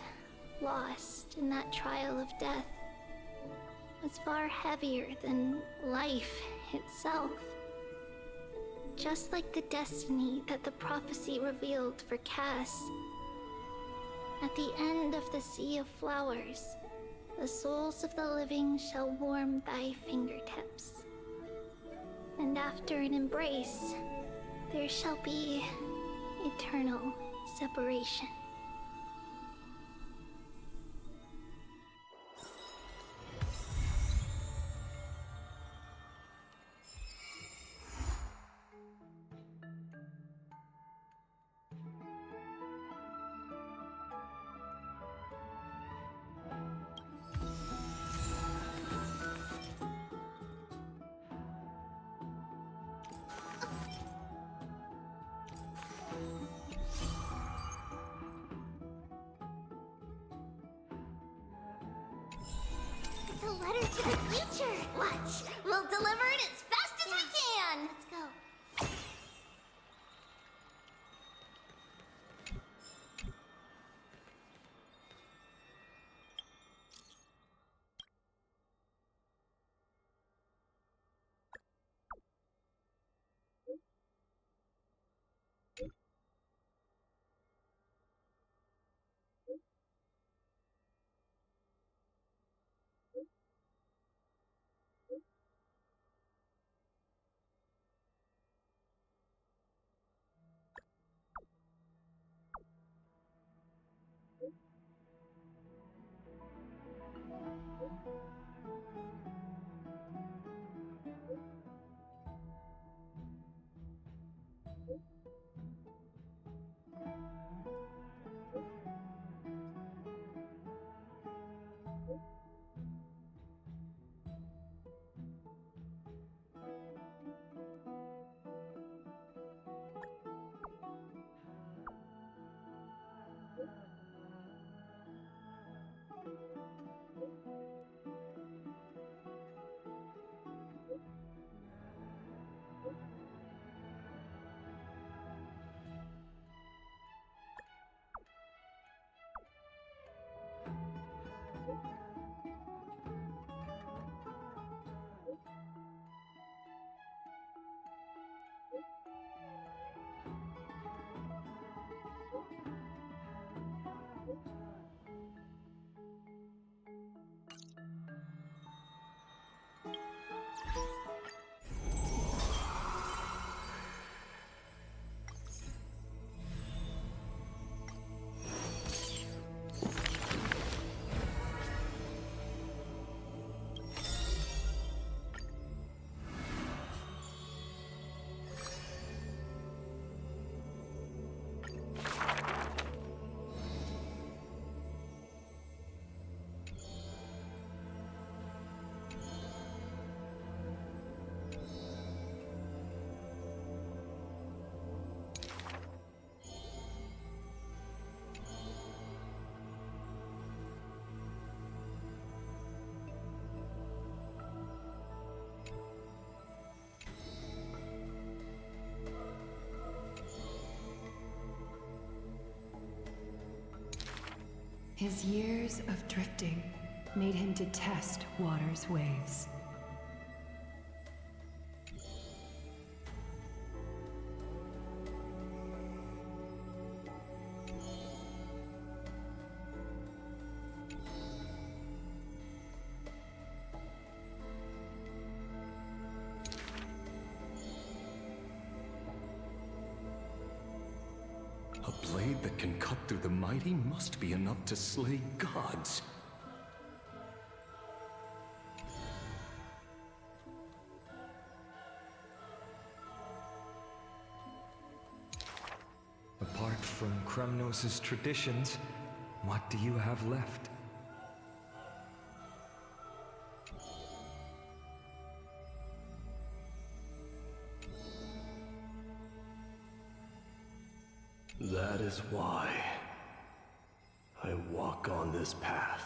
lost in that trial of death was far heavier than life itself. Just like the destiny that the prophecy revealed for Cass. At the end of the Sea of Flowers, the souls of the living shall warm thy fingertips. And after an embrace, there shall be eternal separation. It's a letter to the future! Watch! We'll deliver it as fast as we can! Let's go. His years of drifting made him detest water's waves. A blade that can cut through the mighty must be enough to slay gods. Apart from Kremnos' traditions, what do you have left? That is why I walk on this path.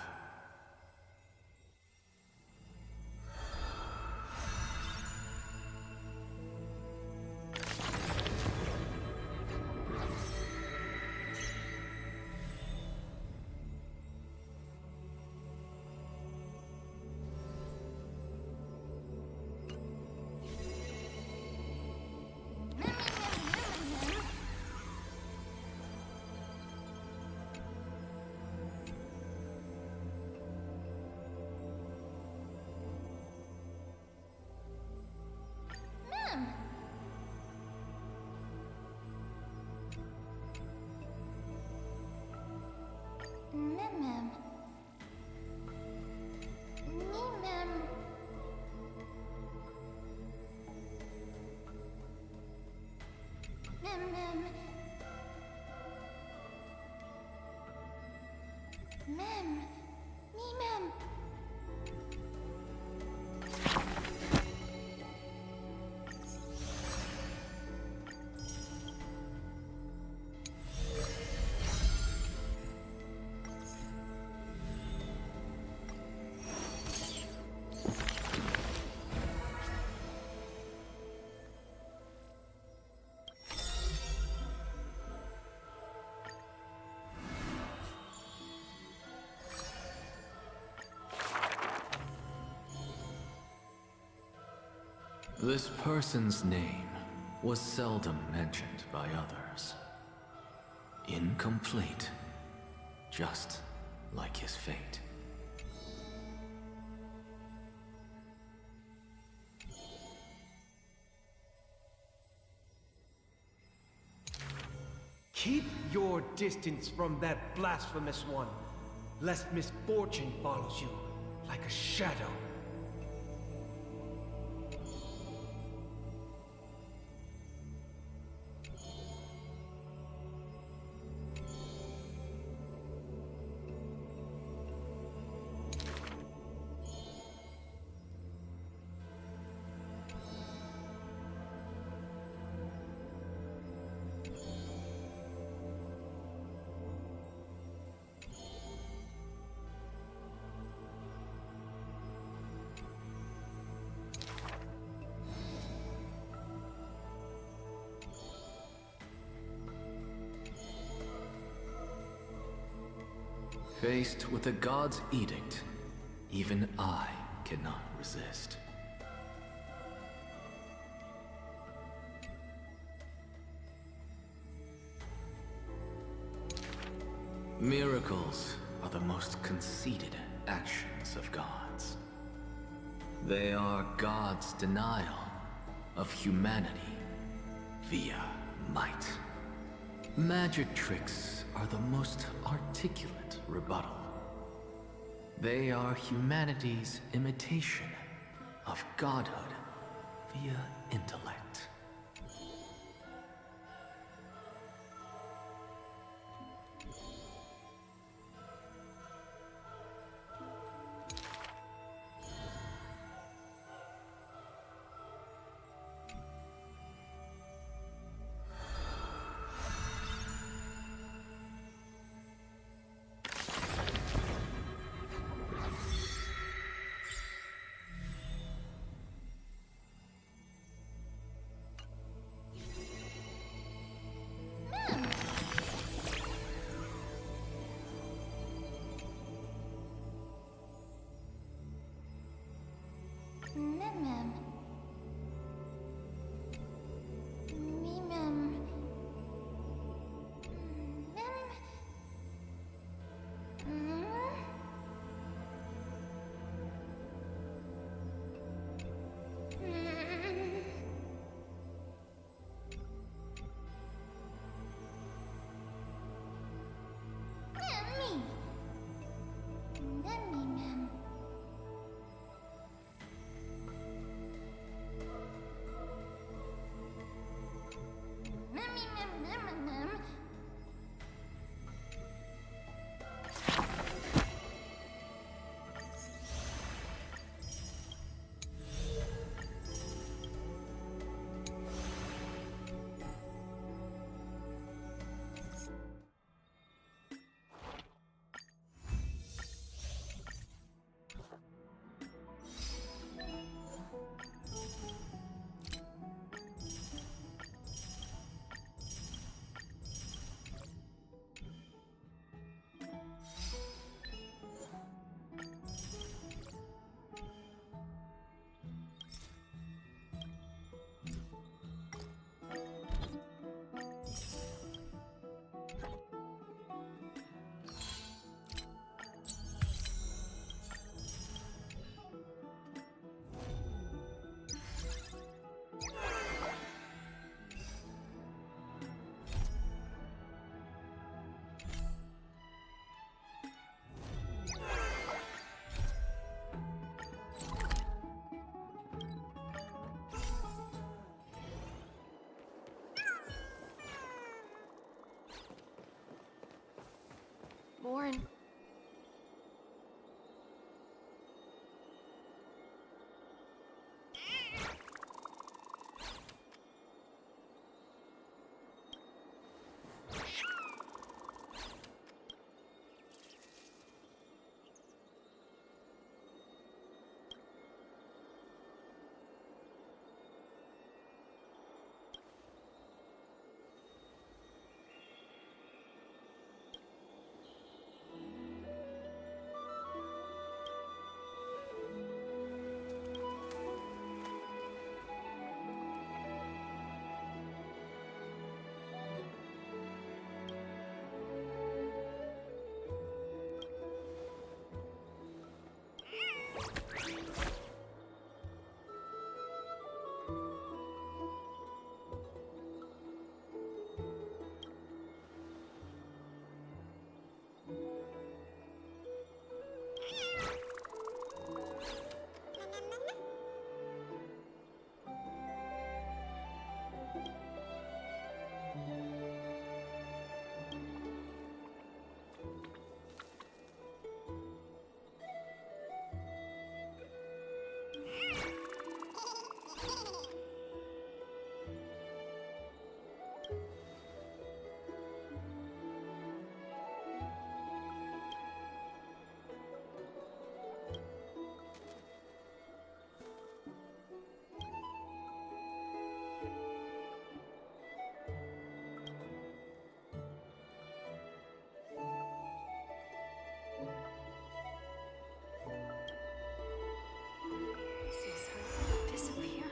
Mem. This person's name was seldom mentioned by others. Incomplete, just like his fate. Keep your distance from that blasphemous one, lest misfortune follows you like a shadow. Faced with the god's edict, even I cannot resist. Miracles are the most conceited actions of gods. They are God's denial of humanity via might. Magic tricks are the most articulate rebuttal. They are humanity's imitation of godhood via intellect. Lauren. This is her disappearing.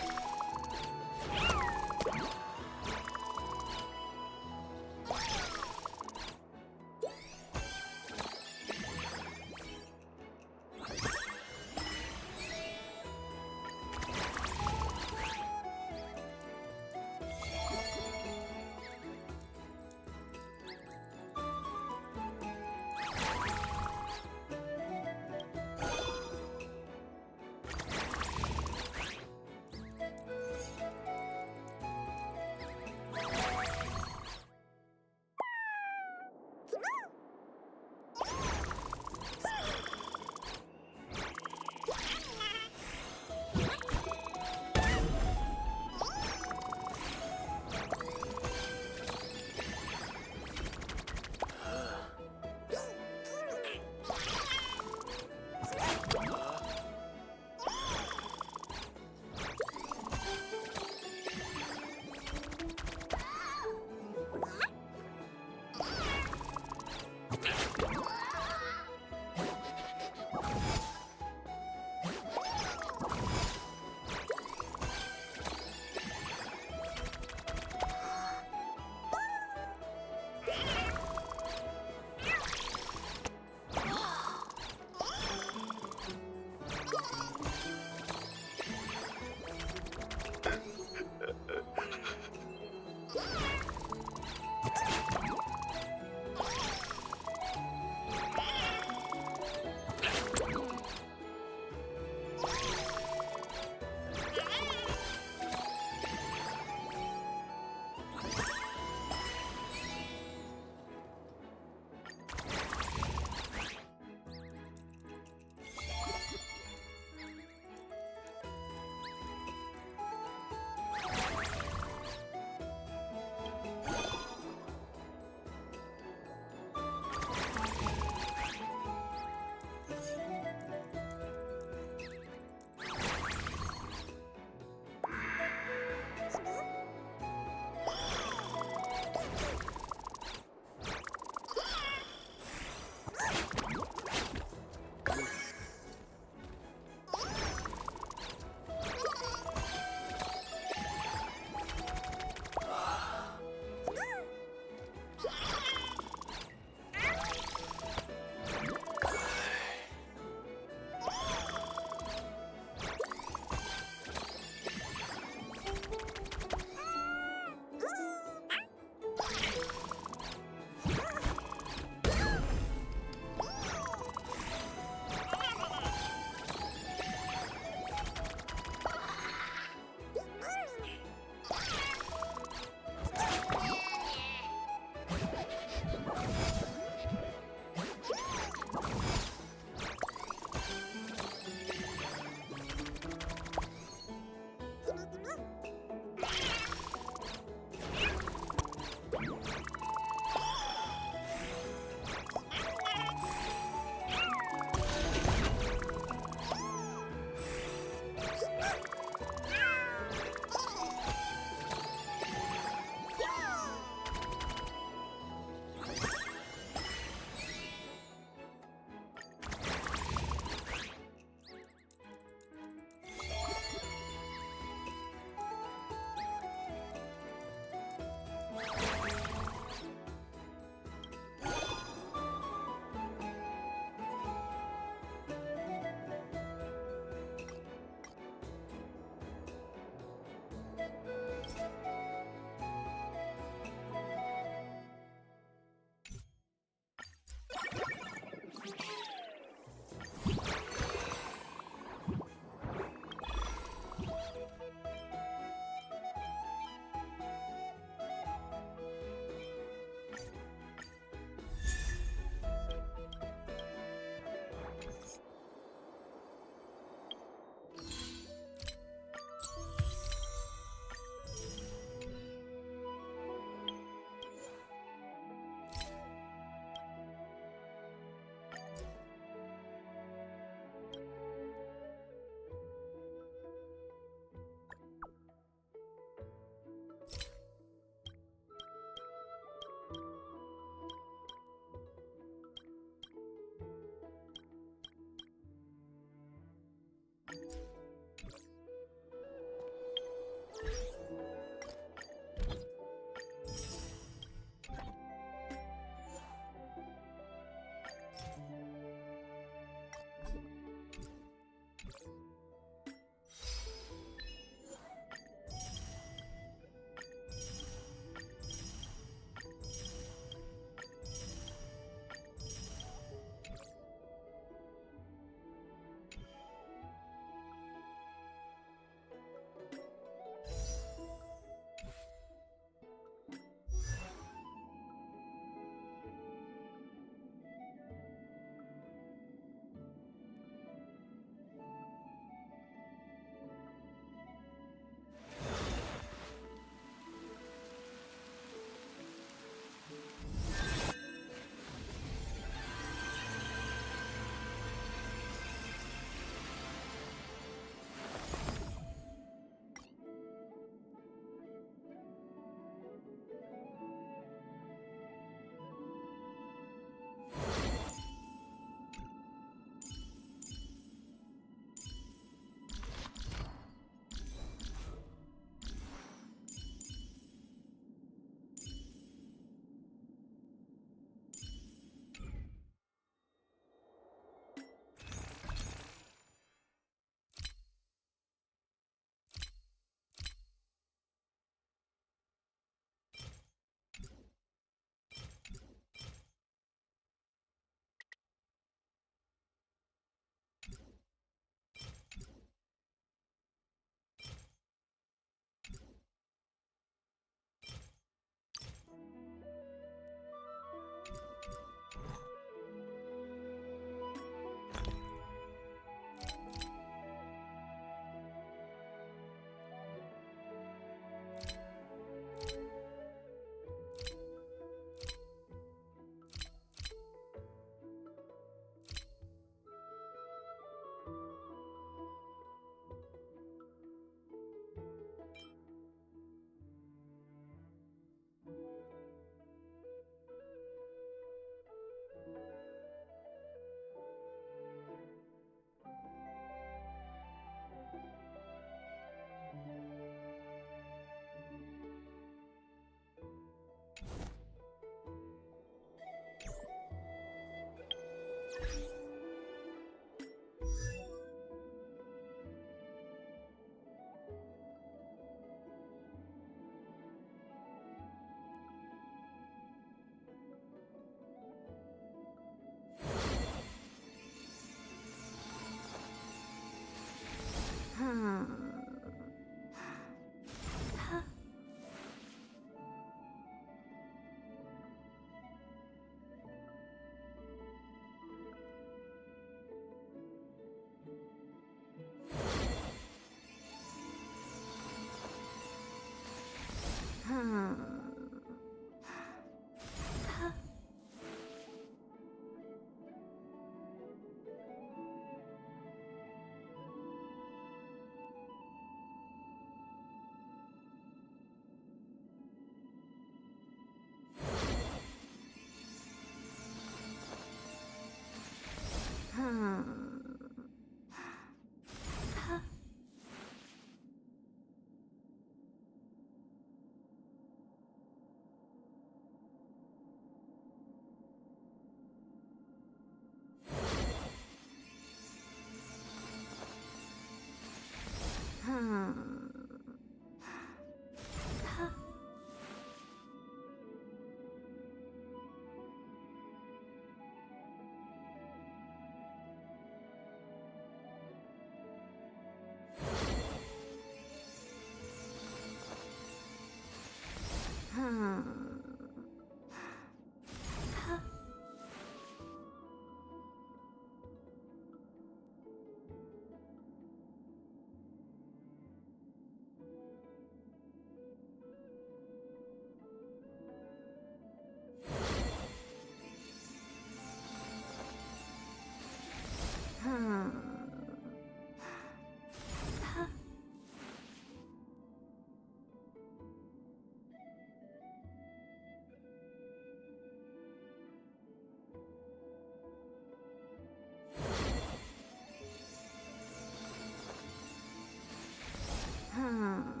Hmm.